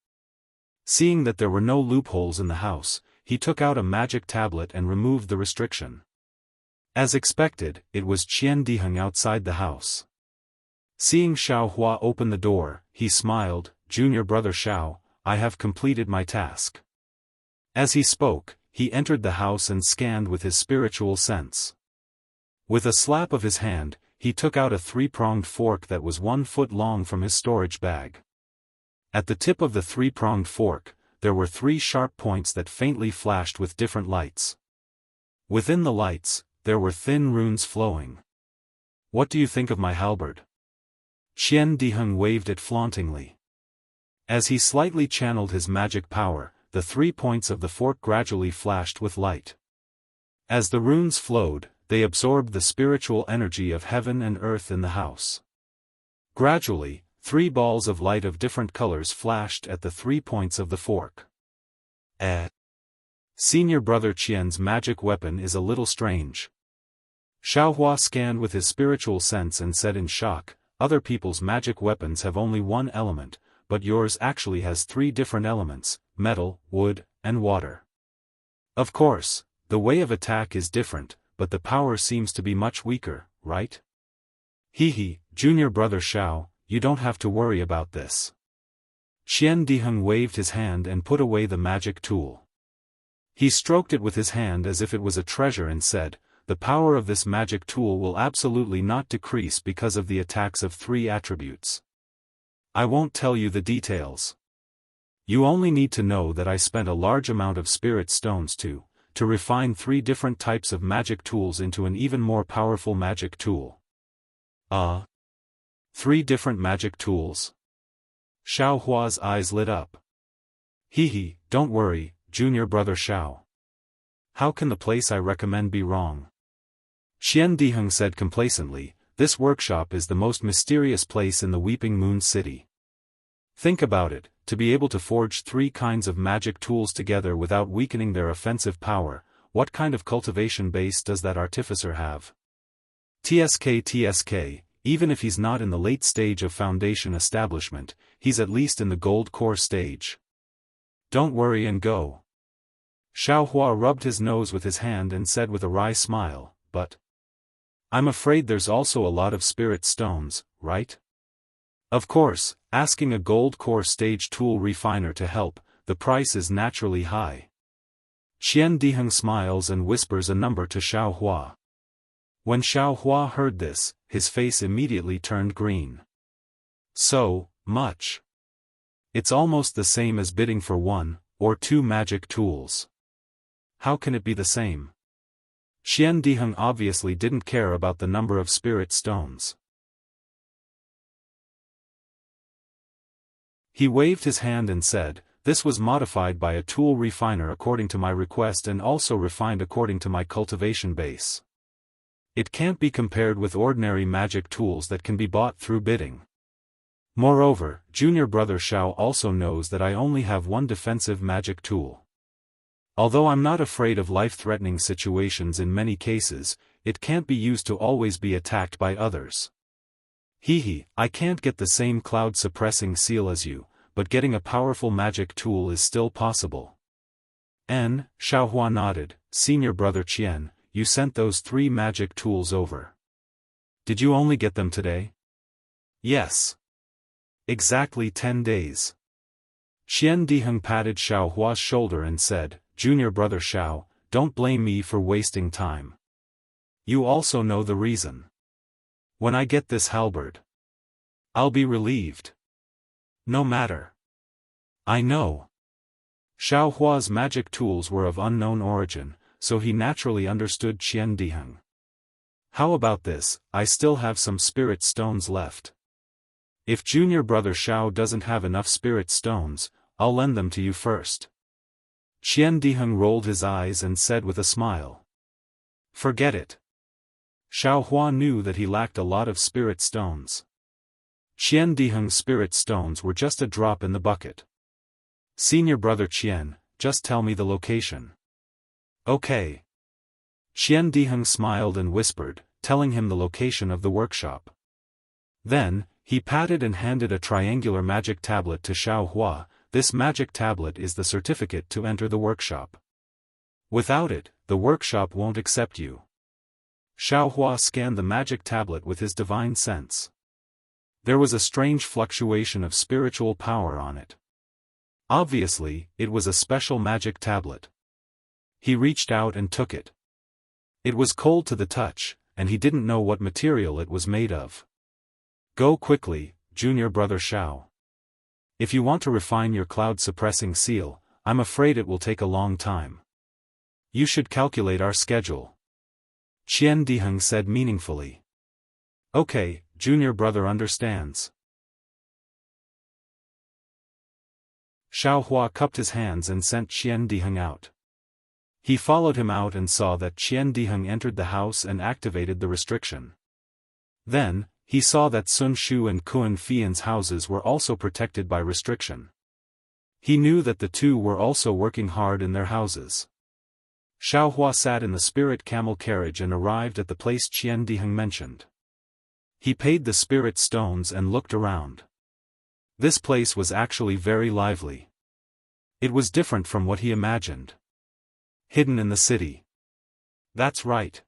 Seeing that there were no loopholes in the house, he took out a magic tablet and removed the restriction. As expected, it was Qian Diheng outside the house. Seeing Xiao Hua open the door, he smiled, "Junior brother Xiao, I have completed my task." As he spoke, he entered the house and scanned with his spiritual sense. With a slap of his hand, he took out a three-pronged fork that was 1 foot long from his storage bag. At the tip of the three-pronged fork, there were 3 sharp points that faintly flashed with different lights. Within the lights, there were thin runes flowing. "What do you think of my halberd?" Qian Diheng waved it flauntingly. As he slightly channeled his magic power, the 3 points of the fork gradually flashed with light. As the runes flowed, they absorbed the spiritual energy of heaven and earth in the house. Gradually, 3 balls of light of different colors flashed at the 3 points of the fork. Senior brother Qian's magic weapon is a little strange. Xiao Hua scanned with his spiritual sense and said in shock, "Other people's magic weapons have only 1 element, but yours actually has 3 different elements, metal, wood, and water. Of course, the way of attack is different, but the power seems to be much weaker, right?" Hee, junior brother Xiao, you don't have to worry about this. Qian Diheng waved his hand and put away the magic tool. He stroked it with his hand as if it was a treasure and said, "The power of this magic tool will absolutely not decrease because of the attacks of 3 attributes. I won't tell you the details. You only need to know that I spent a large amount of spirit stones to refine 3 different types of magic tools into an even more powerful magic tool." 3 different magic tools? Xiao Hua's eyes lit up. Hee, don't worry, junior brother Xiao. How can the place I recommend be wrong? Qian Diheng said complacently, "This workshop is the most mysterious place in the Weeping Moon City. Think about it, to be able to forge 3 kinds of magic tools together without weakening their offensive power, what kind of cultivation base does that artificer have? TSK, even if he's not in the late stage of foundation establishment, he's at least in the gold core stage. Don't worry and go." Xiao Hua rubbed his nose with his hand and said with a wry smile, "But I'm afraid there's also a lot of spirit stones, right?" Of course, asking a gold core stage tool refiner to help, the price is naturally high. Qian Diheng smiles and whispers a number to Xiao Hua. When Xiao Hua heard this, his face immediately turned green. So much. It's almost the same as bidding for 1 or 2 magic tools. How can it be the same? Qian Diheng obviously didn't care about the number of spirit stones. He waved his hand and said, this was modified by a tool refiner according to my request and also refined according to my cultivation base. It can't be compared with ordinary magic tools that can be bought through bidding. Moreover, junior brother Xiao also knows that I only have one defensive magic tool. Although I'm not afraid of life-threatening situations in many cases, it can't be used to always be attacked by others. Hehe, I can't get the same cloud-suppressing seal as you, but getting a powerful magic tool is still possible. Xiaohua nodded. Senior brother Qian, you sent those 3 magic tools over. Did you only get them today? Yes. Exactly 10 days. Qian Diheng patted Xiaohua's shoulder and said, Junior brother Xiao, don't blame me for wasting time. You also know the reason. When I get this halberd, I'll be relieved. No matter. I know. Xiaohua's magic tools were of unknown origin, so he naturally understood Qian Diheng. How about this, I still have some spirit stones left. If junior brother Xiao doesn't have enough spirit stones, I'll lend them to you first. Qian Diheng rolled his eyes and said with a smile. Forget it. Xiaohua knew that he lacked a lot of spirit stones. Qian Diheng's spirit stones were just a drop in the bucket. Senior brother Qian, just tell me the location. Okay. Qian Diheng smiled and whispered, telling him the location of the workshop. Then, he patted and handed a triangular magic tablet to Xiaohua. This magic tablet is the certificate to enter the workshop. Without it, the workshop won't accept you. Xiaohua scanned the magic tablet with his divine sense. There was a strange fluctuation of spiritual power on it. Obviously, it was a special magic tablet. He reached out and took it. It was cold to the touch, and he didn't know what material it was made of. Go quickly, junior brother Xiao. If you want to refine your cloud-suppressing seal, I'm afraid it will take a long time. You should calculate our schedule. Qian Diheng said meaningfully. Okay, junior brother understands. Xiaohua cupped his hands and sent Qian Diheng out. He followed him out and saw that Qian Diheng entered the house and activated the restriction. Then, he saw that Sun Shu and Kuan Fian's houses were also protected by restriction. He knew that the two were also working hard in their houses. Xiaohua sat in the spirit camel carriage and arrived at the place Qian Diheng mentioned. He paid the spirit stones and looked around. This place was actually very lively. It was different from what he imagined. Hidden in the city. That's right.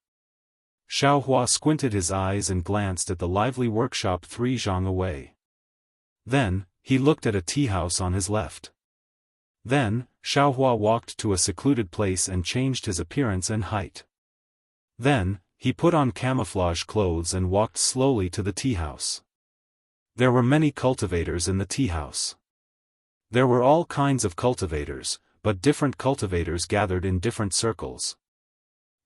Xiaohua squinted his eyes and glanced at the lively workshop 3 zhang away. Then, he looked at a tea house on his left. Then, Xiaohua walked to a secluded place and changed his appearance and height. Then, he put on camouflage clothes and walked slowly to the tea house. There were many cultivators in the tea house. There were all kinds of cultivators, but different cultivators gathered in different circles.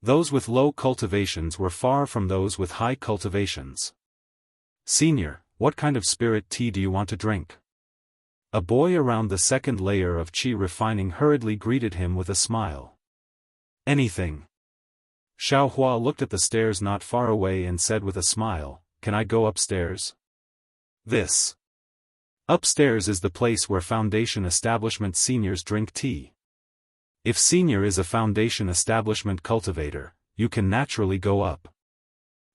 Those with low cultivations were far from those with high cultivations. Senior, what kind of spirit tea do you want to drink? A boy around the second layer of qi refining hurriedly greeted him with a smile. Anything. Xiaohua looked at the stairs not far away and said with a smile, Can I go upstairs? This. Upstairs is the place where Foundation Establishment seniors drink tea. If senior is a Foundation Establishment cultivator, you can naturally go up.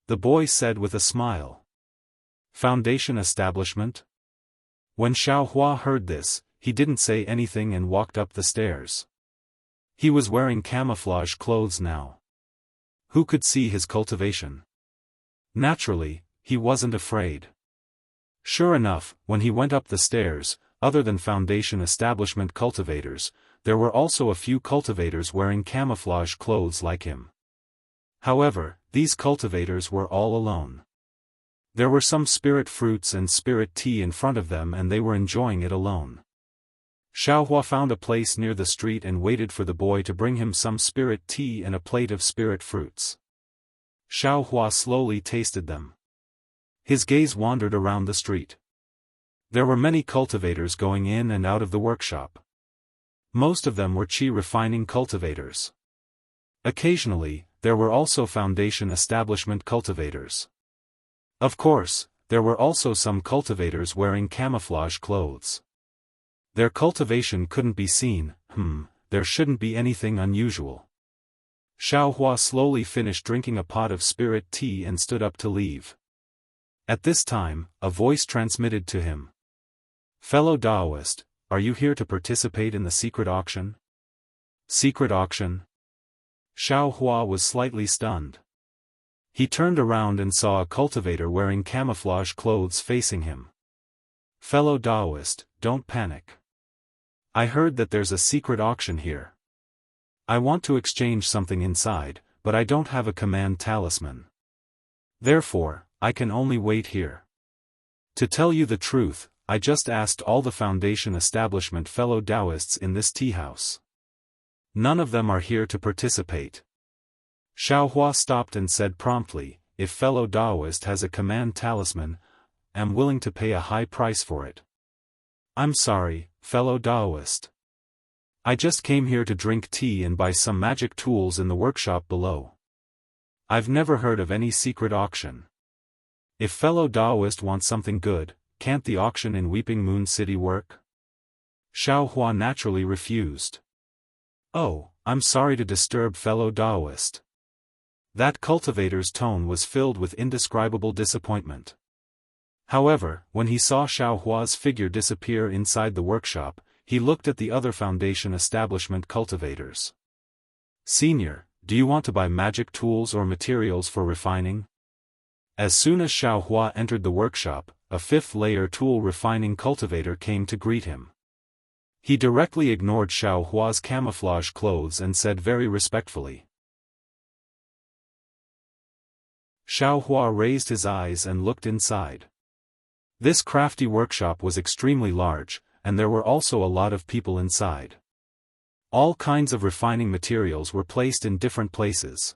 The boy said with a smile. Foundation Establishment? When Xiaohua heard this, he didn't say anything and walked up the stairs. He was wearing camouflage clothes now. Who could see his cultivation? Naturally, he wasn't afraid. Sure enough, when he went up the stairs, other than Foundation Establishment cultivators, there were also a few cultivators wearing camouflage clothes like him. However, these cultivators were all alone. There were some spirit fruits and spirit tea in front of them and they were enjoying it alone. Xiaohua found a place near the street and waited for the boy to bring him some spirit tea and a plate of spirit fruits. Xiaohua slowly tasted them. His gaze wandered around the street. There were many cultivators going in and out of the workshop. Most of them were qi refining cultivators. Occasionally, there were also foundation establishment cultivators. Of course, there were also some cultivators wearing camouflage clothes. Their cultivation couldn't be seen. There shouldn't be anything unusual. Xiaohua slowly finished drinking a pot of spirit tea and stood up to leave. At this time, a voice transmitted to him. "Fellow Daoist, are you here to participate in the secret auction?" Secret auction? Xiaohua was slightly stunned. He turned around and saw a cultivator wearing camouflage clothes facing him. "Fellow Daoist, don't panic. I heard that there's a secret auction here. I want to exchange something inside, but I don't have a command talisman. Therefore, I can only wait here. To tell you the truth, I just asked all the Foundation establishment fellow Taoists in this tea house. None of them are here to participate." Xiaohua stopped and said promptly, "If fellow Taoist has a command talisman, I'm willing to pay a high price for it." "I'm sorry, fellow Taoist. I just came here to drink tea and buy some magic tools in the workshop below. I've never heard of any secret auction. If fellow Taoist wants something good, can't the auction in Weeping Moon City work?" Xiaohua naturally refused. "Oh, I'm sorry to disturb fellow Taoist." That cultivator's tone was filled with indescribable disappointment. However, when he saw Xiaohua's figure disappear inside the workshop, he looked at the other Foundation establishment cultivators. "Senior, do you want to buy magic tools or materials for refining?" As soon as Xiaohua entered the workshop, a fifth-layer tool refining cultivator came to greet him. He directly ignored Xiaohua's camouflage clothes and said very respectfully. Xiaohua raised his eyes and looked inside. This crafty workshop was extremely large, and there were also a lot of people inside. All kinds of refining materials were placed in different places.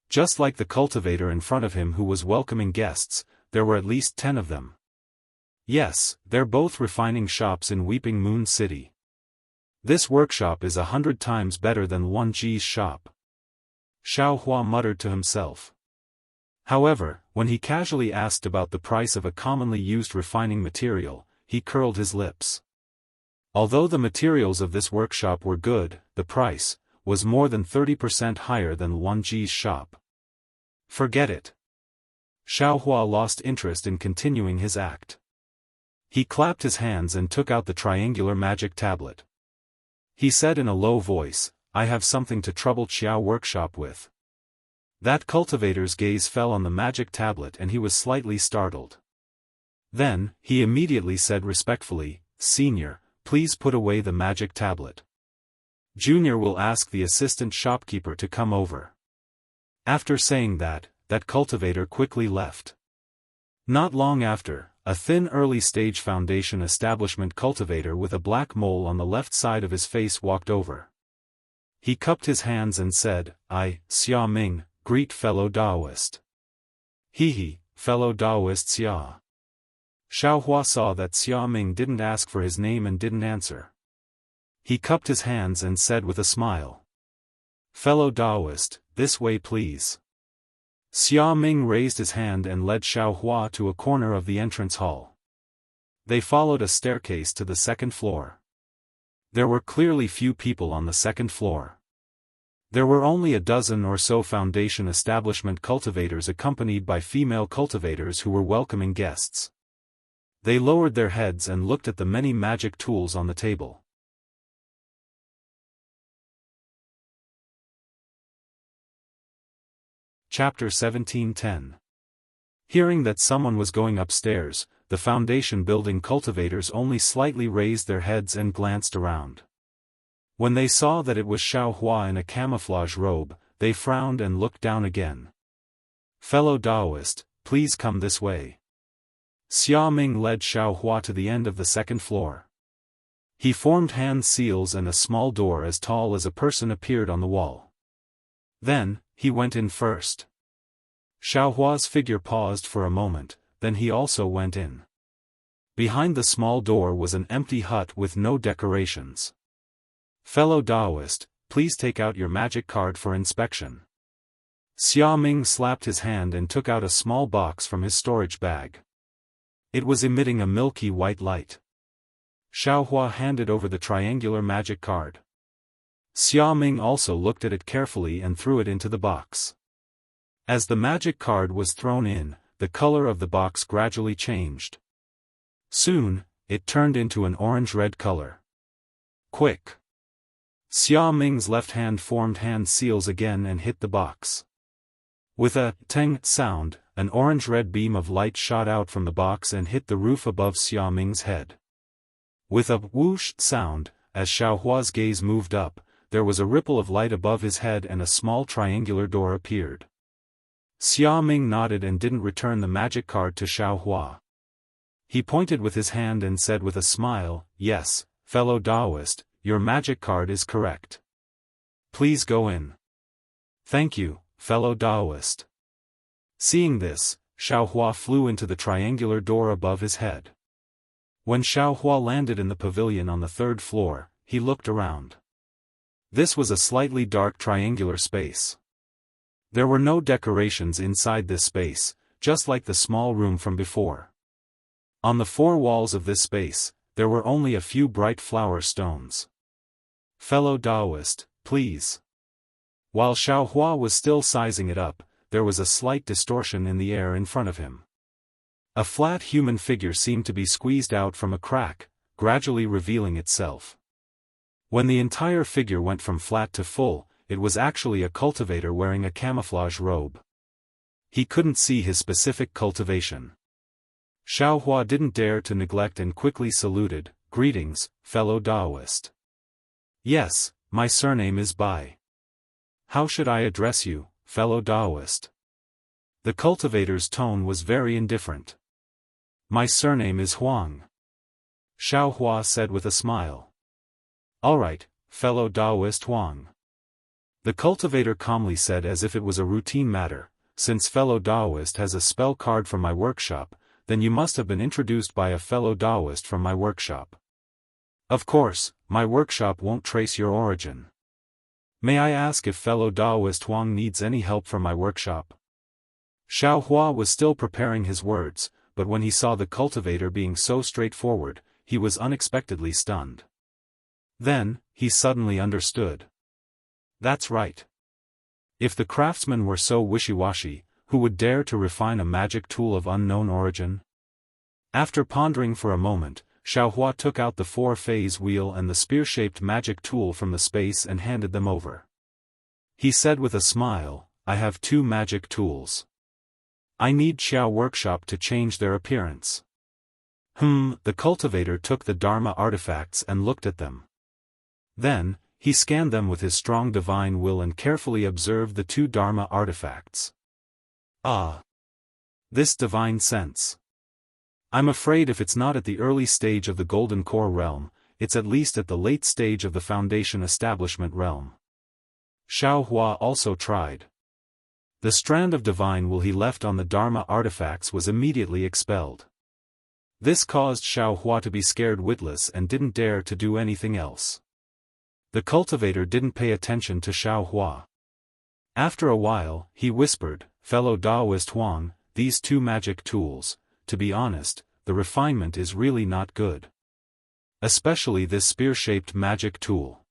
Just like the cultivator in front of him who was welcoming guests, there were at least 10 of them. Yes, they're both refining shops in Weeping Moon City. This workshop is 100 times better than Wan Ji's shop. Xiaohua muttered to himself. However, when he casually asked about the price of a commonly used refining material, he curled his lips. Although the materials of this workshop were good, the price was more than 30% higher than Wan Ji's shop. Forget it. Xiaohua lost interest in continuing his act. He clapped his hands and took out the triangular magic tablet. He said in a low voice, "I have something to trouble Qiao workshop with." That cultivator's gaze fell on the magic tablet and he was slightly startled. Then, he immediately said respectfully, "Senior, please put away the magic tablet. Junior will ask the assistant shopkeeper to come over." After saying that, that cultivator quickly left. Not long after, a thin early-stage Foundation establishment cultivator with a black mole on the left side of his face walked over. He cupped his hands and said, "I, Xia Ming, greet fellow Taoist." "He, fellow Taoist Xia." Xiaohua saw that Xia Ming didn't ask for his name and didn't answer. He cupped his hands and said with a smile, "Fellow Taoist, this way please." Xia Ming raised his hand and led Xiaohua to a corner of the entrance hall. They followed a staircase to the second floor. There were clearly few people on the second floor. There were only a dozen or so Foundation establishment cultivators accompanied by female cultivators who were welcoming guests. They lowered their heads and looked at the many magic tools on the table. Chapter 17:10. Hearing that someone was going upstairs, the Foundation building cultivators only slightly raised their heads and glanced around. When they saw that it was Xiaohua in a camouflage robe, they frowned and looked down again. "Fellow Taoist, please come this way." Xia Ming led Xiaohua to the end of the second floor. He formed hand seals and a small door as tall as a person appeared on the wall. Then, he went in first. Xiaohua's figure paused for a moment, then he also went in. Behind the small door was an empty hut with no decorations. Fellow Daoist, please take out your magic card for inspection. Xia Ming slapped his hand and took out a small box from his storage bag. It was emitting a milky white light. Xiaohua handed over the triangular magic card. Xia Ming also looked at it carefully and threw it into the box. As the magic card was thrown in, the color of the box gradually changed. Soon, it turned into an orange-red color. Quick! Xia Ming's left hand formed hand seals again and hit the box. With a teng sound, an orange-red beam of light shot out from the box and hit the roof above Xia Ming's head. With a whoosh sound, as Xiaohua's gaze moved up, there was a ripple of light above his head and a small triangular door appeared. Xia Ming nodded and didn't return the magic card to Xiaohua. He pointed with his hand and said with a smile, "Yes, fellow Daoist, your magic card is correct. Please go in." "Thank you, fellow Daoist." Seeing this, Xiaohua flew into the triangular door above his head. When Xiaohua landed in the pavilion on the 3rd floor, he looked around. This was a slightly dark triangular space. There were no decorations inside this space, just like the small room from before. On the 4 walls of this space, there were only a few bright flower stones. "Fellow Daoist, please." While Xiaohua was still sizing it up, there was a slight distortion in the air in front of him. A flat human figure seemed to be squeezed out from a crack, gradually revealing itself. When the entire figure went from flat to full, it was actually a cultivator wearing a camouflage robe. He couldn't see his specific cultivation. Xiaohua didn't dare to neglect and quickly saluted, "Greetings, fellow Daoist." "Yes, my surname is Bai. How should I address you, fellow Daoist?" The cultivator's tone was very indifferent. "My surname is Huang," Xiaohua said with a smile. "All right, fellow Daoist Huang." The cultivator calmly said as if it was a routine matter, "Since fellow Daoist has a spell card from my workshop, then you must have been introduced by a fellow Daoist from my workshop. Of course, my workshop won't trace your origin. May I ask if fellow Daoist Huang needs any help from my workshop?" Xiaohua was still preparing his words, but when he saw the cultivator being so straightforward, he was unexpectedly stunned. Then, he suddenly understood. That's right. If the craftsman were so wishy-washy, who would dare to refine a magic tool of unknown origin? After pondering for a moment, Xiaohua took out the 4-phase wheel and the spear-shaped magic tool from the space and handed them over. He said with a smile, "I have 2 magic tools. I need Xiao Workshop to change their appearance." The cultivator took the Dharma artifacts and looked at them. Then, he scanned them with his strong divine will and carefully observed the 2 Dharma artifacts. "Ah! This divine sense. I'm afraid if it's not at the early stage of the Golden Core realm, it's at least at the late stage of the Foundation Establishment realm." Xiaohua also tried. The strand of divine will he left on the Dharma artifacts was immediately expelled. This caused Xiaohua to be scared witless and didn't dare to do anything else. The cultivator didn't pay attention to Xiaohua. After a while, he whispered, "Fellow Daoist Huang, these 2 magic tools, to be honest, the refinement is really not good. Especially this spear-shaped magic tool.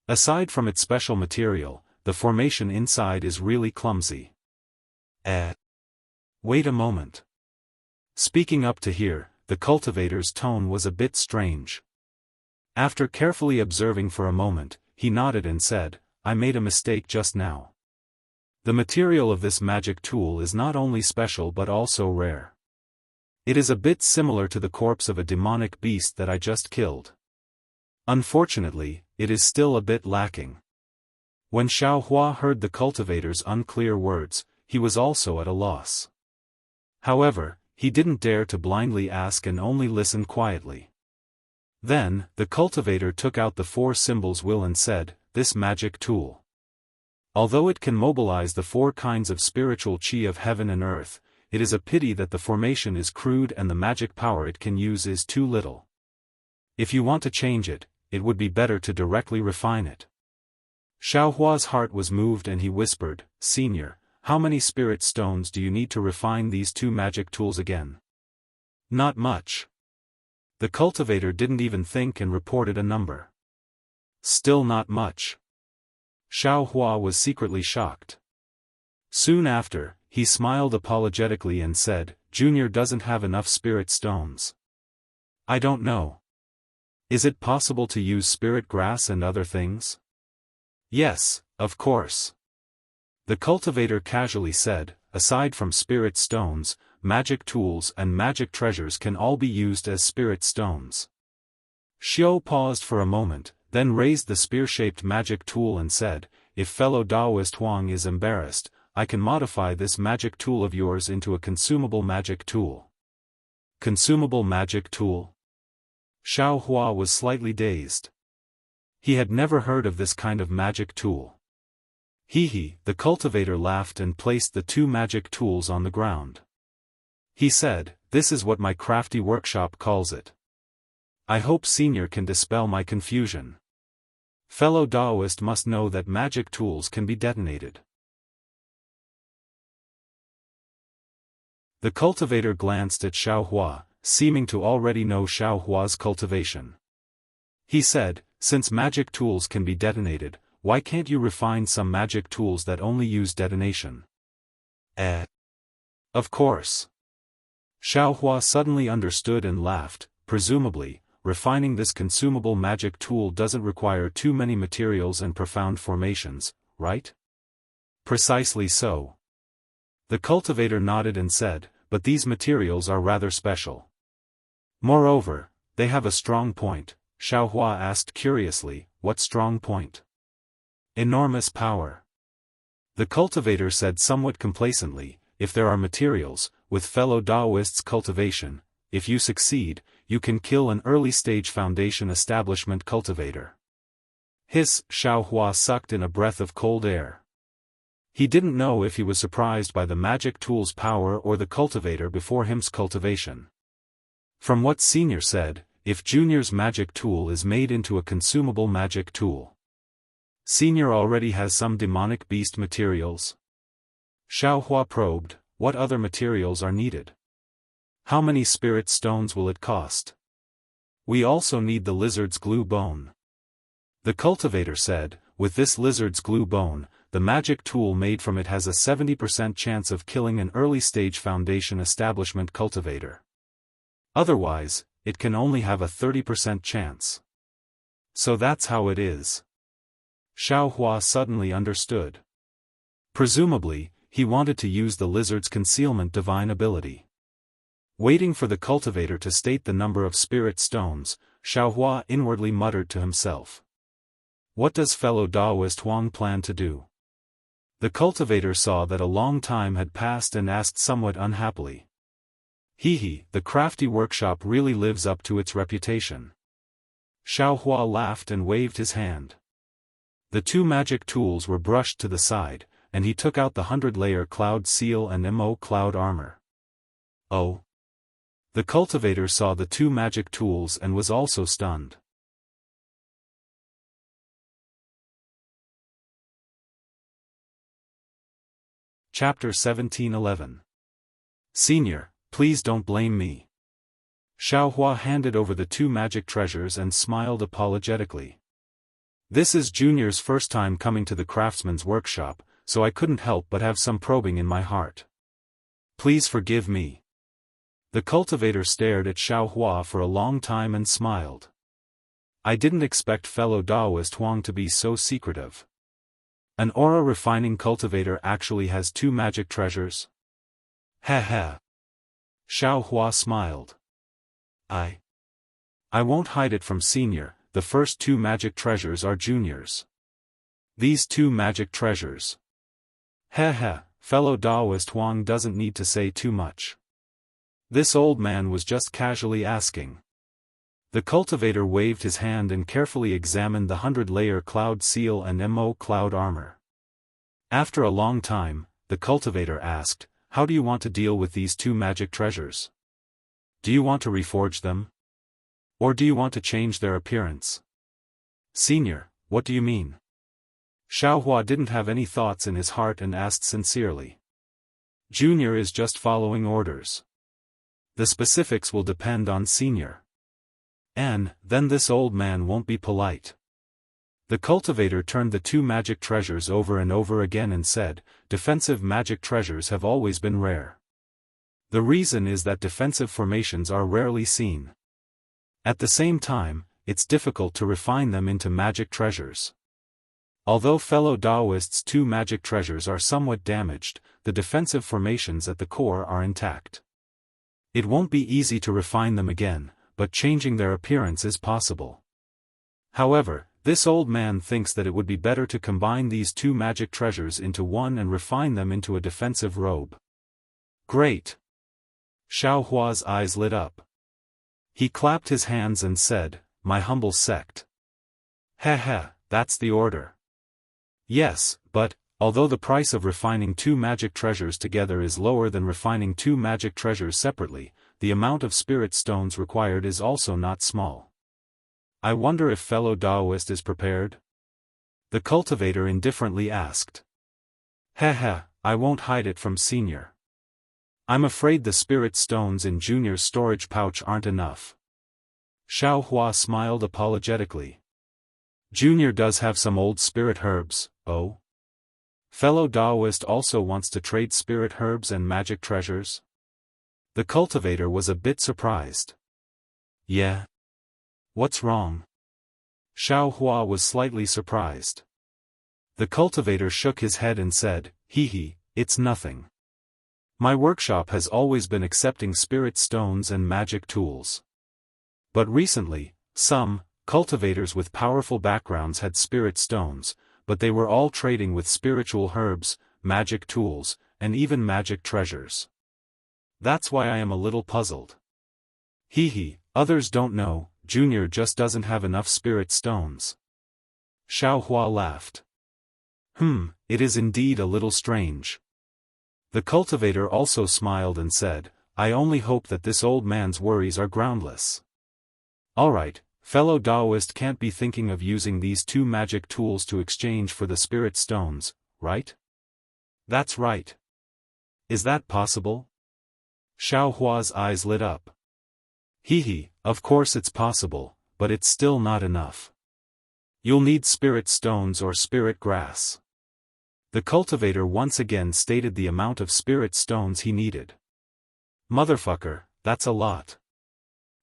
Aside from its special material, the formation inside is really clumsy." Wait a moment. Speaking up to hear, the cultivator's tone was a bit strange. After carefully observing for a moment, he nodded and said, "I made a mistake just now. The material of this magic tool is not only special but also rare. It is a bit similar to the corpse of a demonic beast that I just killed. Unfortunately, it is still a bit lacking." When Xiaohua heard the cultivator's unclear words, he was also at a loss. However, he didn't dare to blindly ask and only listened quietly. Then, the cultivator took out the 4 symbols wheel and said, "This magic tool. Although it can mobilize the 4 kinds of spiritual chi of heaven and earth, it is a pity that the formation is crude and the magic power it can use is too little. If you want to change it, it would be better to directly refine it. Xiaohua's heart was moved and he whispered, Senior, how many spirit stones do you need to refine these two magic tools again? Not much. The cultivator didn't even think and reported a number. Still not much. Xiaohua was secretly shocked. Soon after, he smiled apologetically and said, Junior doesn't have enough spirit stones. I don't know. Is it possible to use spirit grass and other things? Yes, of course. The cultivator casually said, aside from spirit stones, magic tools and magic treasures can all be used as spirit stones. Xiao paused for a moment, then raised the spear-shaped magic tool and said, if fellow Taoist Huang is embarrassed, I can modify this magic tool of yours into a consumable magic tool. Consumable magic tool? Xiaohua was slightly dazed. He had never heard of this kind of magic tool. The cultivator laughed and placed the two magic tools on the ground. He said, this is what my crafty workshop calls it. I hope Senior can dispel my confusion. Fellow Taoist must know that magic tools can be detonated. The cultivator glanced at Xiaohua, seeming to already know Xiaohua's cultivation. He said, since magic tools can be detonated, why can't you refine some magic tools that only use detonation? Of course. Xiaohua suddenly understood and laughed. Presumably, refining this consumable magic tool doesn't require too many materials and profound formations, right? Precisely so. The cultivator nodded and said, but these materials are rather special. Moreover, they have a strong point. Xiaohua asked curiously, what strong point? Enormous power. The cultivator said somewhat complacently, if there are materials, with fellow Taoists' cultivation, if you succeed, you can kill an early-stage foundation establishment cultivator. Xiaohua sucked in a breath of cold air. He didn't know if he was surprised by the magic tool's power or the cultivator before him's cultivation. From what Senior said, if Junior's magic tool is made into a consumable magic tool. Senior already has some demonic beast materials. Xiaohua probed, what other materials are needed? How many spirit stones will it cost? We also need the lizard's glue bone. The cultivator said, with this lizard's glue bone, the magic tool made from it has a 70% chance of killing an early-stage foundation establishment cultivator. Otherwise, it can only have a 30% chance. So that's how it is. Xiaohua suddenly understood. Presumably, he wanted to use the lizard's concealment divine ability. Waiting for the cultivator to state the number of spirit stones, Xiaohua inwardly muttered to himself. What does fellow Taoist Huang plan to do? The cultivator saw that a long time had passed and asked somewhat unhappily. The crafty workshop really lives up to its reputation. Xiaohua laughed and waved his hand. The two magic tools were brushed to the side, and he took out the 100-layer cloud seal and MO cloud armor. Oh! The cultivator saw the two magic tools and was also stunned. Chapter 17:11. Senior, please don't blame me. Xiaohua handed over the two magic treasures and smiled apologetically. This is Junior's first time coming to the craftsman's workshop, so I couldn't help but have some probing in my heart. Please forgive me. The cultivator stared at Xiaohua for a long time and smiled. I didn't expect fellow Taoist Huang to be so secretive. An aura refining cultivator actually has two magic treasures? Heh. Xiaohua smiled. I won't hide it from Senior, the first two magic treasures are Junior's. These two magic treasures. Heh, fellow Taoist Huang doesn't need to say too much. This old man was just casually asking. The cultivator waved his hand and carefully examined the 100-layer cloud seal and MO cloud armor. After a long time, the cultivator asked, how do you want to deal with these two magic treasures? Do you want to reforge them? Or do you want to change their appearance? Senior, what do you mean? Xiaohua didn't have any thoughts in his heart and asked sincerely. Junior is just following orders. The specifics will depend on Senior. And then this old man won't be polite. The cultivator turned the two magic treasures over and over again and said, defensive magic treasures have always been rare. The reason is that defensive formations are rarely seen. At the same time, it's difficult to refine them into magic treasures. Although fellow Daoists' two magic treasures are somewhat damaged, the defensive formations at the core are intact. It won't be easy to refine them again, but changing their appearance is possible. However, this old man thinks that it would be better to combine these two magic treasures into one and refine them into a defensive robe. Great! Xiaohua's eyes lit up. He clapped his hands and said, my humble sect. Heh, that's the order. Yes, but, although the price of refining two magic treasures together is lower than refining two magic treasures separately, the amount of spirit stones required is also not small. I wonder if fellow Daoist is prepared? The cultivator indifferently asked. Heh, I won't hide it from Senior. I'm afraid the spirit stones in Junior's storage pouch aren't enough. Xiaohua smiled apologetically. Junior does have some old spirit herbs, oh? Fellow Daoist also wants to trade spirit herbs and magic treasures? The cultivator was a bit surprised. Yeah? What's wrong? Xiaohua was slightly surprised. The cultivator shook his head and said, it's nothing. My workshop has always been accepting spirit stones and magic tools. But recently, some cultivators with powerful backgrounds had spirit stones, but they were all trading with spiritual herbs, magic tools, and even magic treasures. That's why I am a little puzzled. Others don't know, Junior just doesn't have enough spirit stones. Xiaohua laughed. It is indeed a little strange. The cultivator also smiled and said, I only hope that this old man's worries are groundless. Alright, fellow Daoist can't be thinking of using these two magic tools to exchange for the spirit stones, right? That's right. Is that possible? Xiaohua's eyes lit up. Of course it's possible, but it's still not enough. You'll need spirit stones or spirit grass. The cultivator once again stated the amount of spirit stones he needed. Motherfucker, that's a lot.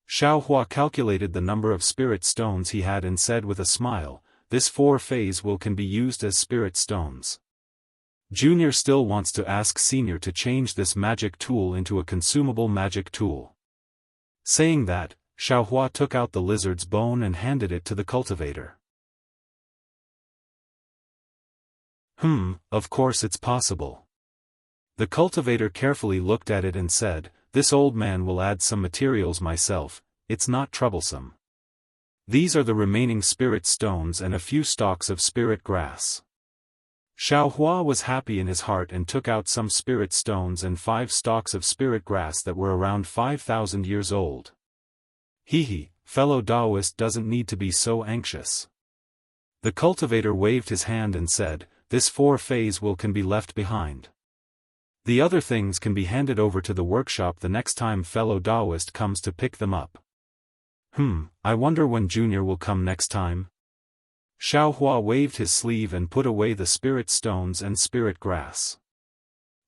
Xiaohua calculated the number of spirit stones he had and said with a smile, this 4-phase will can be used as spirit stones. Junior still wants to ask Senior to change this magic tool into a consumable magic tool. Saying that, Xiaohua took out the lizard's bone and handed it to the cultivator. Of course it's possible. The cultivator carefully looked at it and said, this old man will add some materials myself, it's not troublesome. These are the remaining spirit stones and a few stalks of spirit grass. Xiaohua was happy in his heart and took out some spirit stones and 5 stalks of spirit grass that were around 5,000 years old. Fellow Daoist doesn't need to be so anxious. The cultivator waved his hand and said, this 4-phase will can be left behind. The other things can be handed over to the workshop the next time fellow Daoist comes to pick them up. I wonder when Junior will come next time? Xiaohua waved his sleeve and put away the spirit stones and spirit grass.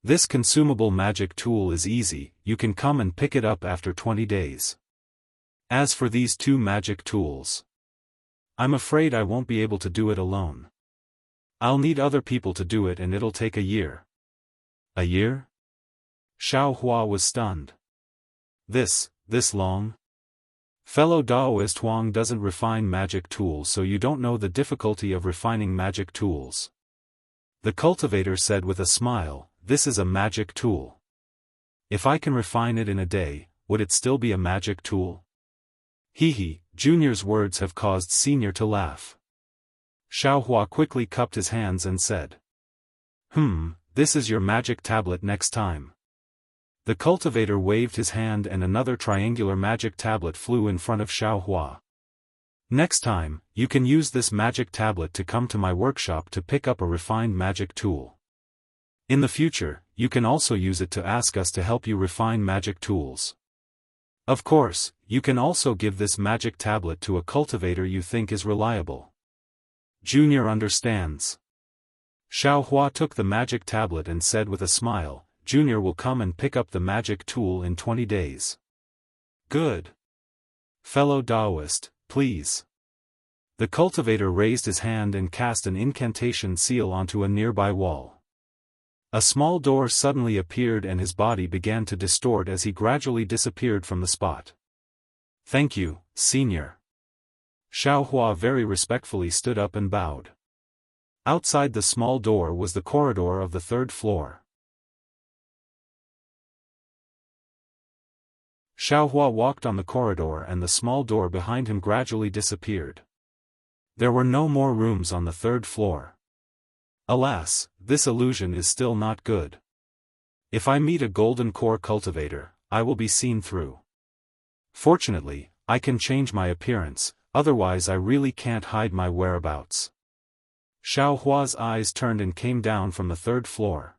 This consumable magic tool is easy, you can come and pick it up after 20 days. As for these 2 magic tools, I'm afraid I won't be able to do it alone. I'll need other people to do it and it'll take a year. A year? Xiaohua was stunned. This long? Fellow Daoist Huang doesn't refine magic tools, so you don't know the difficulty of refining magic tools. The cultivator said with a smile, this is a magic tool. If I can refine it in a day, would it still be a magic tool? Junior's words have caused Senior to laugh. Xiaohua quickly cupped his hands and said, this is your magic tablet next time. The cultivator waved his hand and another triangular magic tablet flew in front of Xiao Hua. Next time, you can use this magic tablet to come to my workshop to pick up a refined magic tool. In the future, you can also use it to ask us to help you refine magic tools. Of course, you can also give this magic tablet to a cultivator you think is reliable. Junior understands. Xiao Hua took the magic tablet and said with a smile, Junior will come and pick up the magic tool in 20 days. Good. Fellow Taoist, please. The cultivator raised his hand and cast an incantation seal onto a nearby wall. A small door suddenly appeared and his body began to distort as he gradually disappeared from the spot. Thank you, Senior. Xiao Hua very respectfully stood up and bowed. Outside the small door was the corridor of the third floor. Xiao Hua walked on the corridor and the small door behind him gradually disappeared. There were no more rooms on the third floor. Alas, this illusion is still not good. If I meet a golden core cultivator, I will be seen through. Fortunately, I can change my appearance, otherwise I really can't hide my whereabouts. Xiao Hua's eyes turned and came down from the third floor.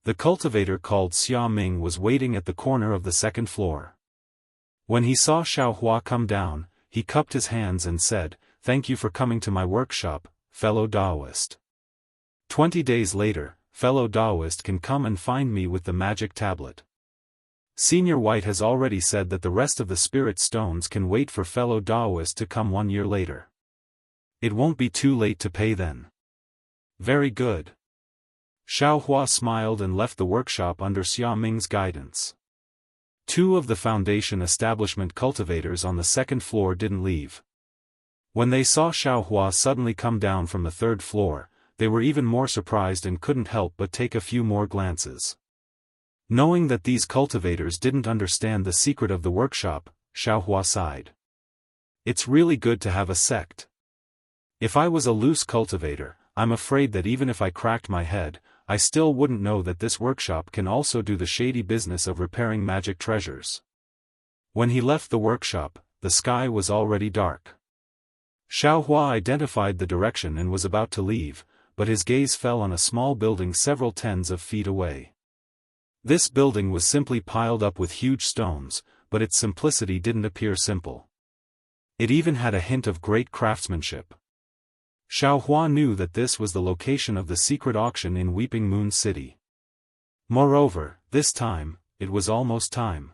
The cultivator called Xia Ming was waiting at the corner of the second floor. When he saw Xiao Hua come down, he cupped his hands and said, Thank you for coming to my workshop, fellow Taoist. 20 days later, fellow Taoist can come and find me with the magic tablet. Senior White has already said that the rest of the spirit stones can wait for fellow Taoist to come 1 year later. It won't be too late to pay then. Very good. Xiao Hua smiled and left the workshop under Xia Ming's guidance. 2 of the foundation establishment cultivators on the second floor didn't leave. When they saw Xiao Hua suddenly come down from the third floor, they were even more surprised and couldn't help but take a few more glances. Knowing that these cultivators didn't understand the secret of the workshop, Xiao Hua sighed. It's really good to have a sect. If I was a loose cultivator, I'm afraid that even if I cracked my head, I still wouldn't know that this workshop can also do the shady business of repairing magic treasures. When he left the workshop, the sky was already dark. Xiao Hua identified the direction and was about to leave, but his gaze fell on a small building several tens of feet away. This building was simply piled up with huge stones, but its simplicity didn't appear simple. It even had a hint of great craftsmanship. Xiao Hua knew that this was the location of the secret auction in Weeping Moon City. Moreover, this time, it was almost time.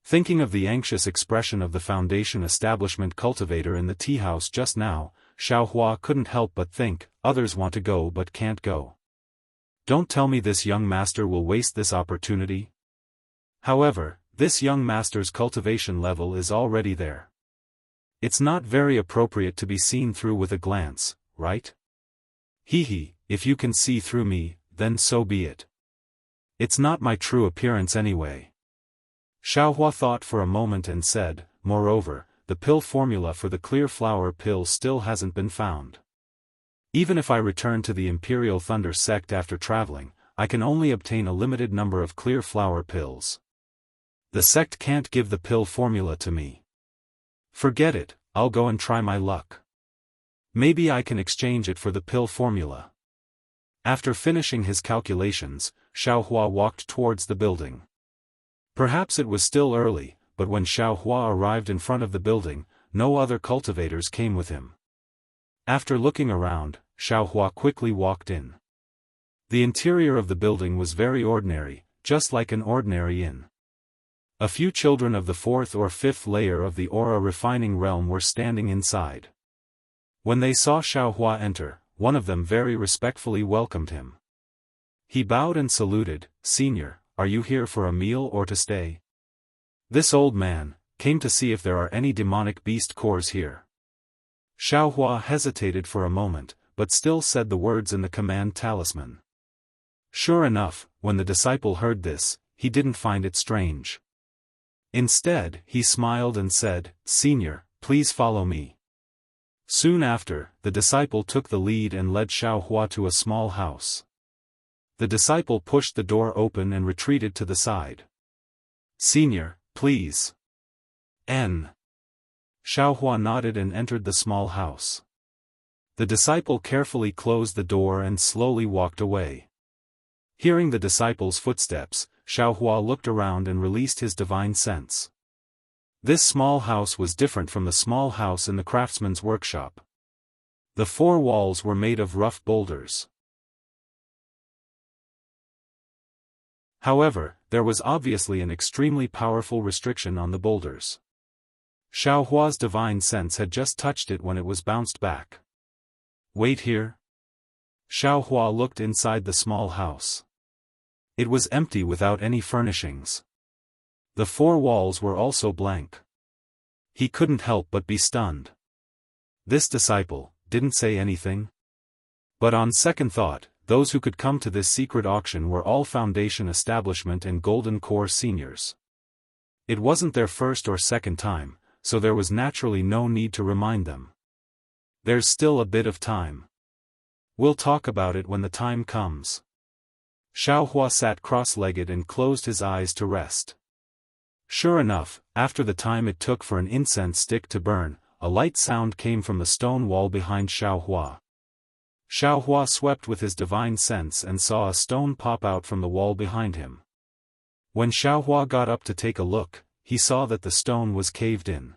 Thinking of the anxious expression of the foundation establishment cultivator in the tea house just now, Xiao Hua couldn't help but think, others want to go but can't go. Don't tell me this young master will waste this opportunity. However, this young master's cultivation level is already there. It's not very appropriate to be seen through with a glance, right? Hee, if you can see through me, then so be it. It's not my true appearance anyway. Xiao Hua thought for a moment and said, moreover, the pill formula for the clear flower pill still hasn't been found. Even if I return to the Imperial Thunder sect after traveling, I can only obtain a limited number of clear flower pills. The sect can't give the pill formula to me. Forget it, I'll go and try my luck. Maybe I can exchange it for the pill formula. After finishing his calculations, Xiao Hua walked towards the building. Perhaps it was still early, but when Xiao Hua arrived in front of the building, no other cultivators came with him. After looking around, Xiao Hua quickly walked in. The interior of the building was very ordinary, just like an ordinary inn. A few children of the 4th or 5th layer of the aura refining realm were standing inside. When they saw Xiao Hua enter, one of them very respectfully welcomed him. He bowed and saluted, Senior, are you here for a meal or to stay? This old man came to see if there are any demonic beast cores here. Xiao Hua hesitated for a moment, but still said the words in the command talisman. Sure enough, when the disciple heard this, he didn't find it strange. Instead, he smiled and said, Senior, please follow me. Soon after, the disciple took the lead and led Xiao Hua to a small house. The disciple pushed the door open and retreated to the side. "Senior, please." N. Xiaohua nodded and entered the small house. The disciple carefully closed the door and slowly walked away. Hearing the disciple's footsteps, Xiaohua looked around and released his divine sense. This small house was different from the small house in the craftsman's workshop. The four walls were made of rough boulders. However, there was obviously an extremely powerful restriction on the boulders. Xiaohua's divine sense had just touched it when it was bounced back. "Wait here." Xiaohua looked inside the small house. It was empty without any furnishings. The four walls were also blank. He couldn't help but be stunned. This disciple didn't say anything. But on second thought, those who could come to this secret auction were all Foundation Establishment and Golden Core seniors. It wasn't their first or second time, so there was naturally no need to remind them. There's still a bit of time. We'll talk about it when the time comes. Xiaohua sat cross-legged and closed his eyes to rest. Sure enough, after the time it took for an incense stick to burn, a light sound came from the stone wall behind Xiaohua. Xiaohua swept with his divine sense and saw a stone pop out from the wall behind him. When Xiaohua got up to take a look, he saw that the stone was caved in.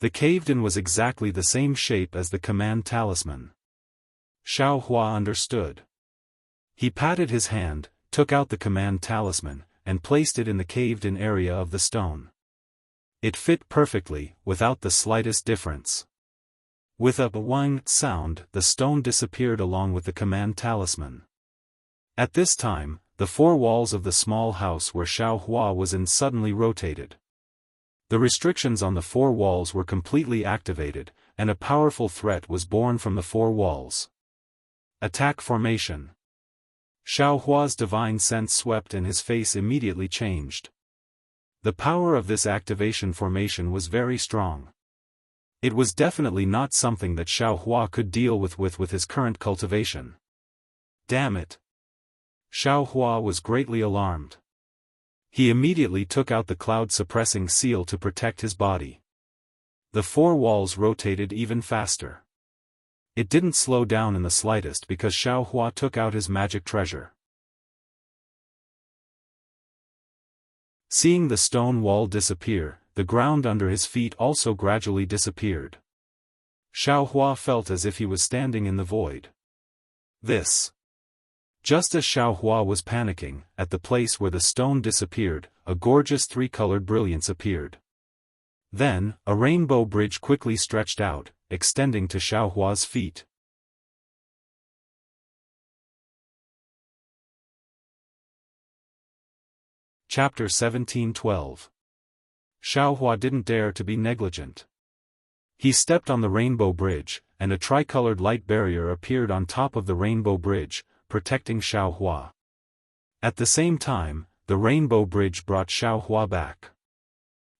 The caved-in was exactly the same shape as the command talisman. Xiaohua understood. He patted his hand, took out the command talisman, and placed it in the caved-in area of the stone. It fit perfectly, without the slightest difference. With a "wang" sound, the stone disappeared along with the command talisman. At this time, the four walls of the small house where Xiaohua was in suddenly rotated. The restrictions on the four walls were completely activated, and a powerful threat was born from the four walls. Attack formation. Xiaohua's divine sense swept and his face immediately changed. The power of this activation formation was very strong. It was definitely not something that Xiaohua could deal with his current cultivation. Damn it! Xiaohua was greatly alarmed. He immediately took out the cloud-suppressing seal to protect his body. The four walls rotated even faster. It didn't slow down in the slightest because Xiaohua took out his magic treasure. Seeing the stone wall disappear, the ground under his feet also gradually disappeared. Xiaohua felt as if he was standing in the void. This. Just as Xiaohua was panicking, at the place where the stone disappeared, a gorgeous three-colored brilliance appeared. Then, a rainbow bridge quickly stretched out, extending to Xiaohua's feet. Chapter 17:12. Xiaohua didn't dare to be negligent. He stepped on the rainbow bridge, and a tricolored light barrier appeared on top of the rainbow bridge, protecting Xiaohua. At the same time, the rainbow bridge brought Xiaohua back.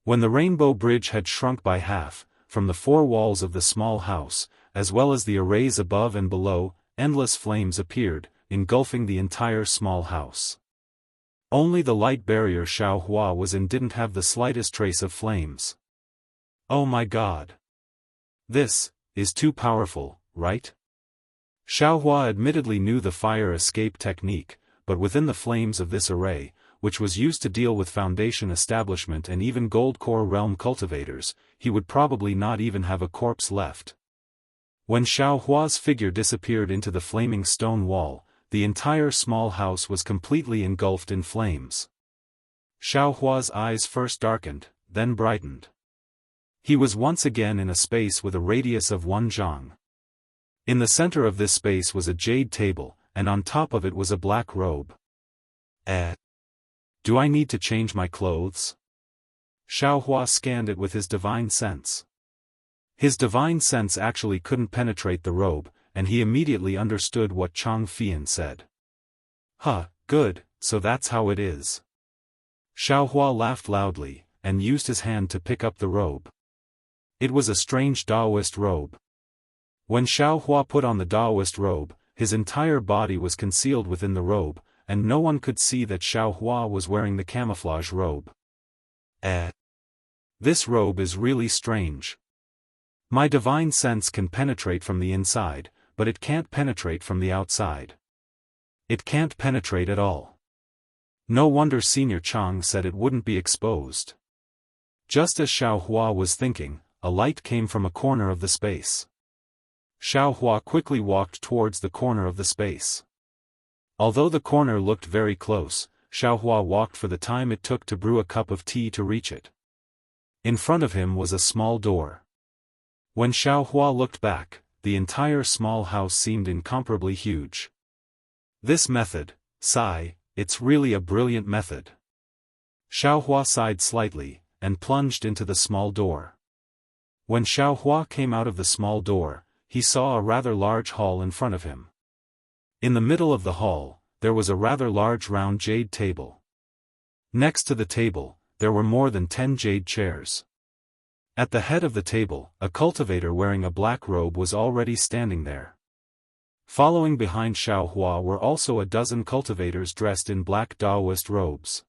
When the rainbow bridge had shrunk by half, from the four walls of the small house, as well as the arrays above and below, endless flames appeared, engulfing the entire small house. Only the light barrier Xiaohua was in didn't have the slightest trace of flames. Oh my god! This is too powerful, right? Xiaohua admittedly knew the fire escape technique, but within the flames of this array, which was used to deal with Foundation Establishment and even Gold Core Realm cultivators, he would probably not even have a corpse left. When Xiaohua's figure disappeared into the flaming stone wall, the entire small house was completely engulfed in flames. Xiaohua's eyes first darkened, then brightened. He was once again in a space with a radius of 1 zhang. In the center of this space was a jade table, and on top of it was a black robe. Do I need to change my clothes? Xiaohua scanned it with his divine sense. His divine sense actually couldn't penetrate the robe, and he immediately understood what Chang Fian said. Huh, good, so that's how it is. Xiaohua laughed loudly, and used his hand to pick up the robe. It was a strange Taoist robe. When Xiaohua put on the Taoist robe, his entire body was concealed within the robe, and no one could see that Xiao Hua was wearing the camouflage robe. This robe is really strange. My divine sense can penetrate from the inside, but it can't penetrate from the outside. It can't penetrate at all. No wonder Senior Chang said it wouldn't be exposed. Just as Xiao Hua was thinking, a light came from a corner of the space. Xiao Hua quickly walked towards the corner of the space. Although the corner looked very close, Xiao Hua walked for the time it took to brew a cup of tea to reach it. In front of him was a small door. When Xiao Hua looked back, the entire small house seemed incomparably huge. This method, sigh, it's really a brilliant method. Xiao Hua sighed slightly, and plunged into the small door. When Xiao Hua came out of the small door, he saw a rather large hall in front of him. In the middle of the hall, there was a rather large round jade table. Next to the table, there were more than 10 jade chairs. At the head of the table, a cultivator wearing a black robe was already standing there. Following behind Xiao Hua were also a dozen cultivators dressed in black Taoist robes.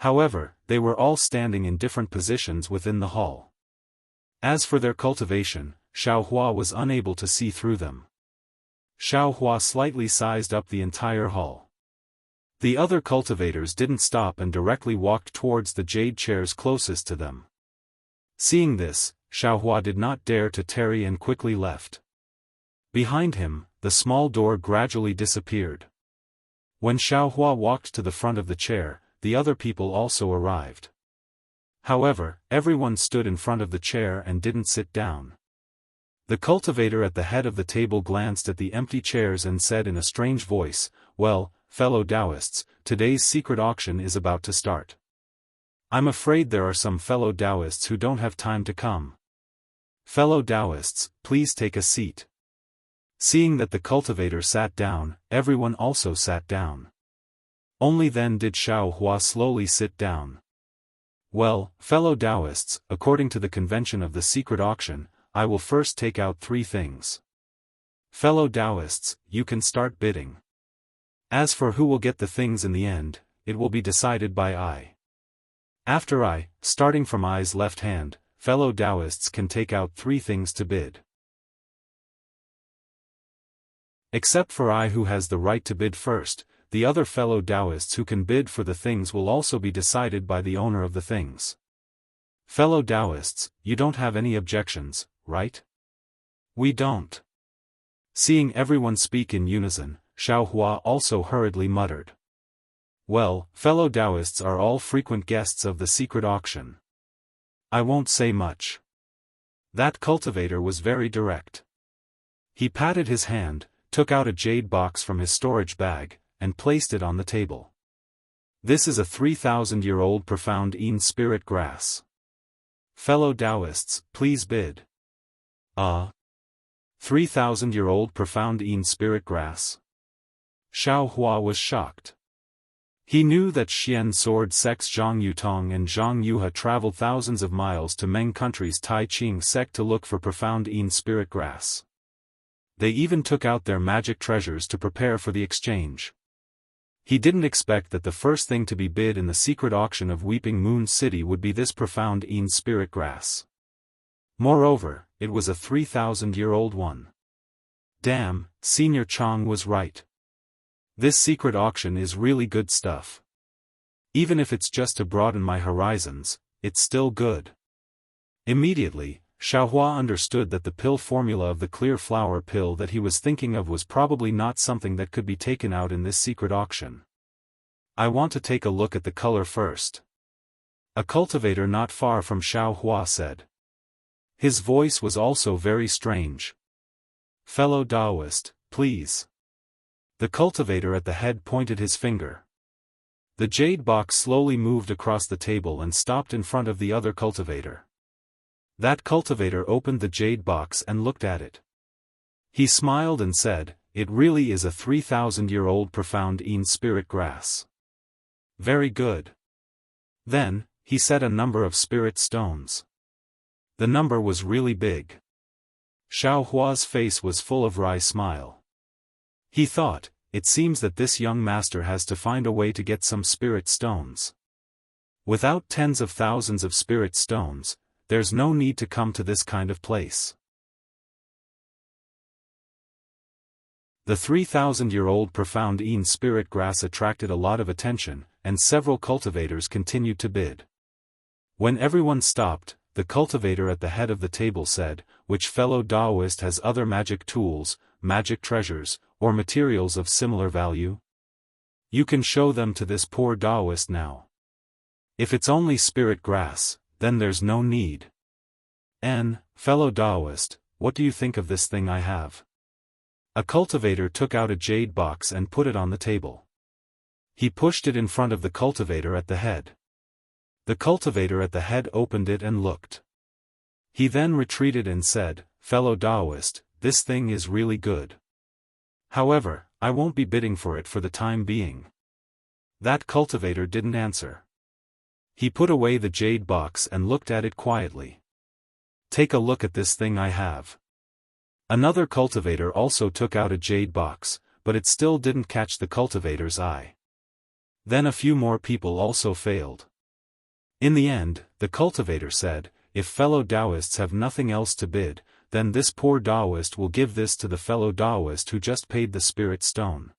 However, they were all standing in different positions within the hall. As for their cultivation, Xiao Hua was unable to see through them. Xiao Hua slightly sized up the entire hall. The other cultivators didn't stop and directly walked towards the jade chairs closest to them. Seeing this, Xiao Hua did not dare to tarry and quickly left. Behind him, the small door gradually disappeared. When Xiao Hua walked to the front of the chair, the other people also arrived. However, everyone stood in front of the chair and didn't sit down. The cultivator at the head of the table glanced at the empty chairs and said in a strange voice, "Well, fellow Taoists, today's secret auction is about to start. I'm afraid there are some fellow Taoists who don't have time to come. Fellow Taoists, please take a seat." Seeing that the cultivator sat down, everyone also sat down. Only then did Xiao Hua slowly sit down. "Well, fellow Taoists, according to the convention of the secret auction, I will first take out 3 things. Fellow Taoists, you can start bidding. As for who will get the things in the end, it will be decided by I. After I, starting from I's left hand, fellow Taoists can take out 3 things to bid. Except for I who has the right to bid first, the other fellow Taoists who can bid for the things will also be decided by the owner of the things. Fellow Taoists, you don't have any objections, right?" "We don't." Seeing everyone speak in unison, Xiao Hua also hurriedly muttered, "Well, fellow Taoists are all frequent guests of the secret auction. I won't say much." That cultivator was very direct. He patted his hand, took out a jade box from his storage bag, and placed it on the table. "This is a 3,000-year-old profound Yin spirit grass. Fellow Taoists, please bid." 3,000-year-old profound Yin spirit grass? Xiao Hua was shocked. He knew that Xian sword sects Zhang Yutong and Zhang Yuha traveled thousands of miles to Meng country's Tai Ching sect to look for profound Yin spirit grass. They even took out their magic treasures to prepare for the exchange. He didn't expect that the first thing to be bid in the secret auction of Weeping Moon City would be this profound Yin spirit grass. Moreover, it was a 3,000-year-old one. Damn, Senior Chang was right. This secret auction is really good stuff. Even if it's just to broaden my horizons, it's still good. Immediately, Xiao Hua understood that the pill formula of the clear flower pill that he was thinking of was probably not something that could be taken out in this secret auction. "I want to take a look at the color first." A cultivator not far from Xiao Hua said. His voice was also very strange. "Fellow Taoist, please." The cultivator at the head pointed his finger. The jade box slowly moved across the table and stopped in front of the other cultivator. That cultivator opened the jade box and looked at it. He smiled and said, "It really is a 3,000-year-old profound Yin spirit grass. Very good." Then, he set a number of spirit stones. The number was really big. Xiao Hua's face was full of wry smile. He thought, it seems that this young master has to find a way to get some spirit stones. Without tens of thousands of spirit stones, there's no need to come to this kind of place. The 3,000-year-old profound spirit grass attracted a lot of attention, and several cultivators continued to bid. When everyone stopped, the cultivator at the head of the table said, "Which fellow Taoist has other magic tools, magic treasures, or materials of similar value? You can show them to this poor Taoist now. If it's only spirit grass, then there's no need. Fellow Taoist, what do you think of this thing I have?" A cultivator took out a jade box and put it on the table. He pushed it in front of the cultivator at the head. The cultivator at the head opened it and looked. He then retreated and said, "Fellow Taoist, this thing is really good. However, I won't be bidding for it for the time being." That cultivator didn't answer. He put away the jade box and looked at it quietly. "Take a look at this thing I have." Another cultivator also took out a jade box, but it still didn't catch the cultivator's eye. Then a few more people also failed. In the end, the cultivator said, "If fellow Taoists have nothing else to bid, then this poor Taoist will give this to the fellow Taoist who just paid the spirit stone."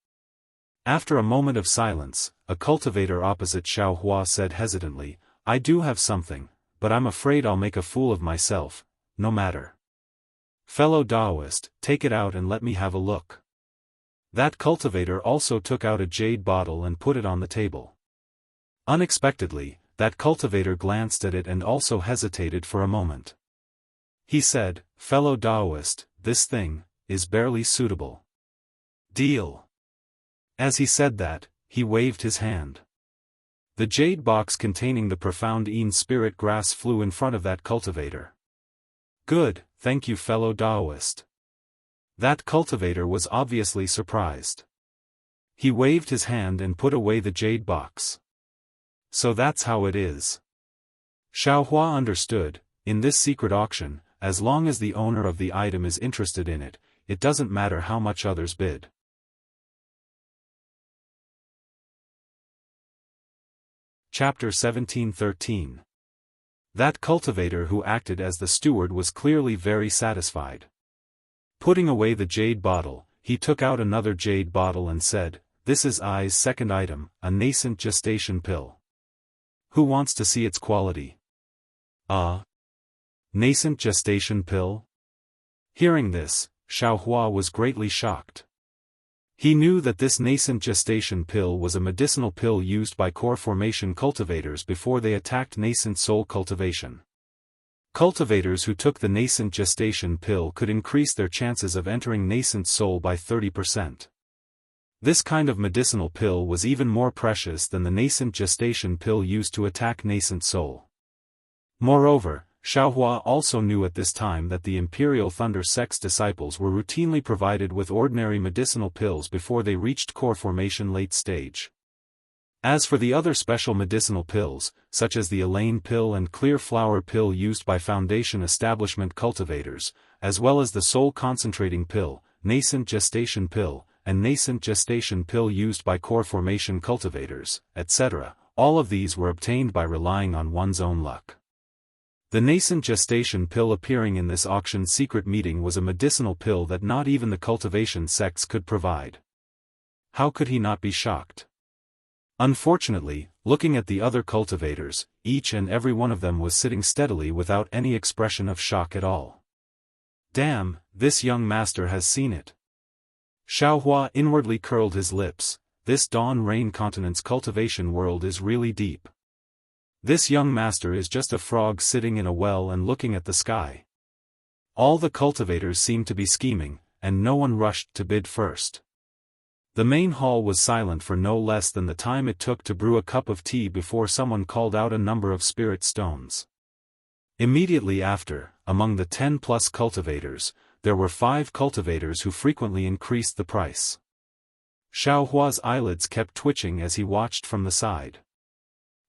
After a moment of silence, a cultivator opposite Xiao Hua said hesitantly, "I do have something, but I'm afraid I'll make a fool of myself, no matter. Fellow Taoist, take it out and let me have a look." That cultivator also took out a jade bottle and put it on the table. Unexpectedly, that cultivator glanced at it and also hesitated for a moment. He said, "Fellow Taoist, this thing is barely suitable. Deal." As he said that, he waved his hand. The jade box containing the profound spirit grass flew in front of that cultivator. "Good, thank you fellow Taoist." That cultivator was obviously surprised. He waved his hand and put away the jade box. So that's how it is. Xiao Hua understood, in this secret auction, as long as the owner of the item is interested in it, it doesn't matter how much others bid. Chapter 17:13. That cultivator who acted as the steward was clearly very satisfied. Putting away the jade bottle, he took out another jade bottle and said, "This is I's second item, a nascent gestation pill. Who wants to see its quality?" Nascent gestation pill? Hearing this, Xiao Hua was greatly shocked. He knew that this nascent gestation pill was a medicinal pill used by core formation cultivators before they attacked nascent soul cultivation. Cultivators who took the nascent gestation pill could increase their chances of entering nascent soul by 30%. This kind of medicinal pill was even more precious than the nascent gestation pill used to attack nascent soul. Moreover, Xiao Hua also knew at this time that the Imperial Thunder Sect's disciples were routinely provided with ordinary medicinal pills before they reached core formation late stage. As for the other special medicinal pills, such as the Elaine pill and clear flower pill used by Foundation establishment cultivators, as well as the soul concentrating pill, nascent gestation pill, and nascent gestation pill used by core formation cultivators, etc., all of these were obtained by relying on one's own luck. The nascent gestation pill appearing in this auction secret meeting was a medicinal pill that not even the cultivation sects could provide. How could he not be shocked? Unfortunately, looking at the other cultivators, each and every one of them was sitting steadily without any expression of shock at all. Damn, this young master has seen it. Xiao Hua inwardly curled his lips. This Dawn Rain Continent's cultivation world is really deep. This young master is just a frog sitting in a well and looking at the sky. All the cultivators seemed to be scheming, and no one rushed to bid first. The main hall was silent for no less than the time it took to brew a cup of tea before someone called out a number of spirit stones. Immediately after, among the 10+ cultivators, there were 5 cultivators who frequently increased the price. Xiao Hua's eyelids kept twitching as he watched from the side.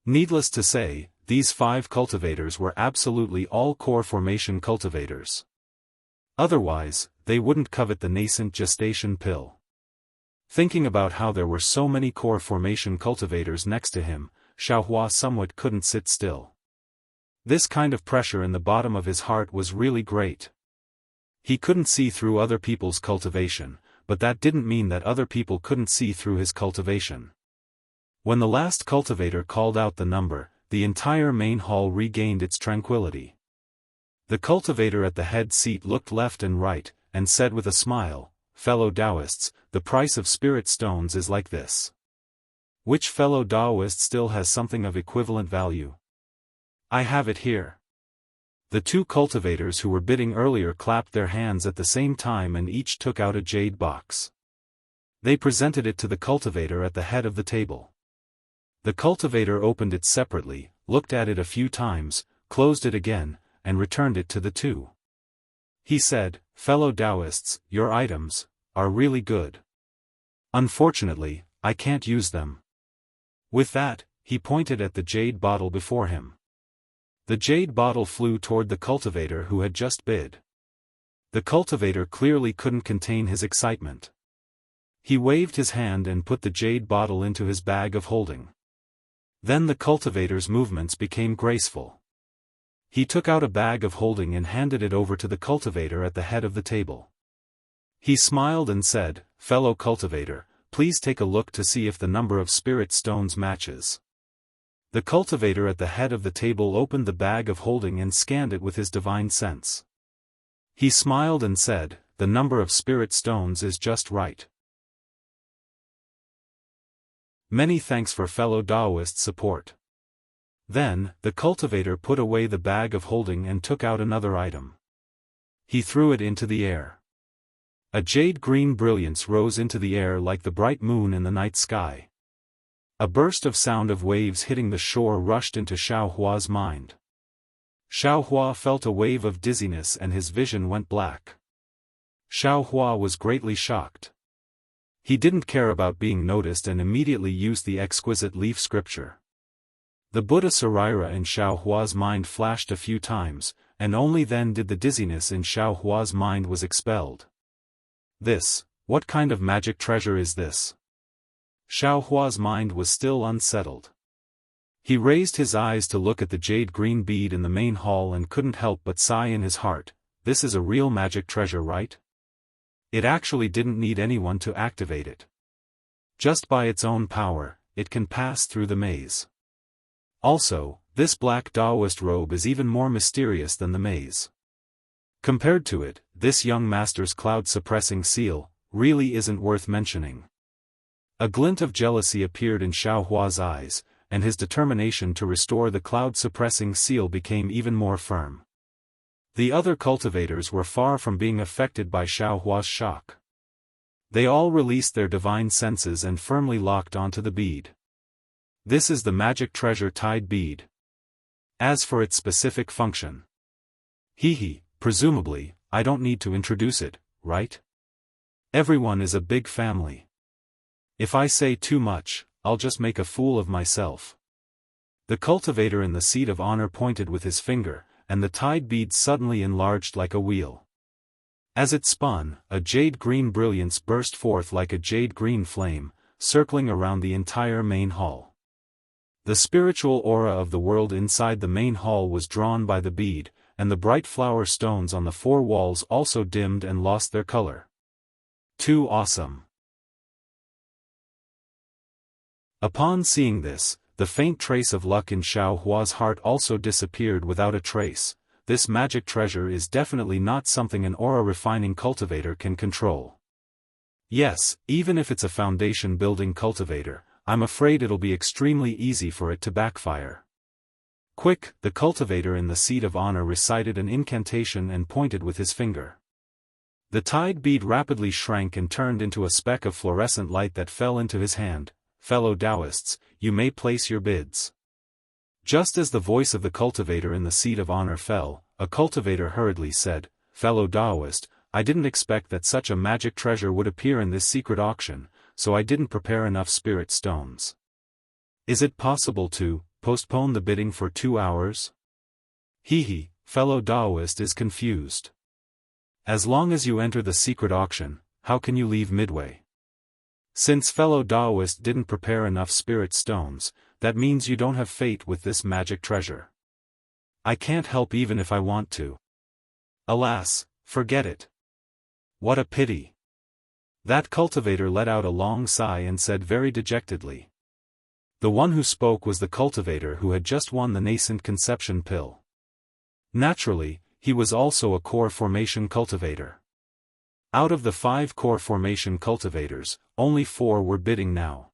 Needless to say, these 5 cultivators were absolutely all core formation cultivators. Otherwise, they wouldn't covet the nascent gestation pill. Thinking about how there were so many core formation cultivators next to him, Xiaohua somewhat couldn't sit still. This kind of pressure in the bottom of his heart was really great. He couldn't see through other people's cultivation, but that didn't mean that other people couldn't see through his cultivation. When the last cultivator called out the number, the entire main hall regained its tranquility. The cultivator at the head seat looked left and right, and said with a smile, "Fellow Taoists, the price of spirit stones is like this. Which fellow Taoist still has something of equivalent value? I have it here." The two cultivators who were bidding earlier clapped their hands at the same time and each took out a jade box. They presented it to the cultivator at the head of the table. The cultivator opened it separately, looked at it a few times, closed it again, and returned it to the two. He said, "Fellow Taoists, your items are really good. Unfortunately, I can't use them." With that, he pointed at the jade bottle before him. The jade bottle flew toward the cultivator who had just bid. The cultivator clearly couldn't contain his excitement. He waved his hand and put the jade bottle into his bag of holding. Then the cultivator's movements became graceful. He took out a bag of holding and handed it over to the cultivator at the head of the table. He smiled and said, "Fellow cultivator, please take a look to see if the number of spirit stones matches." The cultivator at the head of the table opened the bag of holding and scanned it with his divine sense. He smiled and said, "The number of spirit stones is just right. Many thanks for fellow Taoist support." Then, the cultivator put away the bag of holding and took out another item. He threw it into the air. A jade-green brilliance rose into the air like the bright moon in the night sky. A burst of sound of waves hitting the shore rushed into Xiaohua's mind. Xiaohua felt a wave of dizziness and his vision went black. Xiaohua was greatly shocked. He didn't care about being noticed and immediately used the exquisite leaf scripture. The Buddha Sarira in Xiaohua's mind flashed a few times, and only then did the dizziness in Xiaohua's mind was expelled. What kind of magic treasure is this? Xiaohua's mind was still unsettled. He raised his eyes to look at the jade-green bead in the main hall and couldn't help but sigh in his heart, "This is a real magic treasure, right? It actually didn't need anyone to activate it. Just by its own power, it can pass through the maze. Also, this black Taoist robe is even more mysterious than the maze. Compared to it, this young master's cloud-suppressing seal really isn't worth mentioning." A glint of jealousy appeared in Xiaohua's eyes, and his determination to restore the cloud-suppressing seal became even more firm. The other cultivators were far from being affected by Xiaohua's shock. They all released their divine senses and firmly locked onto the bead. This is the magic treasure tied bead. As for its specific function, presumably, I don't need to introduce it, right? Everyone is a big family. If I say too much, I'll just make a fool of myself. The cultivator in the seat of honor pointed with his finger, and the tied bead suddenly enlarged like a wheel. As it spun, a jade-green brilliance burst forth like a jade-green flame, circling around the entire main hall. The spiritual aura of the world inside the main hall was drawn by the bead, and the bright flower stones on the four walls also dimmed and lost their color. Too awesome. Upon seeing this, the faint trace of luck in Xiaohua's heart also disappeared without a trace. This magic treasure is definitely not something an aura-refining cultivator can control. Yes, even if it's a foundation-building cultivator, I'm afraid it'll be extremely easy for it to backfire. Quick, the cultivator in the seat of honor recited an incantation and pointed with his finger. The tied bead rapidly shrank and turned into a speck of fluorescent light that fell into his hand. Fellow Taoists, you may place your bids. Just as the voice of the cultivator in the seat of honor fell, a cultivator hurriedly said, Fellow Taoist, I didn't expect that such a magic treasure would appear in this secret auction, so I didn't prepare enough spirit stones. Is it possible to postpone the bidding for 2 hours? Fellow Taoist is confused. As long as you enter the secret auction, how can you leave midway? Since fellow Taoist didn't prepare enough spirit stones, that means you don't have fate with this magic treasure. I can't help even if I want to. Alas, forget it. What a pity. That cultivator let out a long sigh and said very dejectedly. The one who spoke was the cultivator who had just won the nascent conception pill. Naturally, he was also a core formation cultivator. Out of the 5 core formation cultivators, only 4 were bidding now.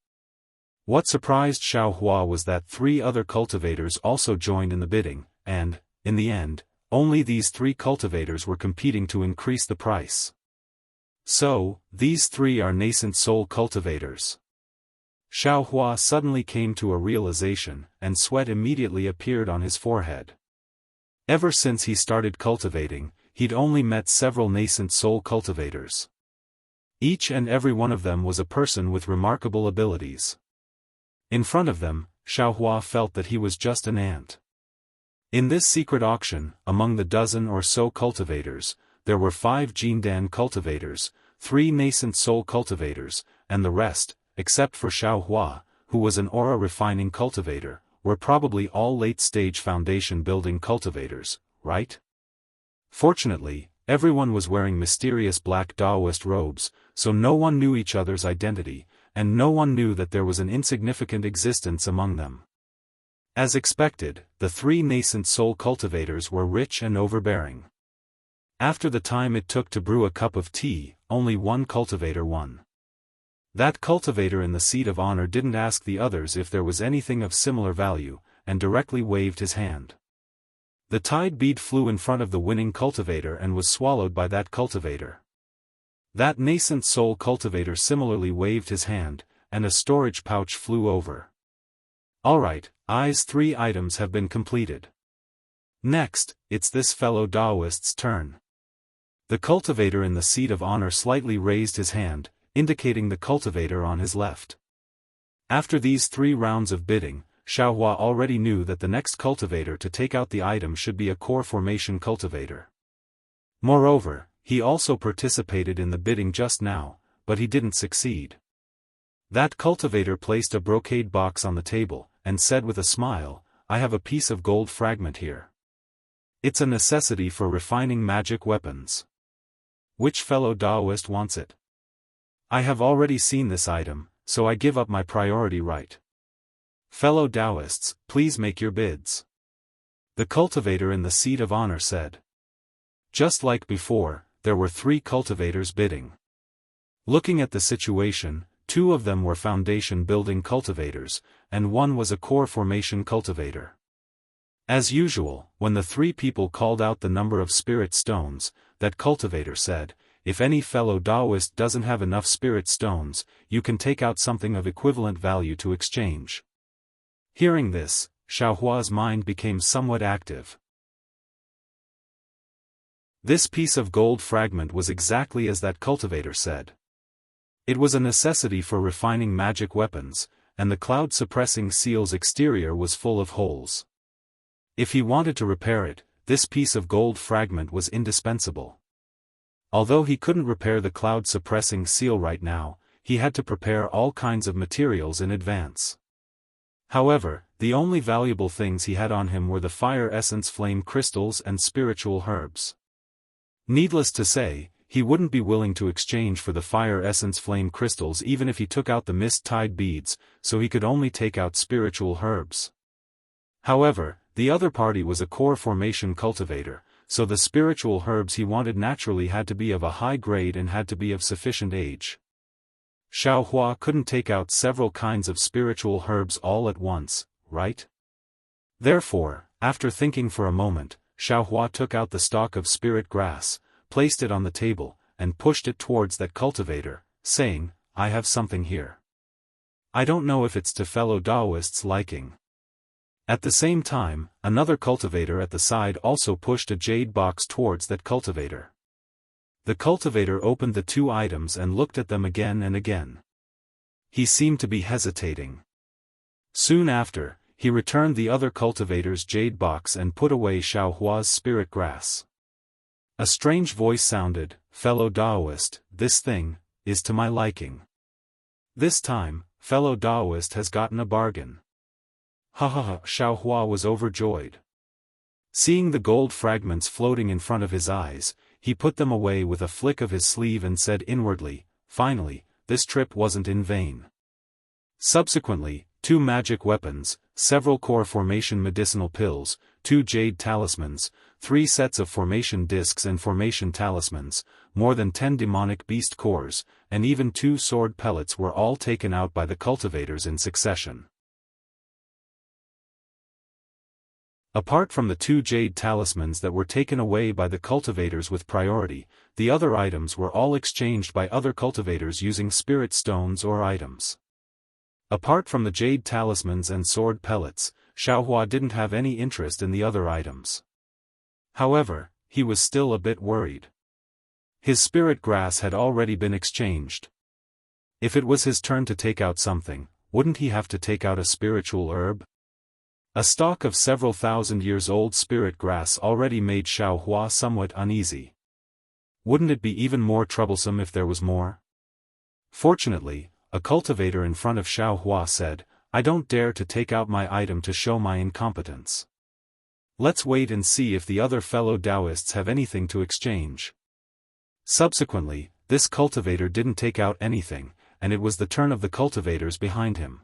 What surprised Xiao Hua was that 3 other cultivators also joined in the bidding, and, in the end, only these 3 cultivators were competing to increase the price. So, these 3 are nascent soul cultivators. Xiao Hua suddenly came to a realization, and sweat immediately appeared on his forehead. Ever since he started cultivating, he'd only met several nascent soul cultivators. Each and every one of them was a person with remarkable abilities. In front of them, Xiao Hua felt that he was just an ant. In this secret auction, among the dozen or so cultivators, there were 5 Jindan cultivators, 3 nascent soul cultivators, and the rest, except for Xiao Hua, who was an aura refining cultivator, were probably all late-stage foundation building cultivators, right? Fortunately, everyone was wearing mysterious black Taoist robes, so no one knew each other's identity, and no one knew that there was an insignificant existence among them. As expected, the 3 nascent soul cultivators were rich and overbearing. After the time it took to brew a cup of tea, only one cultivator won. That cultivator in the seat of honor didn't ask the others if there was anything of similar value, and directly waved his hand. The tide bead flew in front of the winning cultivator and was swallowed by that cultivator. That nascent soul cultivator similarly waved his hand, and a storage pouch flew over. Alright, I's 3 items have been completed. Next, it's this fellow Taoist's turn. The cultivator in the seat of honor slightly raised his hand, indicating the cultivator on his left. After these 3 rounds of bidding, Xiao Hua already knew that the next cultivator to take out the item should be a core formation cultivator. Moreover, he also participated in the bidding just now, but he didn't succeed. That cultivator placed a brocade box on the table, and said with a smile, "I have a piece of gold fragment here. It's a necessity for refining magic weapons. Which fellow Taoist wants it? I have already seen this item, so I give up my priority right. Fellow Taoists, please make your bids." The cultivator in the seat of honor said. Just like before, there were 3 cultivators bidding. Looking at the situation, 2 of them were foundation building cultivators, and 1 was a core formation cultivator. As usual, when the 3 people called out the number of spirit stones, that cultivator said, "If any fellow Taoist doesn't have enough spirit stones, you can take out something of equivalent value to exchange." Hearing this, Xiao Hua's mind became somewhat active. This piece of gold fragment was exactly as that cultivator said. It was a necessity for refining magic weapons, and the cloud-suppressing seal's exterior was full of holes. If he wanted to repair it, this piece of gold fragment was indispensable. Although he couldn't repair the cloud-suppressing seal right now, he had to prepare all kinds of materials in advance. However, the only valuable things he had on him were the fire essence flame crystals and spiritual herbs. Needless to say, he wouldn't be willing to exchange for the fire essence flame crystals even if he took out the mist tide beads, so he could only take out spiritual herbs. However, the other party was a core formation cultivator, so the spiritual herbs he wanted naturally had to be of a high grade and had to be of sufficient age. Xiao Hua couldn't take out several kinds of spiritual herbs all at once, right? Therefore, after thinking for a moment, Xiao Hua took out the stalk of spirit grass, placed it on the table, and pushed it towards that cultivator, saying, "I have something here. I don't know if it's to fellow Taoists' liking." At the same time, another cultivator at the side also pushed a jade box towards that cultivator. The cultivator opened the 2 items and looked at them again and again. He seemed to be hesitating. Soon after, he returned the other cultivator's jade box and put away Xiao Hua's spirit grass. A strange voice sounded, "Fellow Taoist, this thing is to my liking. This time, fellow Daoist has gotten a bargain. Ha ha ha, Xiao Hua was overjoyed. Seeing the gold fragments floating in front of his eyes, he put them away with a flick of his sleeve and said inwardly, finally, this trip wasn't in vain. Subsequently, 2 magic weapons, several core formation medicinal pills, 2 jade talismans, 3 sets of formation discs and formation talismans, more than 10 demonic beast cores, and even 2 sword pellets were all taken out by the cultivators in succession. Apart from the 2 jade talismans that were taken away by the cultivators with priority, the other items were all exchanged by other cultivators using spirit stones or items. Apart from the jade talismans and sword pellets, Xiao Hua didn't have any interest in the other items. However, he was still a bit worried. His spirit grass had already been exchanged. If it was his turn to take out something, wouldn't he have to take out a spiritual herb? A stalk of several thousand years old spirit grass already made Xiao Hua somewhat uneasy. Wouldn't it be even more troublesome if there was more? Fortunately, a cultivator in front of Xiao Hua said, I don't dare to take out my item to show my incompetence. Let's wait and see if the other fellow Taoists have anything to exchange. Subsequently, this cultivator didn't take out anything, and it was the turn of the cultivators behind him.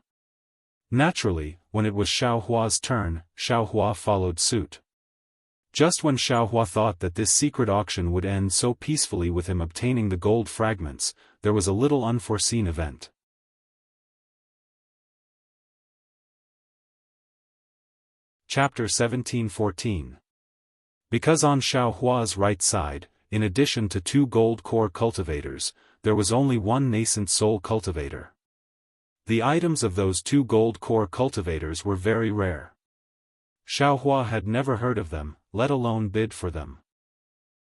Naturally, when it was Xiao Hua's turn, Xiao Hua followed suit. Just when Xiao Hua thought that this secret auction would end so peacefully with him obtaining the gold fragments, there was a little unforeseen event. Chapter 1714. Because on Xiao Hua's right side, in addition to 2 gold core cultivators, there was only 1 nascent soul cultivator. The items of those 2 gold core cultivators were very rare. Xiao Hua had never heard of them, let alone bid for them.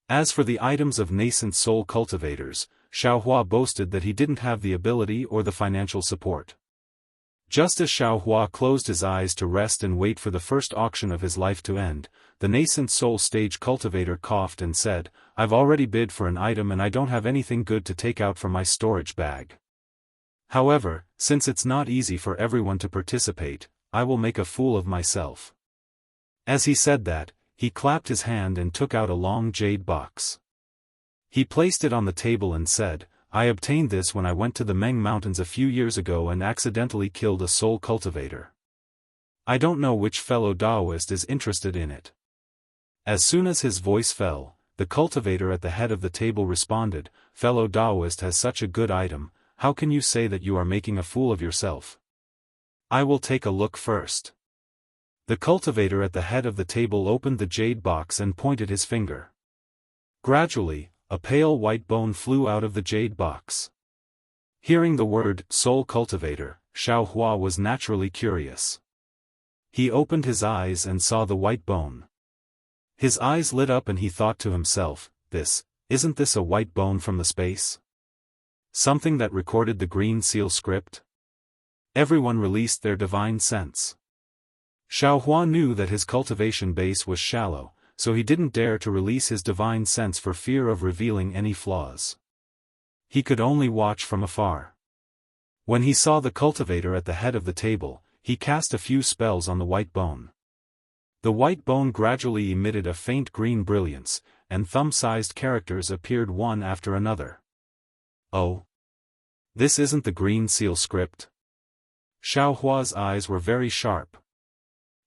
As for the items of nascent soul cultivators, Xiao Hua boasted that he didn't have the ability or the financial support. Just as Xiao Hua closed his eyes to rest and wait for the first auction of his life to end, the nascent soul stage cultivator coughed and said, I've already bid for an item and I don't have anything good to take out from my storage bag. However, since it's not easy for everyone to participate, I will make a fool of myself. As he said that, he clapped his hand and took out a long jade box. He placed it on the table and said, I obtained this when I went to the Meng Mountains a few years ago and accidentally killed a soul cultivator. I don't know which fellow Daoist is interested in it. As soon as his voice fell, the cultivator at the head of the table responded, Fellow Daoist has such a good item, how can you say that you are making a fool of yourself? I will take a look first. The cultivator at the head of the table opened the jade box and pointed his finger. Gradually, a pale white bone flew out of the jade box. Hearing the word soul cultivator, Xiao Hua was naturally curious. He opened his eyes and saw the white bone. His eyes lit up and he thought to himself, isn't this a white bone from the space? Something that recorded the green seal script? Everyone released their divine sense. Xiao Hua knew that his cultivation base was shallow, so he didn't dare to release his divine sense for fear of revealing any flaws. He could only watch from afar. When he saw the cultivator at the head of the table, he cast a few spells on the white bone. The white bone gradually emitted a faint green brilliance, and thumb-sized characters appeared one after another. Oh! This isn't the green seal script? Xiao Hua's eyes were very sharp.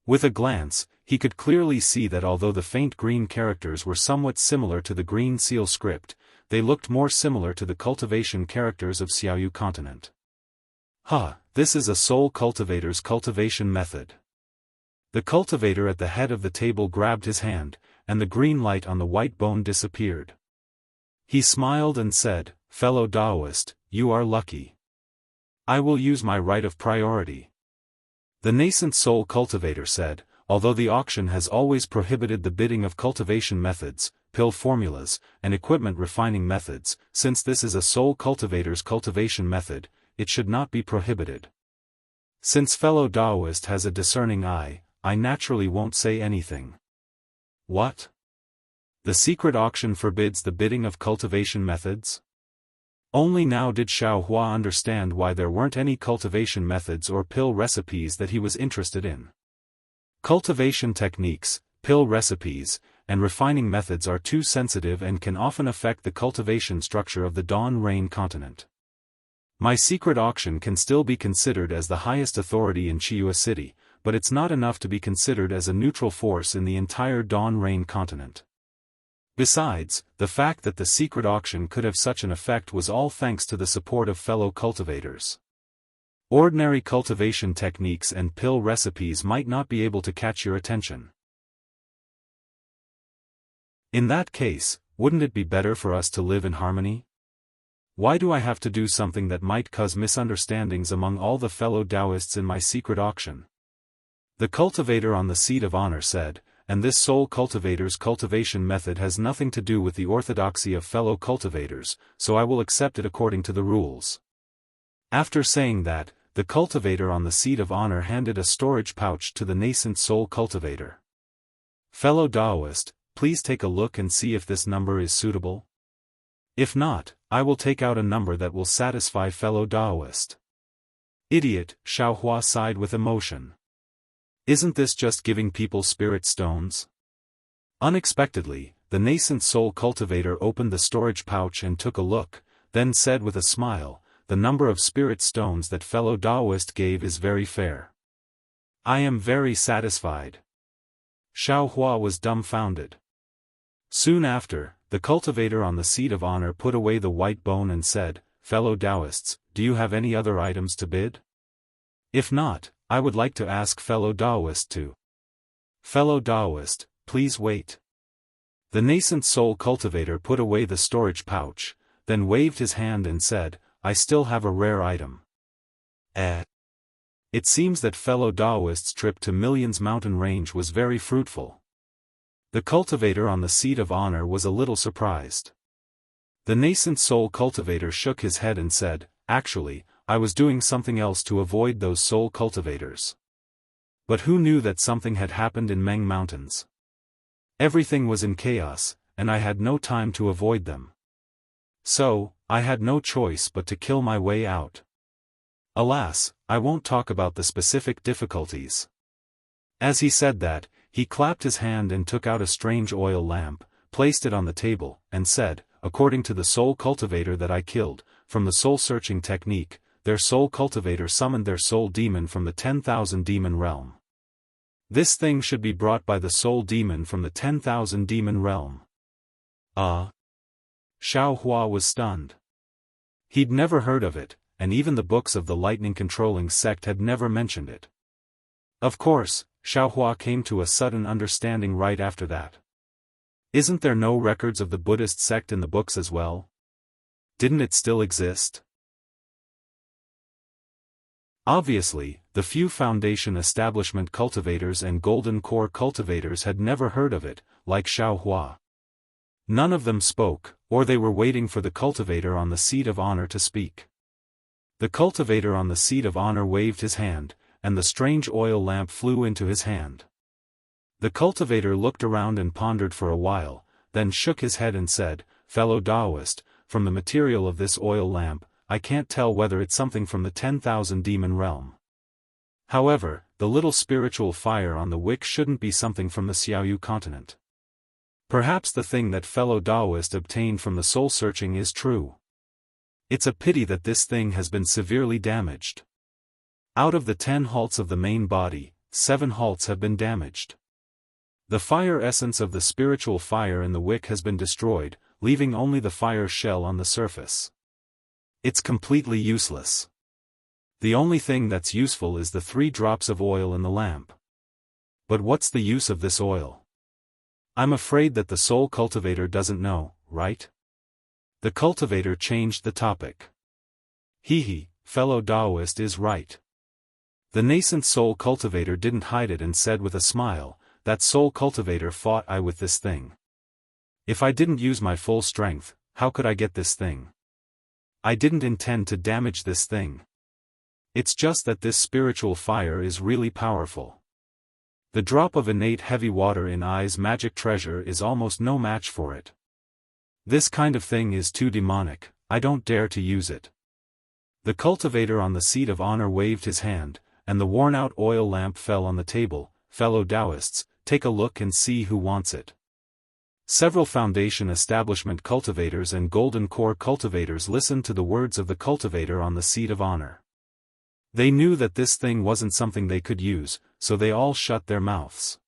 With a glance, he could clearly see that although the faint green characters were somewhat similar to the green seal script, they looked more similar to the cultivation characters of Xiaoyu continent. This is a soul cultivator's cultivation method. The cultivator at the head of the table grabbed his hand, and the green light on the white bone disappeared. He smiled and said, Fellow Daoist, you are lucky. I will use my right of priority. The nascent soul cultivator said, although the auction has always prohibited the bidding of cultivation methods, pill formulas, and equipment refining methods, since this is a soul cultivator's cultivation method, it should not be prohibited. Since fellow Daoist has a discerning eye, I naturally won't say anything. What? The secret auction forbids the bidding of cultivation methods? Only now did Xiao Hua understand why there weren't any cultivation methods or pill recipes that he was interested in. Cultivation techniques, pill recipes, and refining methods are too sensitive and can often affect the cultivation structure of the Dawn Rain continent. My secret auction can still be considered as the highest authority in Chiua City, but it's not enough to be considered as a neutral force in the entire Dawn Rain continent. Besides, the fact that the secret auction could have such an effect was all thanks to the support of fellow cultivators. Ordinary cultivation techniques and pill recipes might not be able to catch your attention. In that case, wouldn't it be better for us to live in harmony? Why do I have to do something that might cause misunderstandings among all the fellow Taoists in my secret auction? The cultivator on the seat of honor said, and this soul cultivator's cultivation method has nothing to do with the orthodoxy of fellow cultivators, so I will accept it according to the rules. After saying that, the cultivator on the seat of honor handed a storage pouch to the nascent soul cultivator. Fellow Taoist, please take a look and see if this number is suitable. If not, I will take out a number that will satisfy fellow Taoist. Idiot, Xiao Hua sighed with emotion. Isn't this just giving people spirit stones? Unexpectedly, the nascent soul cultivator opened the storage pouch and took a look, then said with a smile, the number of spirit stones that fellow Taoist gave is very fair. I am very satisfied. Xiao Hua was dumbfounded. Soon after, the cultivator on the seat of honor put away the white bone and said, fellow Taoists, do you have any other items to bid? If not, I would like to ask fellow Taoist to. Fellow Taoist, please wait. The nascent soul cultivator put away the storage pouch, then waved his hand and said, I still have a rare item. It seems that fellow Taoist's trip to Millions Mountain Range was very fruitful. The cultivator on the seat of honor was a little surprised. The nascent soul cultivator shook his head and said, actually, I was doing something else to avoid those soul cultivators. But who knew that something had happened in Meng Mountains? Everything was in chaos, and I had no time to avoid them. So, I had no choice but to kill my way out. Alas, I won't talk about the specific difficulties. As he said that, he clapped his hand and took out a strange oil lamp, placed it on the table, and said, according to the soul cultivator that I killed, from the soul-searching technique, their soul cultivator summoned their soul demon from the 10,000 demon realm. This thing should be brought by the soul demon from the 10,000 demon realm. Xiao Hua was stunned. He'd never heard of it, and even the books of the lightning-controlling sect had never mentioned it. Of course, Xiao Hua came to a sudden understanding right after that. Isn't there no records of the Buddhist sect in the books as well? Didn't it still exist? Obviously, the few Foundation Establishment cultivators and Golden Core cultivators had never heard of it, like Xiao Hua. None of them spoke, or they were waiting for the cultivator on the seat of honor to speak. The cultivator on the seat of honor waved his hand, and the strange oil lamp flew into his hand. The cultivator looked around and pondered for a while, then shook his head and said, fellow Taoist, from the material of this oil lamp, I can't tell whether it's something from the 10,000 demon realm. However, the little spiritual fire on the wick shouldn't be something from the Xiaoyu continent. Perhaps the thing that fellow Taoist obtained from the soul-searching is true. It's a pity that this thing has been severely damaged. Out of the 10 halts of the main body, 7 halts have been damaged. The fire essence of the spiritual fire in the wick has been destroyed, leaving only the fire shell on the surface. It's completely useless. The only thing that's useful is the 3 drops of oil in the lamp. But what's the use of this oil? I'm afraid that the soul cultivator doesn't know, right? The cultivator changed the topic. Fellow Taoist is right. The nascent soul cultivator didn't hide it and said with a smile, that soul cultivator fought I with this thing. If I didn't use my full strength, how could I get this thing? I didn't intend to damage this thing. It's just that this spiritual fire is really powerful. The drop of innate heavy water in I's magic treasure is almost no match for it. This kind of thing is too demonic, I don't dare to use it." The cultivator on the seat of honor waved his hand, and the worn-out oil lamp fell on the table. "Fellow Taoists, take a look and see who wants it." Several Foundation Establishment cultivators and Golden Core cultivators listened to the words of the cultivator on the seat of honor. They knew that this thing wasn't something they could use, so they all shut their mouths.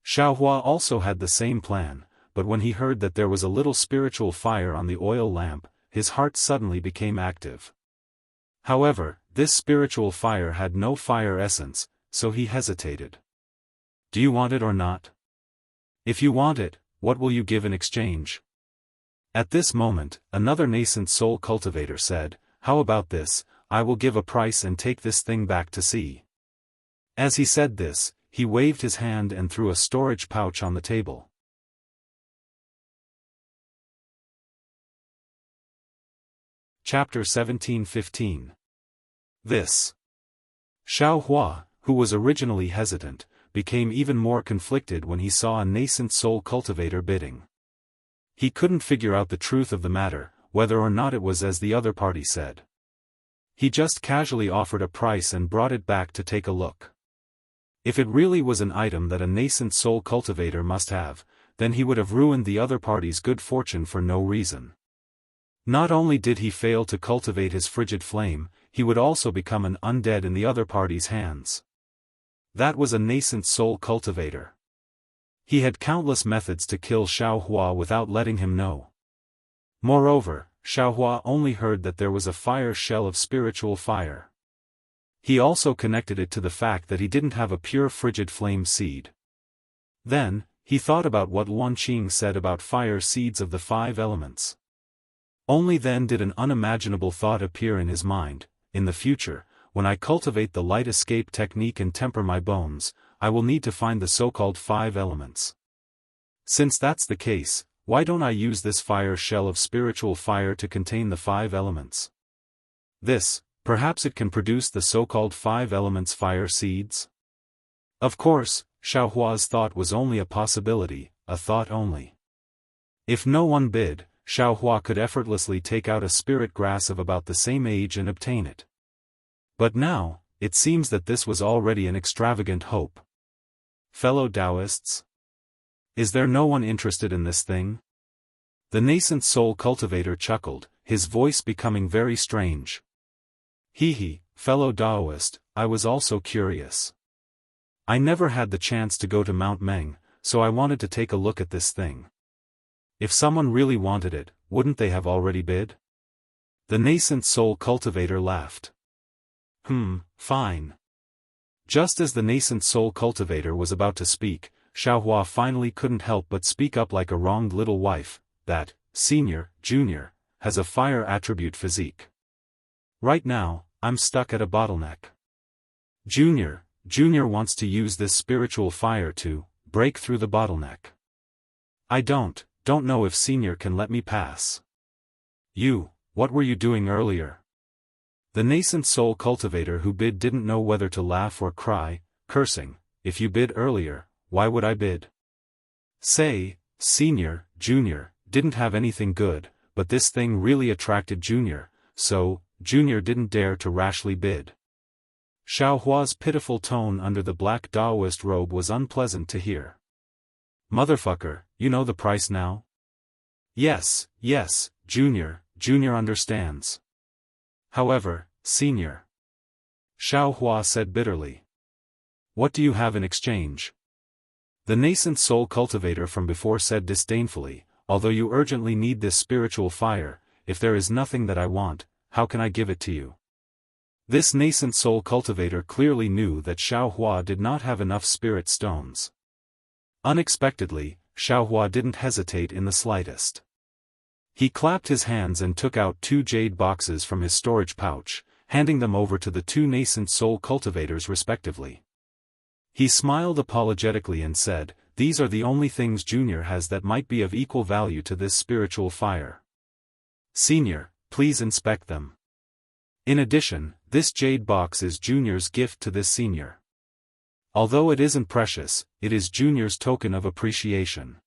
Xiaohua also had the same plan, but when he heard that there was a little spiritual fire on the oil lamp, his heart suddenly became active. However, this spiritual fire had no fire essence, so he hesitated. "Do you want it or not? If you want it, what will you give in exchange?" At this moment, another nascent soul cultivator said, "How about this? I will give a price and take this thing back to sea." As he said this, he waved his hand and threw a storage pouch on the table. Chapter 17:15. This. Xiao Hua, who was originally hesitant, became even more conflicted when he saw a nascent soul cultivator bidding. He couldn't figure out the truth of the matter, whether or not it was as the other party said. He just casually offered a price and brought it back to take a look. If it really was an item that a nascent soul cultivator must have, then he would have ruined the other party's good fortune for no reason. Not only did he fail to cultivate his frigid flame, he would also become an undead in the other party's hands. That was a nascent soul cultivator. He had countless methods to kill Xiao Hua without letting him know. Moreover, Xiao Hua only heard that there was a fire shell of spiritual fire. He also connected it to the fact that he didn't have a pure frigid flame seed. Then, he thought about what Luan Qing said about fire seeds of the 5 elements. Only then did an unimaginable thought appear in his mind: in the future, when I cultivate the light escape technique and temper my bones, I will need to find the so-called 5 elements. Since that's the case, why don't I use this fire shell of spiritual fire to contain the 5 elements? Perhaps it can produce the so-called 5 elements fire seeds? Of course, Xiao Hua's thought was only a possibility, a thought only. If no one bid, Xiao Hua could effortlessly take out a spirit grass of about the same age and obtain it. But now, it seems that this was already an extravagant hope. Fellow Taoists? Is there no one interested in this thing? The nascent soul cultivator chuckled, his voice becoming very strange. Hee, fellow Taoist, I was also curious. I never had the chance to go to Mount Meng, so I wanted to take a look at this thing. If someone really wanted it, wouldn't they have already bid? The nascent soul cultivator laughed. Fine. Just as the nascent soul cultivator was about to speak, Xiao Hua finally couldn't help but speak up like a wronged little wife: that, senior, junior, has a fire attribute physique. Right now, I'm stuck at a bottleneck. Junior wants to use this spiritual fire to break through the bottleneck. I don't know if senior can let me pass. What were you doing earlier? The nascent soul cultivator who bid didn't know whether to laugh or cry, cursing. If you bid earlier, why would I bid? Say, senior, junior, didn't have anything good, but this thing really attracted junior, so, junior didn't dare to rashly bid. Xiao Hua's pitiful tone under the black Taoist robe was unpleasant to hear. Motherfucker, you know the price now? Yes, junior understands. However, senior. Xiao Hua said bitterly. What do you have in exchange? The nascent soul cultivator from before said disdainfully, although you urgently need this spiritual fire, if there is nothing that I want, how can I give it to you? This nascent soul cultivator clearly knew that Xiao Hua did not have enough spirit stones. Unexpectedly, Xiao Hua didn't hesitate in the slightest. He clapped his hands and took out 2 jade boxes from his storage pouch, handing them over to the 2 nascent soul cultivators respectively. He smiled apologetically and said, "These are the only things Junior has that might be of equal value to this spiritual fire. Senior, please inspect them. In addition, this jade box is Junior's gift to this senior. Although it isn't precious, it is Junior's token of appreciation.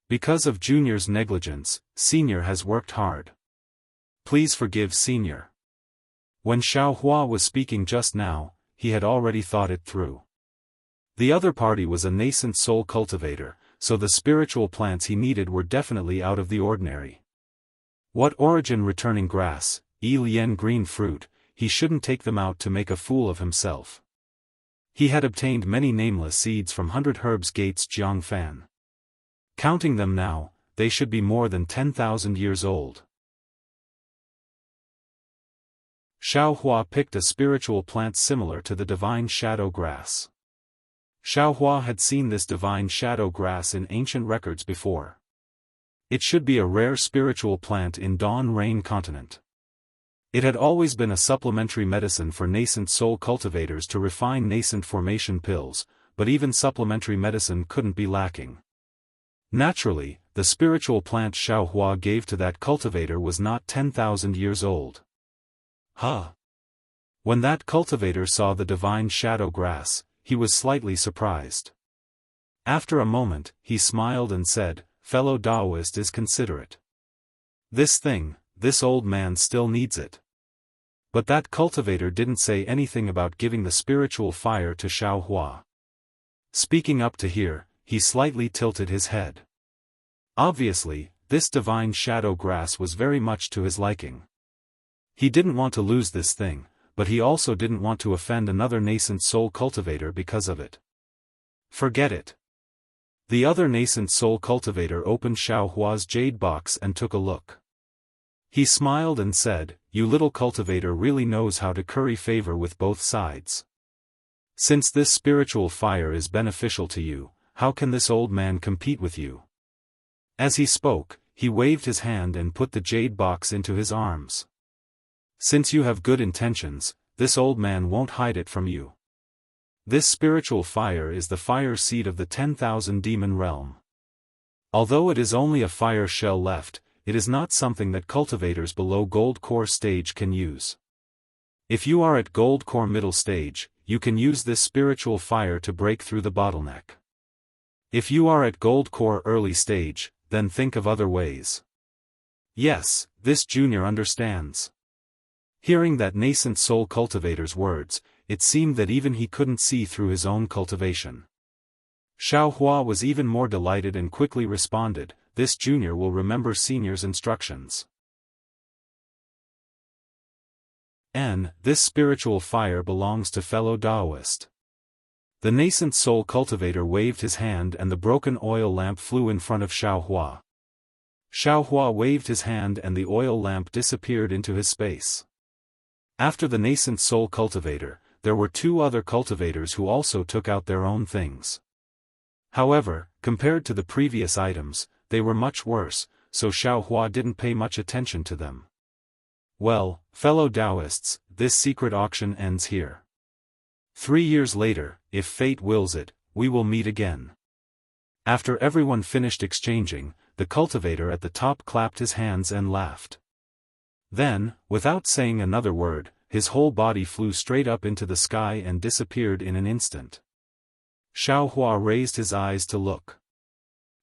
Because of Junior's negligence, Senior has worked hard. Please forgive Senior. When Xiao Hua was speaking just now, he had already thought it through. The other party was a nascent soul cultivator, so the spiritual plants he needed were definitely out of the ordinary. What origin returning grass, Lien green fruit, he shouldn't take them out to make a fool of himself. He had obtained many nameless seeds from 100 Herbs Gates Jiangfan. Counting them now, they should be more than 10,000 years old. Xiao Hua picked a spiritual plant similar to the divine shadow grass. Xiao Hua had seen this divine shadow grass in ancient records before. It should be a rare spiritual plant in Dawn Rain continent. It had always been a supplementary medicine for nascent soul cultivators to refine nascent formation pills, but even supplementary medicine couldn't be lacking. Naturally, the spiritual plant Xiao Hua gave to that cultivator was not 10,000 years old. When that cultivator saw the divine shadow grass, he was slightly surprised. After a moment, he smiled and said, "Fellow Taoist is considerate. This old man still needs it." But that cultivator didn't say anything about giving the spiritual fire to Xiao Hua. Speaking up to hear, he slightly tilted his head. Obviously, this divine shadow grass was very much to his liking. He didn't want to lose this thing, but he also didn't want to offend another nascent soul cultivator because of it. Forget it. The other nascent soul cultivator opened Xiao Hua's jade box and took a look. He smiled and said, "You little cultivator really knows how to curry favor with both sides. Since this spiritual fire is beneficial to you, how can this old man compete with you?" As he spoke, he waved his hand and put the jade box into his arms. "Since you have good intentions, this old man won't hide it from you. This spiritual fire is the fire seed of the 10,000 demon realm. Although it is only a fire shell left, it is not something that cultivators below gold core stage can use. If you are at gold core middle stage, you can use this spiritual fire to break through the bottleneck. If you are at gold core early stage, then think of other ways." Yes, this junior understands. Hearing that nascent soul cultivator's words, it seemed that even he couldn't see through his own cultivation. Xiao Hua was even more delighted and quickly responded, "This junior will remember senior's instructions. This spiritual fire belongs to fellow Taoist." The nascent soul cultivator waved his hand and the broken oil lamp flew in front of Xiao Hua. Xiao Hua waved his hand and the oil lamp disappeared into his space. After the nascent soul cultivator, there were two other cultivators who also took out their own things. However, compared to the previous items, they were much worse, so Xiao Hua didn't pay much attention to them. Well, fellow Taoists, this secret auction ends here. 3 years later, if fate wills it, we will meet again. After everyone finished exchanging, the cultivator at the top clapped his hands and laughed. Then, without saying another word, his whole body flew straight up into the sky and disappeared in an instant. Xiao Hua raised his eyes to look.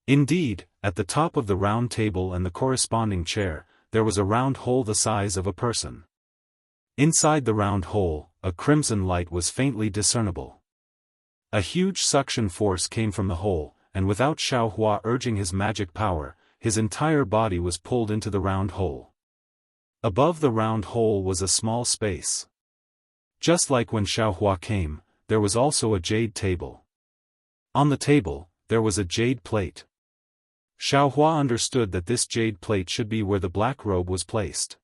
Indeed, at the top of the round table and the corresponding chair, there was a round hole the size of a person. Inside the round hole, a crimson light was faintly discernible. A huge suction force came from the hole, and without Xiao Hua urging his magic power, his entire body was pulled into the round hole. Above the round hole was a small space. Just like when Xiao Hua came, there was also a jade table. On the table, there was a jade plate. Xiao Hua understood that this jade plate should be where the black robe was placed.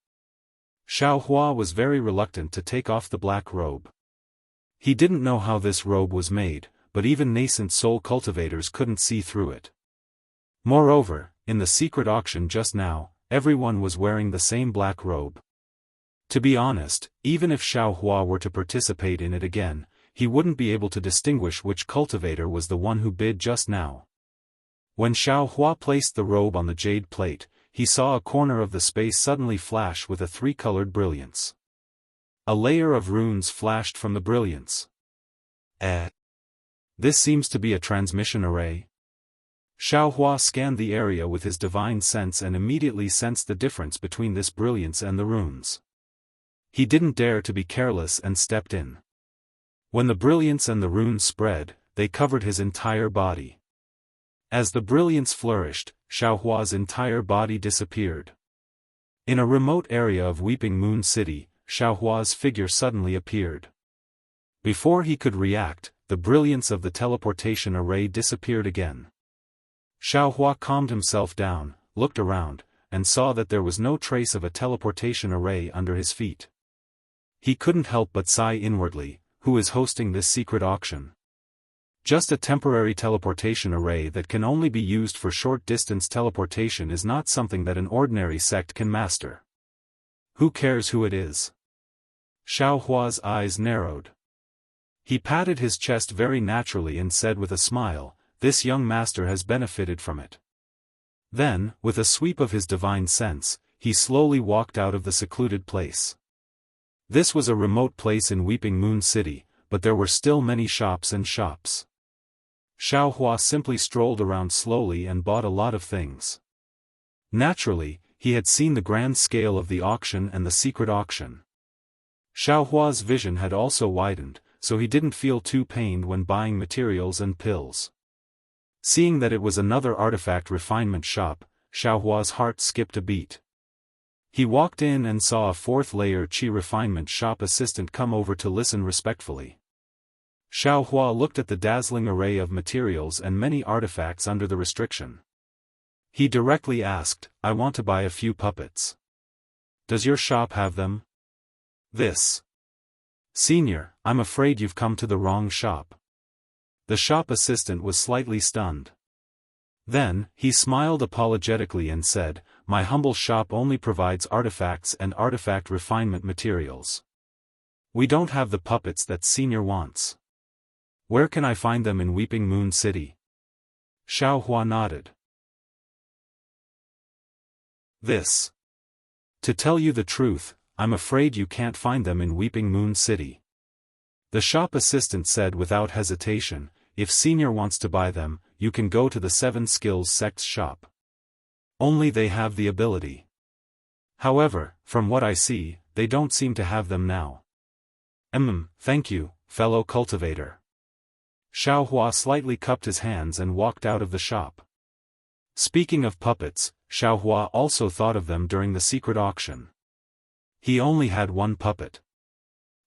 Xiao Hua was very reluctant to take off the black robe. He didn't know how this robe was made, but even nascent soul cultivators couldn't see through it. Moreover, in the secret auction just now, everyone was wearing the same black robe. To be honest, even if Xiao Hua were to participate in it again, he wouldn't be able to distinguish which cultivator was the one who bid just now. When Xiao Hua placed the robe on the jade plate, he saw a corner of the space suddenly flash with a three-colored brilliance. A layer of runes flashed from the brilliance. This seems to be a transmission array. Xiaohua scanned the area with his divine sense and immediately sensed the difference between this brilliance and the runes. He didn't dare to be careless and stepped in. When the brilliance and the runes spread, they covered his entire body. As the brilliance flourished, Xiaohua's entire body disappeared. In a remote area of Weeping Moon City, Xiaohua's figure suddenly appeared. Before he could react, the brilliance of the teleportation array disappeared again. Xiaohua calmed himself down, looked around, and saw that there was no trace of a teleportation array under his feet. He couldn't help but sigh inwardly, who is hosting this secret auction? Just a temporary teleportation array that can only be used for short-distance teleportation is not something that an ordinary sect can master. Who cares who it is? Xiaohua's eyes narrowed. He patted his chest very naturally and said with a smile, "This young master has benefited from it." Then, with a sweep of his divine sense, he slowly walked out of the secluded place. This was a remote place in Weeping Moon City, but there were still many shops and shops. Xiaohua simply strolled around slowly and bought a lot of things. Naturally, he had seen the grand scale of the auction and the secret auction. Xiaohua's vision had also widened, so he didn't feel too pained when buying materials and pills. Seeing that it was another artifact refinement shop, Xiaohua's heart skipped a beat. He walked in and saw a fourth-layer qi refinement shop assistant come over to listen respectfully. Xiaohua looked at the dazzling array of materials and many artifacts under the restriction. He directly asked, "I want to buy a few puppets. Does your shop have them?" "This. Senior, I'm afraid you've come to the wrong shop." The shop assistant was slightly stunned. Then, he smiled apologetically and said, "My humble shop only provides artifacts and artifact refinement materials. We don't have the puppets that Senior wants. Where can I find them in Weeping Moon City?" Xiaohua nodded. "This. To tell you the truth, I'm afraid you can't find them in Weeping Moon City." The shop assistant said without hesitation, "If Senior wants to buy them, you can go to the Seven Skills Sect's shop. Only they have the ability. However, from what I see, they don't seem to have them now." Thank you, fellow cultivator." Xiaohua slightly cupped his hands and walked out of the shop. Speaking of puppets, Xiaohua also thought of them during the secret auction. He only had one puppet.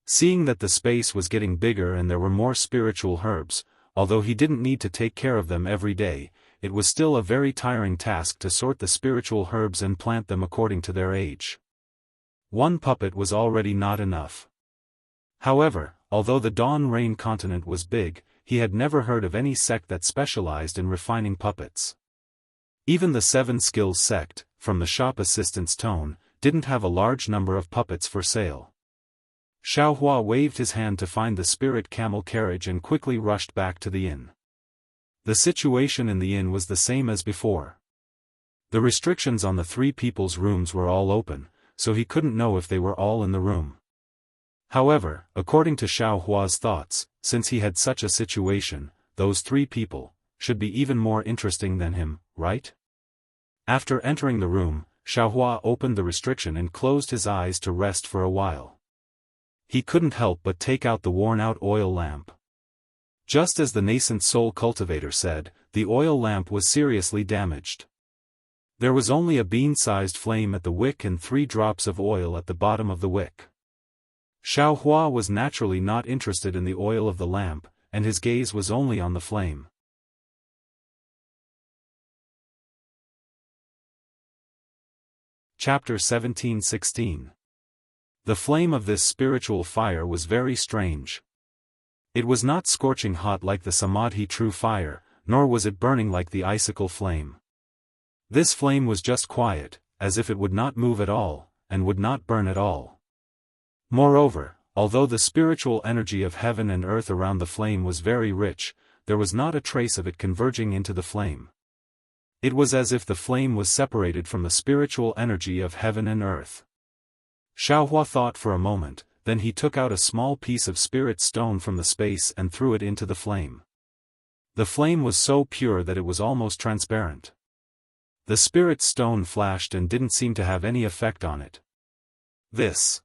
Seeing that the space was getting bigger and there were more spiritual herbs, although he didn't need to take care of them every day, it was still a very tiring task to sort the spiritual herbs and plant them according to their age. One puppet was already not enough. However, although the Dawn Rain continent was big, he had never heard of any sect that specialized in refining puppets. Even the Seven Skills sect, from the shop assistant's tone, didn't have a large number of puppets for sale. Xiaohua waved his hand to find the spirit camel carriage and quickly rushed back to the inn. The situation in the inn was the same as before. The restrictions on the three people's rooms were all open, so he couldn't know if they were all in the room. However, according to Xiaohua's thoughts, since he had such a situation, those three people should be even more interesting than him, right? After entering the room, Xiaohua opened the restriction and closed his eyes to rest for a while. He couldn't help but take out the worn-out oil lamp. Just as the nascent soul cultivator said, the oil lamp was seriously damaged. There was only a bean-sized flame at the wick and 3 drops of oil at the bottom of the wick. Xiaohua was naturally not interested in the oil of the lamp, and his gaze was only on the flame. Chapter 17:16. The flame of this spiritual fire was very strange. It was not scorching hot like the Samadhi true fire, nor was it burning like the icicle flame. This flame was just quiet, as if it would not move at all, and would not burn at all. Moreover, although the spiritual energy of heaven and earth around the flame was very rich, there was not a trace of it converging into the flame. It was as if the flame was separated from the spiritual energy of heaven and earth. Xiaohua thought for a moment, then he took out a small piece of spirit stone from the space and threw it into the flame. The flame was so pure that it was almost transparent. The spirit stone flashed and didn't seem to have any effect on it. This.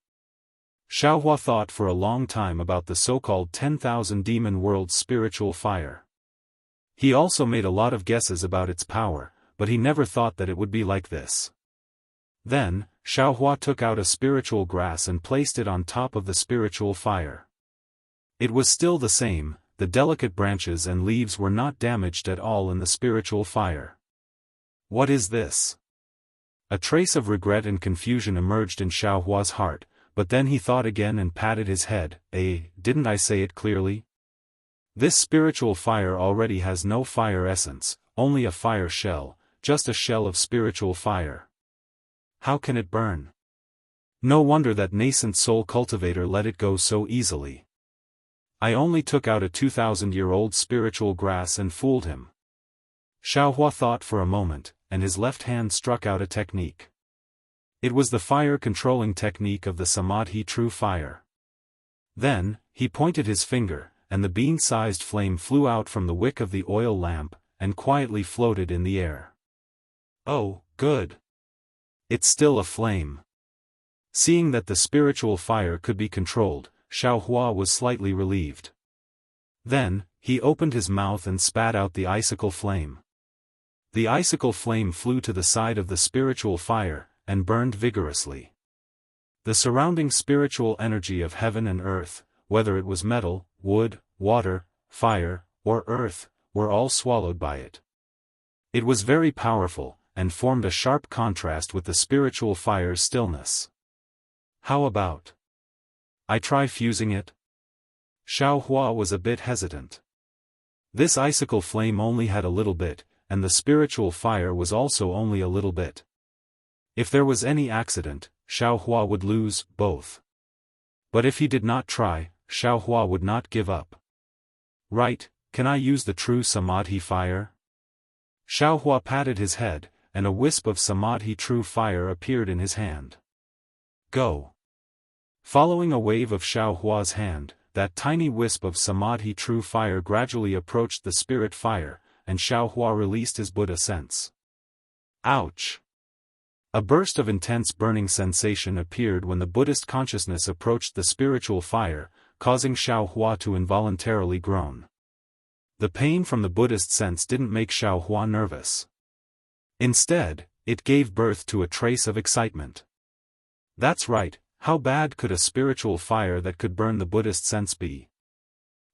Xiaohua thought for a long time about the so-called 10,000 demon world's spiritual fire. He also made a lot of guesses about its power, but he never thought that it would be like this. Then, Xiaohua took out a spiritual grass and placed it on top of the spiritual fire. It was still the same, the delicate branches and leaves were not damaged at all in the spiritual fire. What is this? A trace of regret and confusion emerged in Xiaohua's heart, but then he thought again and patted his head. Didn't I say it clearly? This spiritual fire already has no fire essence, only a fire shell, just a shell of spiritual fire. How can it burn? No wonder that nascent soul cultivator let it go so easily. I only took out a 2,000-year-old spiritual grass and fooled him. Xiaohua thought for a moment, and his left hand struck out a technique. It was the fire-controlling technique of the Samadhi true fire. Then, he pointed his finger, and the bean-sized flame flew out from the wick of the oil lamp, and quietly floated in the air. Oh, good! It's still a flame. Seeing that the spiritual fire could be controlled, Xiaohua was slightly relieved. Then, he opened his mouth and spat out the icicle flame. The icicle flame flew to the side of the spiritual fire, and burned vigorously. The surrounding spiritual energy of heaven and earth, whether it was metal, wood, water, fire, or earth, were all swallowed by it. It was very powerful, and formed a sharp contrast with the spiritual fire's stillness. How about I try fusing it? Xiaohua was a bit hesitant. This icicle flame only had a little bit, and the spiritual fire was also only a little bit. If there was any accident, Xiaohua would lose both. But if he did not try, Xiaohua would not give up. Right, can I use the true Samadhi fire? Xiaohua patted his head, and a wisp of Samadhi true fire appeared in his hand. Go! Following a wave of Xiaohua's hand, that tiny wisp of Samadhi true fire gradually approached the spirit fire, and Xiaohua released his Buddha sense. Ouch! A burst of intense burning sensation appeared when the Buddhist consciousness approached the spiritual fire, causing Xiaohua to involuntarily groan. The pain from the Buddhist sense didn't make Xiaohua nervous. Instead, it gave birth to a trace of excitement. That's right, how bad could a spiritual fire that could burn the Buddhist sense be?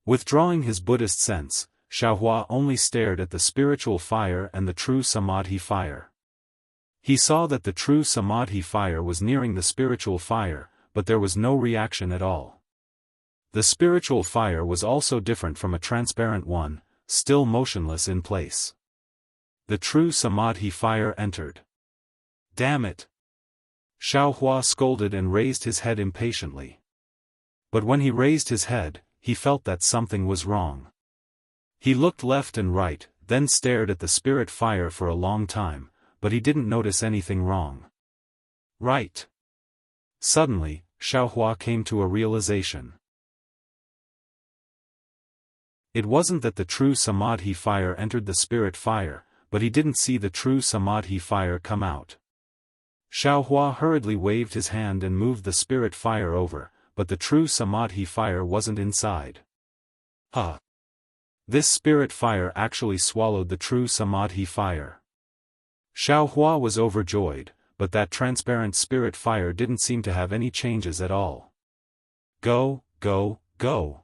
Withdrawing his Buddhist sense, Xiaohua only stared at the spiritual fire and the true Samadhi fire. He saw that the true Samadhi fire was nearing the spiritual fire, but there was no reaction at all. The spiritual fire was also different from a transparent one, still motionless in place. The true Samadhi fire entered. Damn it! Xiaohua scolded and raised his head impatiently. But when he raised his head, he felt that something was wrong. He looked left and right, then stared at the spirit fire for a long time, but he didn't notice anything wrong. Right. Suddenly, Xiaohua came to a realization. It wasn't that the true Samadhi fire entered the spirit fire, but he didn't see the true Samadhi fire come out. Xiaohua hurriedly waved his hand and moved the spirit fire over, but the true Samadhi fire wasn't inside. Huh! This spirit fire actually swallowed the true Samadhi fire. Xiaohua was overjoyed, but that transparent spirit fire didn't seem to have any changes at all. Go, go, go!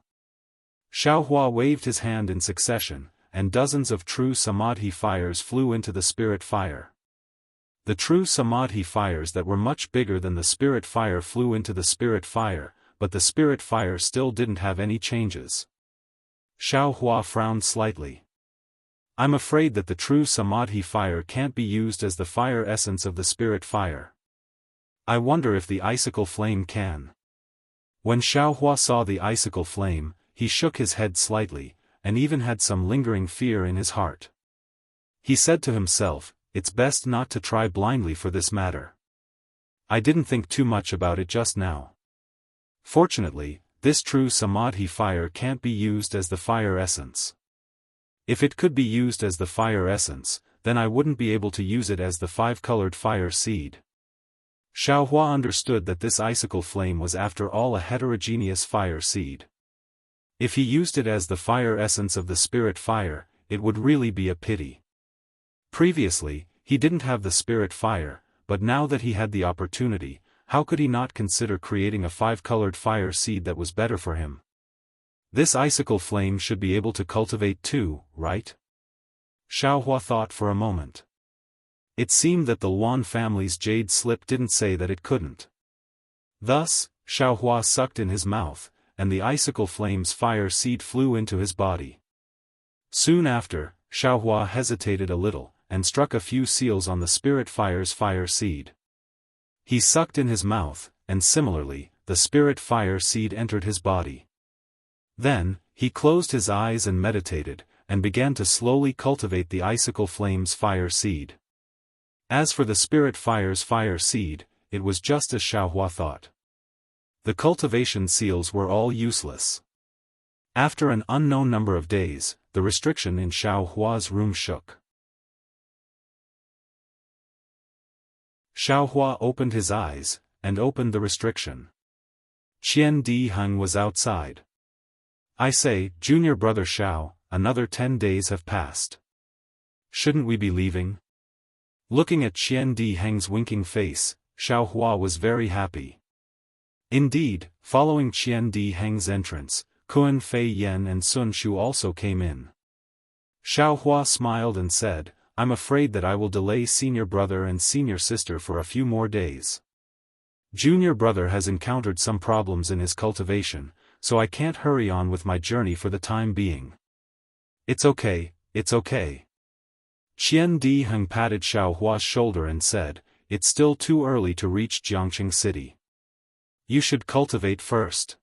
Xiaohua waved his hand in succession, and dozens of true Samadhi fires flew into the spirit fire. The true Samadhi fires that were much bigger than the spirit fire flew into the spirit fire, but the spirit fire still didn't have any changes. Xiaohua frowned slightly. I'm afraid that the true Samadhi fire can't be used as the fire essence of the spirit fire. I wonder if the icicle flame can. When Xiaohua saw the icicle flame, he shook his head slightly, and even had some lingering fear in his heart. He said to himself, it's best not to try blindly for this matter. I didn't think too much about it just now. Fortunately, this true Samadhi fire can't be used as the fire essence. If it could be used as the fire essence, then I wouldn't be able to use it as the five-colored fire seed. Xiaohua understood that this icicle flame was after all a heterogeneous fire seed. If he used it as the fire essence of the spirit fire, it would really be a pity. Previously, he didn't have the spirit fire, but now that he had the opportunity, how could he not consider creating a five-colored fire seed that was better for him? This icicle flame should be able to cultivate too, right? Xiaohua thought for a moment. It seemed that the Luan family's jade slip didn't say that it couldn't. Thus, Xiaohua sucked in his mouth, and the icicle flame's fire seed flew into his body. Soon after, Xiaohua hesitated a little, and struck a few seals on the spirit fire's fire seed. He sucked in his mouth, and similarly, the spirit fire seed entered his body. Then, he closed his eyes and meditated, and began to slowly cultivate the icicle flame's fire seed. As for the spirit fire's fire seed, it was just as Xiaohua thought. The cultivation seals were all useless. After an unknown number of days, the restriction in Xiaohua's room shook. Xiaohua opened his eyes, and opened the restriction. Qian Di Heng was outside. I say, junior brother Xiao, another 10 days have passed. Shouldn't we be leaving? Looking at Qian Di Heng's winking face, Xiaohua was very happy. Indeed, following Qian Di Heng's entrance, Kun Fei Yan and Sun Shu also came in. Xiaohua smiled and said, I'm afraid that I will delay senior brother and senior sister for a few more days. Junior brother has encountered some problems in his cultivation, so I can't hurry on with my journey for the time being. It's okay, it's okay. Qian Di Heng patted Xiaohua's shoulder and said, it's still too early to reach Jiangqing City. You should cultivate first.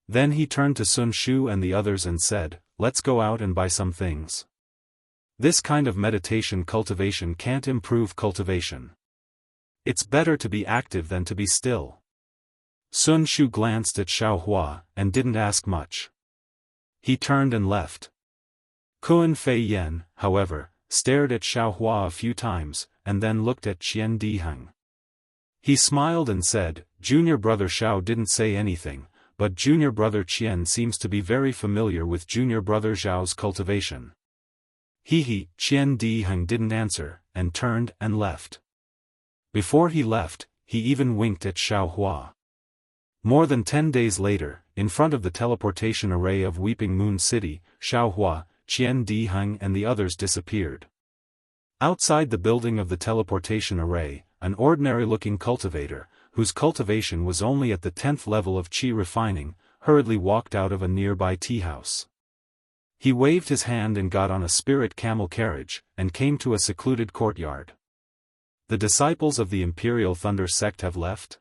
Then he turned to Sun Shu and the others and said, let's go out and buy some things. This kind of meditation cultivation can't improve cultivation. It's better to be active than to be still. Sun Shu glanced at Xiaohua, and didn't ask much. He turned and left. Kun Fei Yan, however, stared at Xiaohua a few times, and then looked at Qian Di Heng. He smiled and said, junior brother Xiao didn't say anything, but junior brother Qian seems to be very familiar with junior brother Zhao's cultivation. Qian Di Heng didn't answer, and turned and left. Before he left, he even winked at Xiaohua. More than 10 days later, in front of the teleportation array of Weeping Moon City, Xiaohua, Qian Di Heng and the others disappeared. Outside the building of the teleportation array, an ordinary-looking cultivator, whose cultivation was only at the 10th level of qi refining, hurriedly walked out of a nearby tea house. He waved his hand and got on a spirit camel carriage, and came to a secluded courtyard. The disciples of the Imperial Thunder sect have left?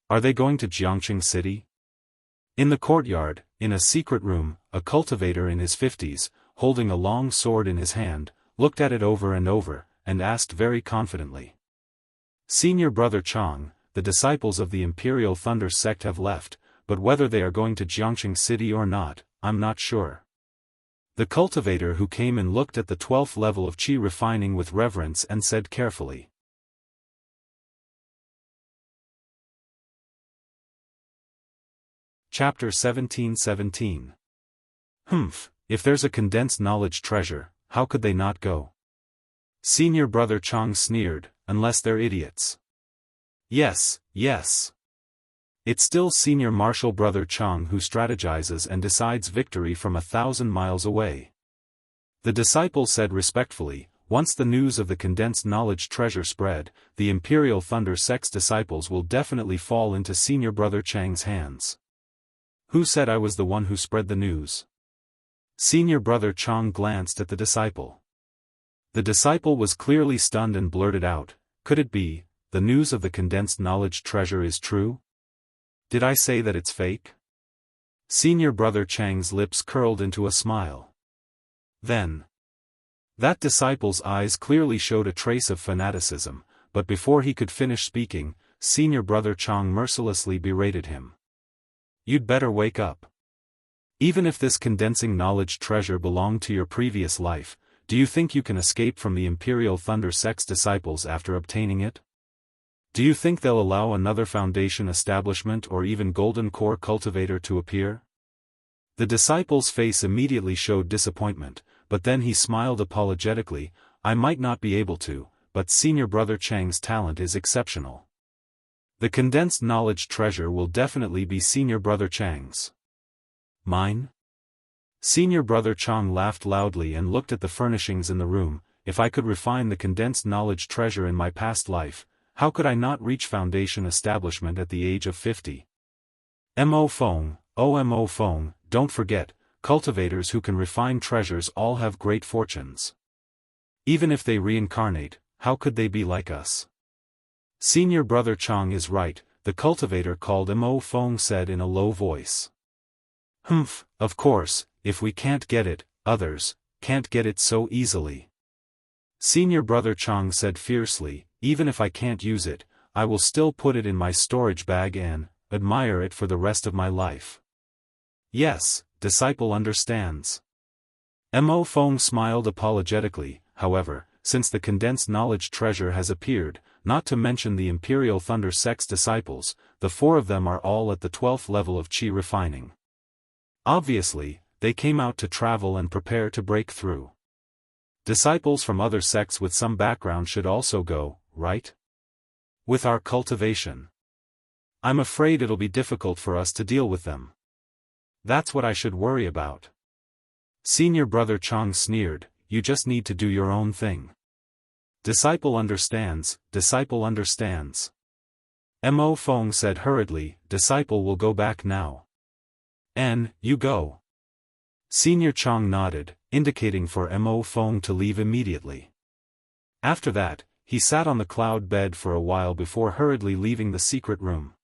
Are they going to Jiangqing City? In the courtyard, in a secret room, a cultivator in his 50s, holding a long sword in his hand, looked at it over and asked very confidently. Senior brother Chang, the disciples of the Imperial Thunder sect have left, but whether they are going to Jiangqing City or not, I'm not sure. The cultivator who came in looked at the 12th level of qi refining with reverence and said carefully. Chapter 17:17. If there's a condensed knowledge treasure, how could they not go? Senior brother Chang sneered, unless they're idiots. Yes. It's still senior martial brother Chang who strategizes and decides victory from 1,000 miles away. The disciple said respectfully, once the news of the condensed knowledge treasure spread, the Imperial Thunder sect's disciples will definitely fall into senior brother Chang's hands. Who said I was the one who spread the news? Senior brother Chang glanced at the disciple. The disciple was clearly stunned and blurted out, could it be, the news of the condensed knowledge treasure is true? Did I say that it's fake? Senior brother Chang's lips curled into a smile. Then. That disciple's eyes clearly showed a trace of fanaticism, but before he could finish speaking, senior brother Chang mercilessly berated him. You'd better wake up. Even if this condensing knowledge treasure belonged to your previous life, do you think you can escape from the Imperial Thunder Sect's disciples after obtaining it? Do you think they'll allow another Foundation establishment or even Golden Core cultivator to appear? The disciple's face immediately showed disappointment, but then he smiled apologetically. I might not be able to, but Senior Brother Chang's talent is exceptional. The condensed knowledge treasure will definitely be Senior Brother Chang's. Mine? Senior Brother Chang laughed loudly and looked at the furnishings in the room. If I could refine the condensed knowledge treasure in my past life, how could I not reach Foundation establishment at the age of 50? Mo Feng, oh Mo Feng, don't forget, cultivators who can refine treasures all have great fortunes. Even if they reincarnate, how could they be like us? Senior Brother Chang is right, the cultivator called Mo Feng said in a low voice. Humph, of course, if we can't get it, others can't get it so easily. Senior Brother Chang said fiercely, even if I can't use it, I will still put it in my storage bag and admire it for the rest of my life. Yes, disciple understands. Mo Feng smiled apologetically. However, since the condensed knowledge treasure has appeared, not to mention the Imperial Thunder Sect's disciples, the 4 of them are all at the 12th level of Qi refining. Obviously, they came out to travel and prepare to break through. Disciples from other sects with some background should also go, right? With our cultivation. I'm afraid it'll be difficult for us to deal with them. That's what I should worry about. Senior Brother Chang sneered, you just need to do your own thing. Disciple understands, disciple understands. Mo Feng said hurriedly, disciple will go back now. You go. Senior Chang nodded, indicating for Mo Feng to leave immediately. After that, he sat on the cloud bed for a while before hurriedly leaving the secret room.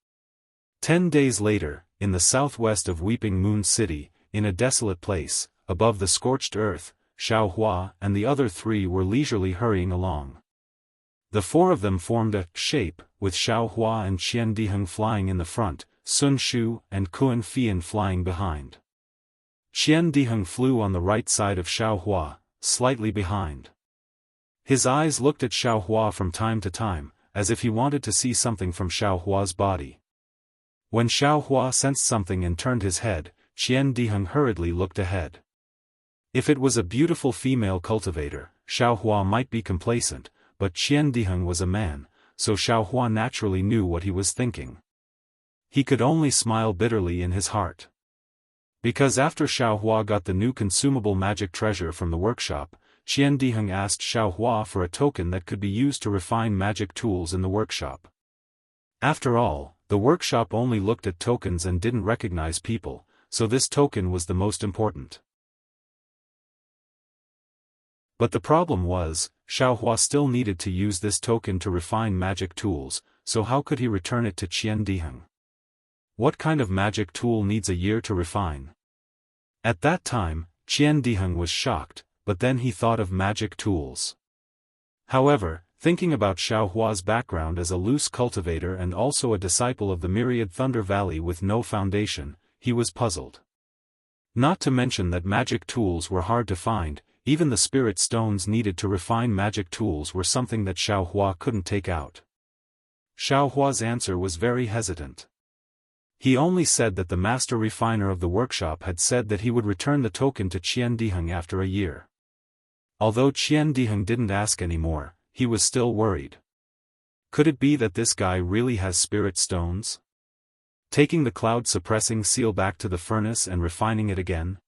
10 days later, in the southwest of Weeping Moon City, in a desolate place, above the scorched earth, Xiao Hua and the other 3 were leisurely hurrying along. The 4 of them formed a shape, with Xiao Hua and Qian Diheng flying in the front, Sun Shu and Kuan Fian flying behind. Qian Diheng flew on the right side of Xiao Hua, slightly behind. His eyes looked at Xiao Hua from time to time, as if he wanted to see something from Xiao Hua's body. When Xiao Hua sensed something and turned his head, Qian Diheng hurriedly looked ahead. If it was a beautiful female cultivator, Xiao Hua might be complacent, but Qian Diheng was a man, so Xiao Hua naturally knew what he was thinking. He could only smile bitterly in his heart. Because after Xiao Hua got the new consumable magic treasure from the workshop, Qian Diheng asked Xiao Hua for a token that could be used to refine magic tools in the workshop. After all, the workshop only looked at tokens and didn't recognize people, so this token was the most important. But the problem was, Xiao Hua still needed to use this token to refine magic tools, so how could he return it to Qian Diheng? What kind of magic tool needs a year to refine? At that time, Qian Diheng was shocked, but then he thought of magic tools. However, thinking about Xiao Hua's background as a loose cultivator and also a disciple of the Myriad Thunder Valley with no foundation, he was puzzled. Not to mention that magic tools were hard to find, even the spirit stones needed to refine magic tools were something that Xiao Hua couldn't take out. Xiao Hua's answer was very hesitant. He only said that the master refiner of the workshop had said that he would return the token to Qian Diheng after a year. Although Qian Diheng didn't ask anymore, he was still worried. Could it be that this guy really has spirit stones? Taking the cloud-suppressing seal back to the furnace and refining it again?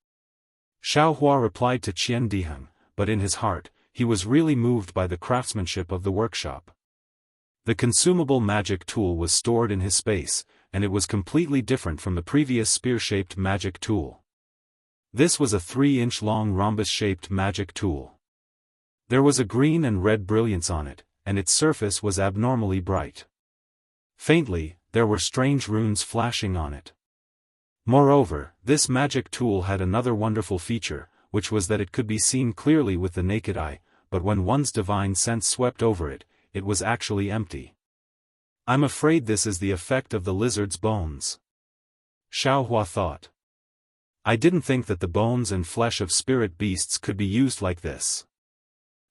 Xiao Hua replied to Qian Diheng, but in his heart, he was really moved by the craftsmanship of the workshop. The consumable magic tool was stored in his space, and it was completely different from the previous spear-shaped magic tool. This was a 3-inch long rhombus-shaped magic tool. There was a green and red brilliance on it, and its surface was abnormally bright. Faintly, there were strange runes flashing on it. Moreover, this magic tool had another wonderful feature, which was that it could be seen clearly with the naked eye, but when one's divine sense swept over it, it was actually empty. I'm afraid this is the effect of the lizard's bones. Xiao Hua thought. I didn't think that the bones and flesh of spirit beasts could be used like this.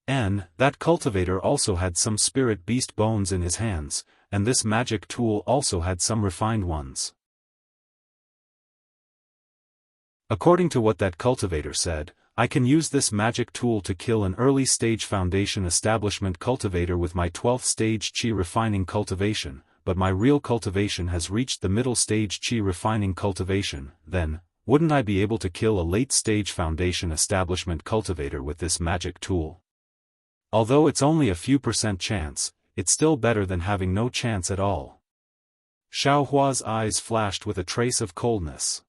And that cultivator also had some spirit beast bones in his hands, and this magic tool also had some refined ones. According to what that cultivator said, I can use this magic tool to kill an early stage foundation establishment cultivator with my 12th stage chi refining cultivation, but my real cultivation has reached the middle stage chi refining cultivation. Then, wouldn't I be able to kill a late stage foundation establishment cultivator with this magic tool? Although it's only a few % chance, it's still better than having no chance at all. Xiao Hua's eyes flashed with a trace of coldness.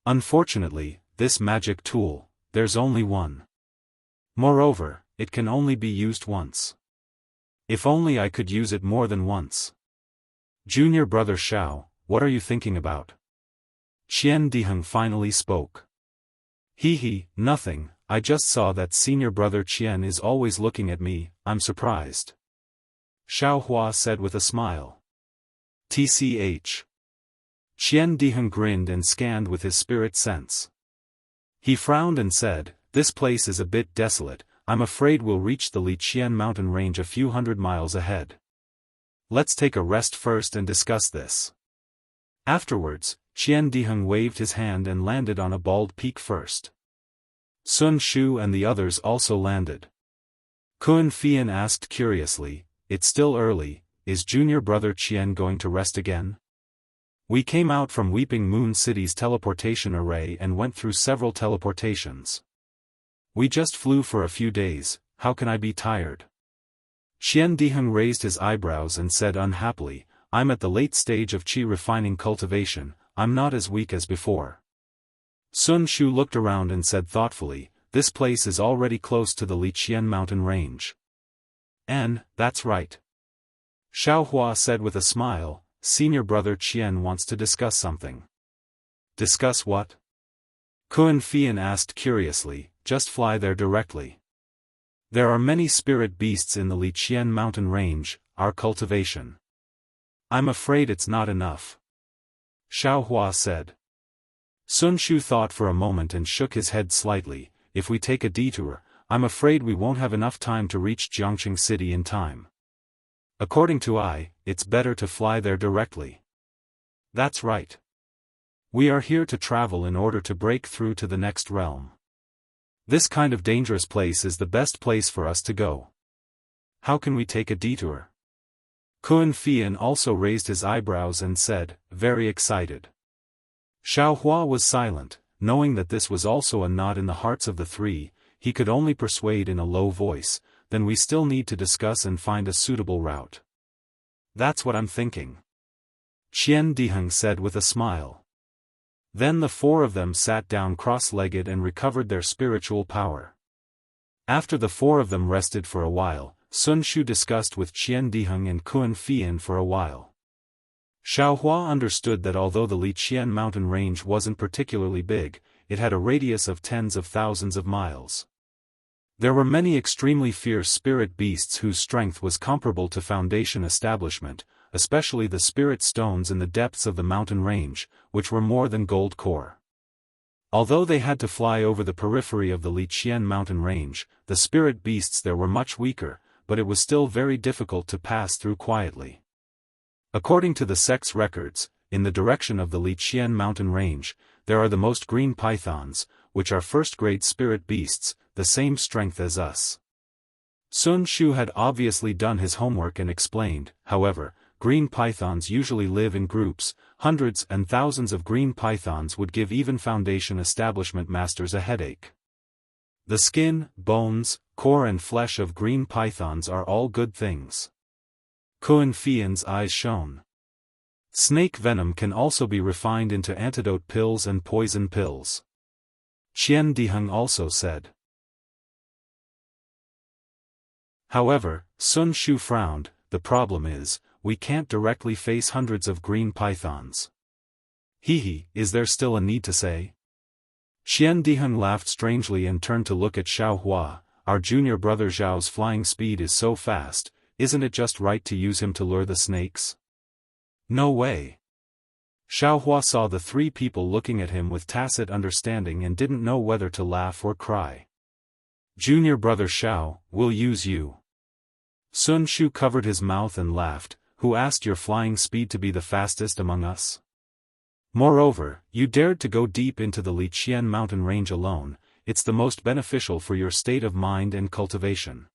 Unfortunately, this magic tool, there's only one. Moreover, it can only be used once. If only I could use it more than once. Junior brother Xiao, what are you thinking about? Qian Diheng finally spoke. Nothing, I just saw that senior brother Qian is always looking at me, I'm surprised. Xiao Hua said with a smile. Tch. Qian Diheng grinned and scanned with his spirit sense. He frowned and said, this place is a bit desolate, I'm afraid we'll reach the Liqian mountain range a few hundred miles ahead. Let's take a rest first and discuss this. Afterwards, Qian Diheng waved his hand and landed on a bald peak first. Sun Shu and the others also landed. Kun Fian asked curiously, it's still early, is junior brother Qian going to rest again? We came out from Weeping Moon City's teleportation array and went through several teleportations. We just flew for a few days, how can I be tired? Qian Diheng raised his eyebrows and said unhappily, I'm at the late stage of qi refining cultivation, I'm not as weak as before. Sun Shu looked around and said thoughtfully, this place is already close to the Liqian mountain range. And, that's right. Xiao Hua said with a smile, senior brother Qian wants to discuss something. Discuss what? Kun Fian asked curiously, just fly there directly. There are many spirit beasts in the Liqian mountain range, our cultivation. I'm afraid it's not enough. Xiao Hua said. Sun Shu thought for a moment and shook his head slightly, if we take a detour, I'm afraid we won't have enough time to reach Jiangqing City in time. According to it's better to fly there directly. That's right. We are here to travel in order to break through to the next realm. This kind of dangerous place is the best place for us to go. How can we take a detour? Kun Fian also raised his eyebrows and said, very excited. Xiao Hua was silent, knowing that this was also a nod in the hearts of the three, he could only persuade in a low voice, then we still need to discuss and find a suitable route. That's what I'm thinking. Qian Diheng said with a smile. Then the four of them sat down cross-legged and recovered their spiritual power. After the four of them rested for a while, Sun Shu discussed with Qian Diheng and Kun Fian for a while. Xiao Hua understood that although the Liqian mountain range wasn't particularly big, it had a radius of tens of thousands of miles. There were many extremely fierce spirit beasts whose strength was comparable to foundation establishment, especially the spirit stones in the depths of the mountain range, which were more than gold core. Although they had to fly over the periphery of the Liqian mountain range, the spirit beasts there were much weaker, but it was still very difficult to pass through quietly. According to the sect's records, in the direction of the Liqian mountain range, there are the most green pythons, which are first-grade spirit beasts, the same strength as us. Sun Shu had obviously done his homework and explained, however, green pythons usually live in groups, hundreds and thousands of green pythons would give even foundation establishment masters a headache. The skin, bones, core and flesh of green pythons are all good things. Kun Fian's eyes shone. Snake venom can also be refined into antidote pills and poison pills. Qian Diheng also said. However, Sun Shu frowned, the problem is, we can't directly face hundreds of green pythons. Is there still a need to say? Qian Diheng laughed strangely and turned to look at Xiao Hua, our junior brother Zhao's flying speed is so fast, isn't it just right to use him to lure the snakes? No way. Xiaohua saw the three people looking at him with tacit understanding and didn't know whether to laugh or cry. Junior brother Xiao, we'll use you. Sun Shu covered his mouth and laughed. Who asked your flying speed to be the fastest among us? Moreover, you dared to go deep into the Liqian mountain range alone. It's the most beneficial for your state of mind and cultivation.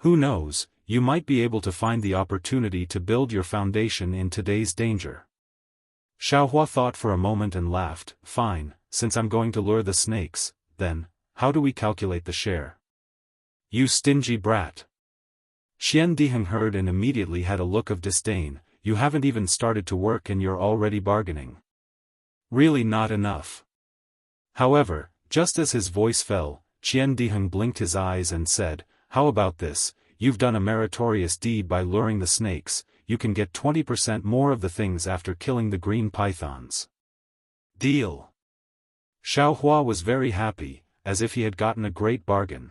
Who knows, you might be able to find the opportunity to build your foundation in today's danger. Xiaohua thought for a moment and laughed. Fine, since I'm going to lure the snakes, then, how do we calculate the share? You stingy brat. Xian Diheng heard and immediately had a look of disdain. You haven't even started to work and you're already bargaining. Really not enough. However, just as his voice fell, Qian Diheng blinked his eyes and said, how about this? You've done a meritorious deed by luring the snakes. You can get 20% more of the things after killing the green pythons. Deal. Xiaohua was very happy, as if he had gotten a great bargain.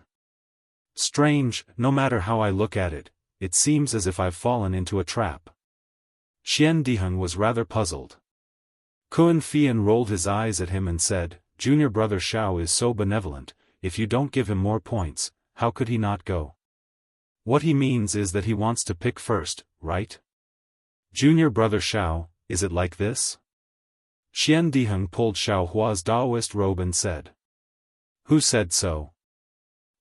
Strange, no matter how I look at it, it seems as if I've fallen into a trap. Qian Diheng was rather puzzled. Kun Fian rolled his eyes at him and said, Junior brother Xiao is so benevolent, if you don't give him more points, how could he not go? What he means is that he wants to pick first, right? Junior brother Xiao, is it like this? Qian Diheng pulled Xiaohua's Daoist robe and said. Who said so?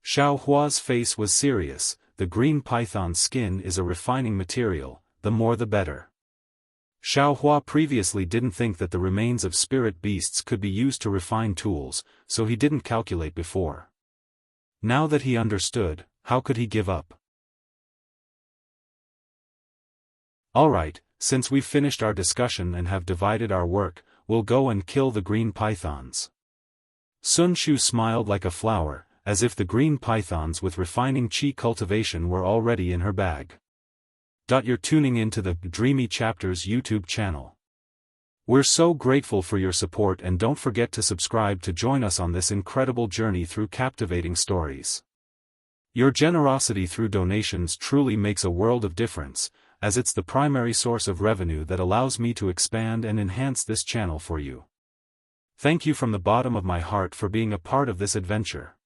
Xiaohua's face was serious. The green python skin is a refining material, the more the better. Xiaohua previously didn't think that the remains of spirit beasts could be used to refine tools, so he didn't calculate before. Now that he understood, how could he give up? Alright, since we've finished our discussion and have divided our work, we'll go and kill the green pythons. Sun Shu smiled like a flower, as if the green pythons with refining qi cultivation were already in her bag. You're tuning into the Dreamy Chapters YouTube channel. We're so grateful for your support and don't forget to subscribe to join us on this incredible journey through captivating stories. Your generosity through donations truly makes a world of difference, as it's the primary source of revenue that allows me to expand and enhance this channel for you. Thank you from the bottom of my heart for being a part of this adventure.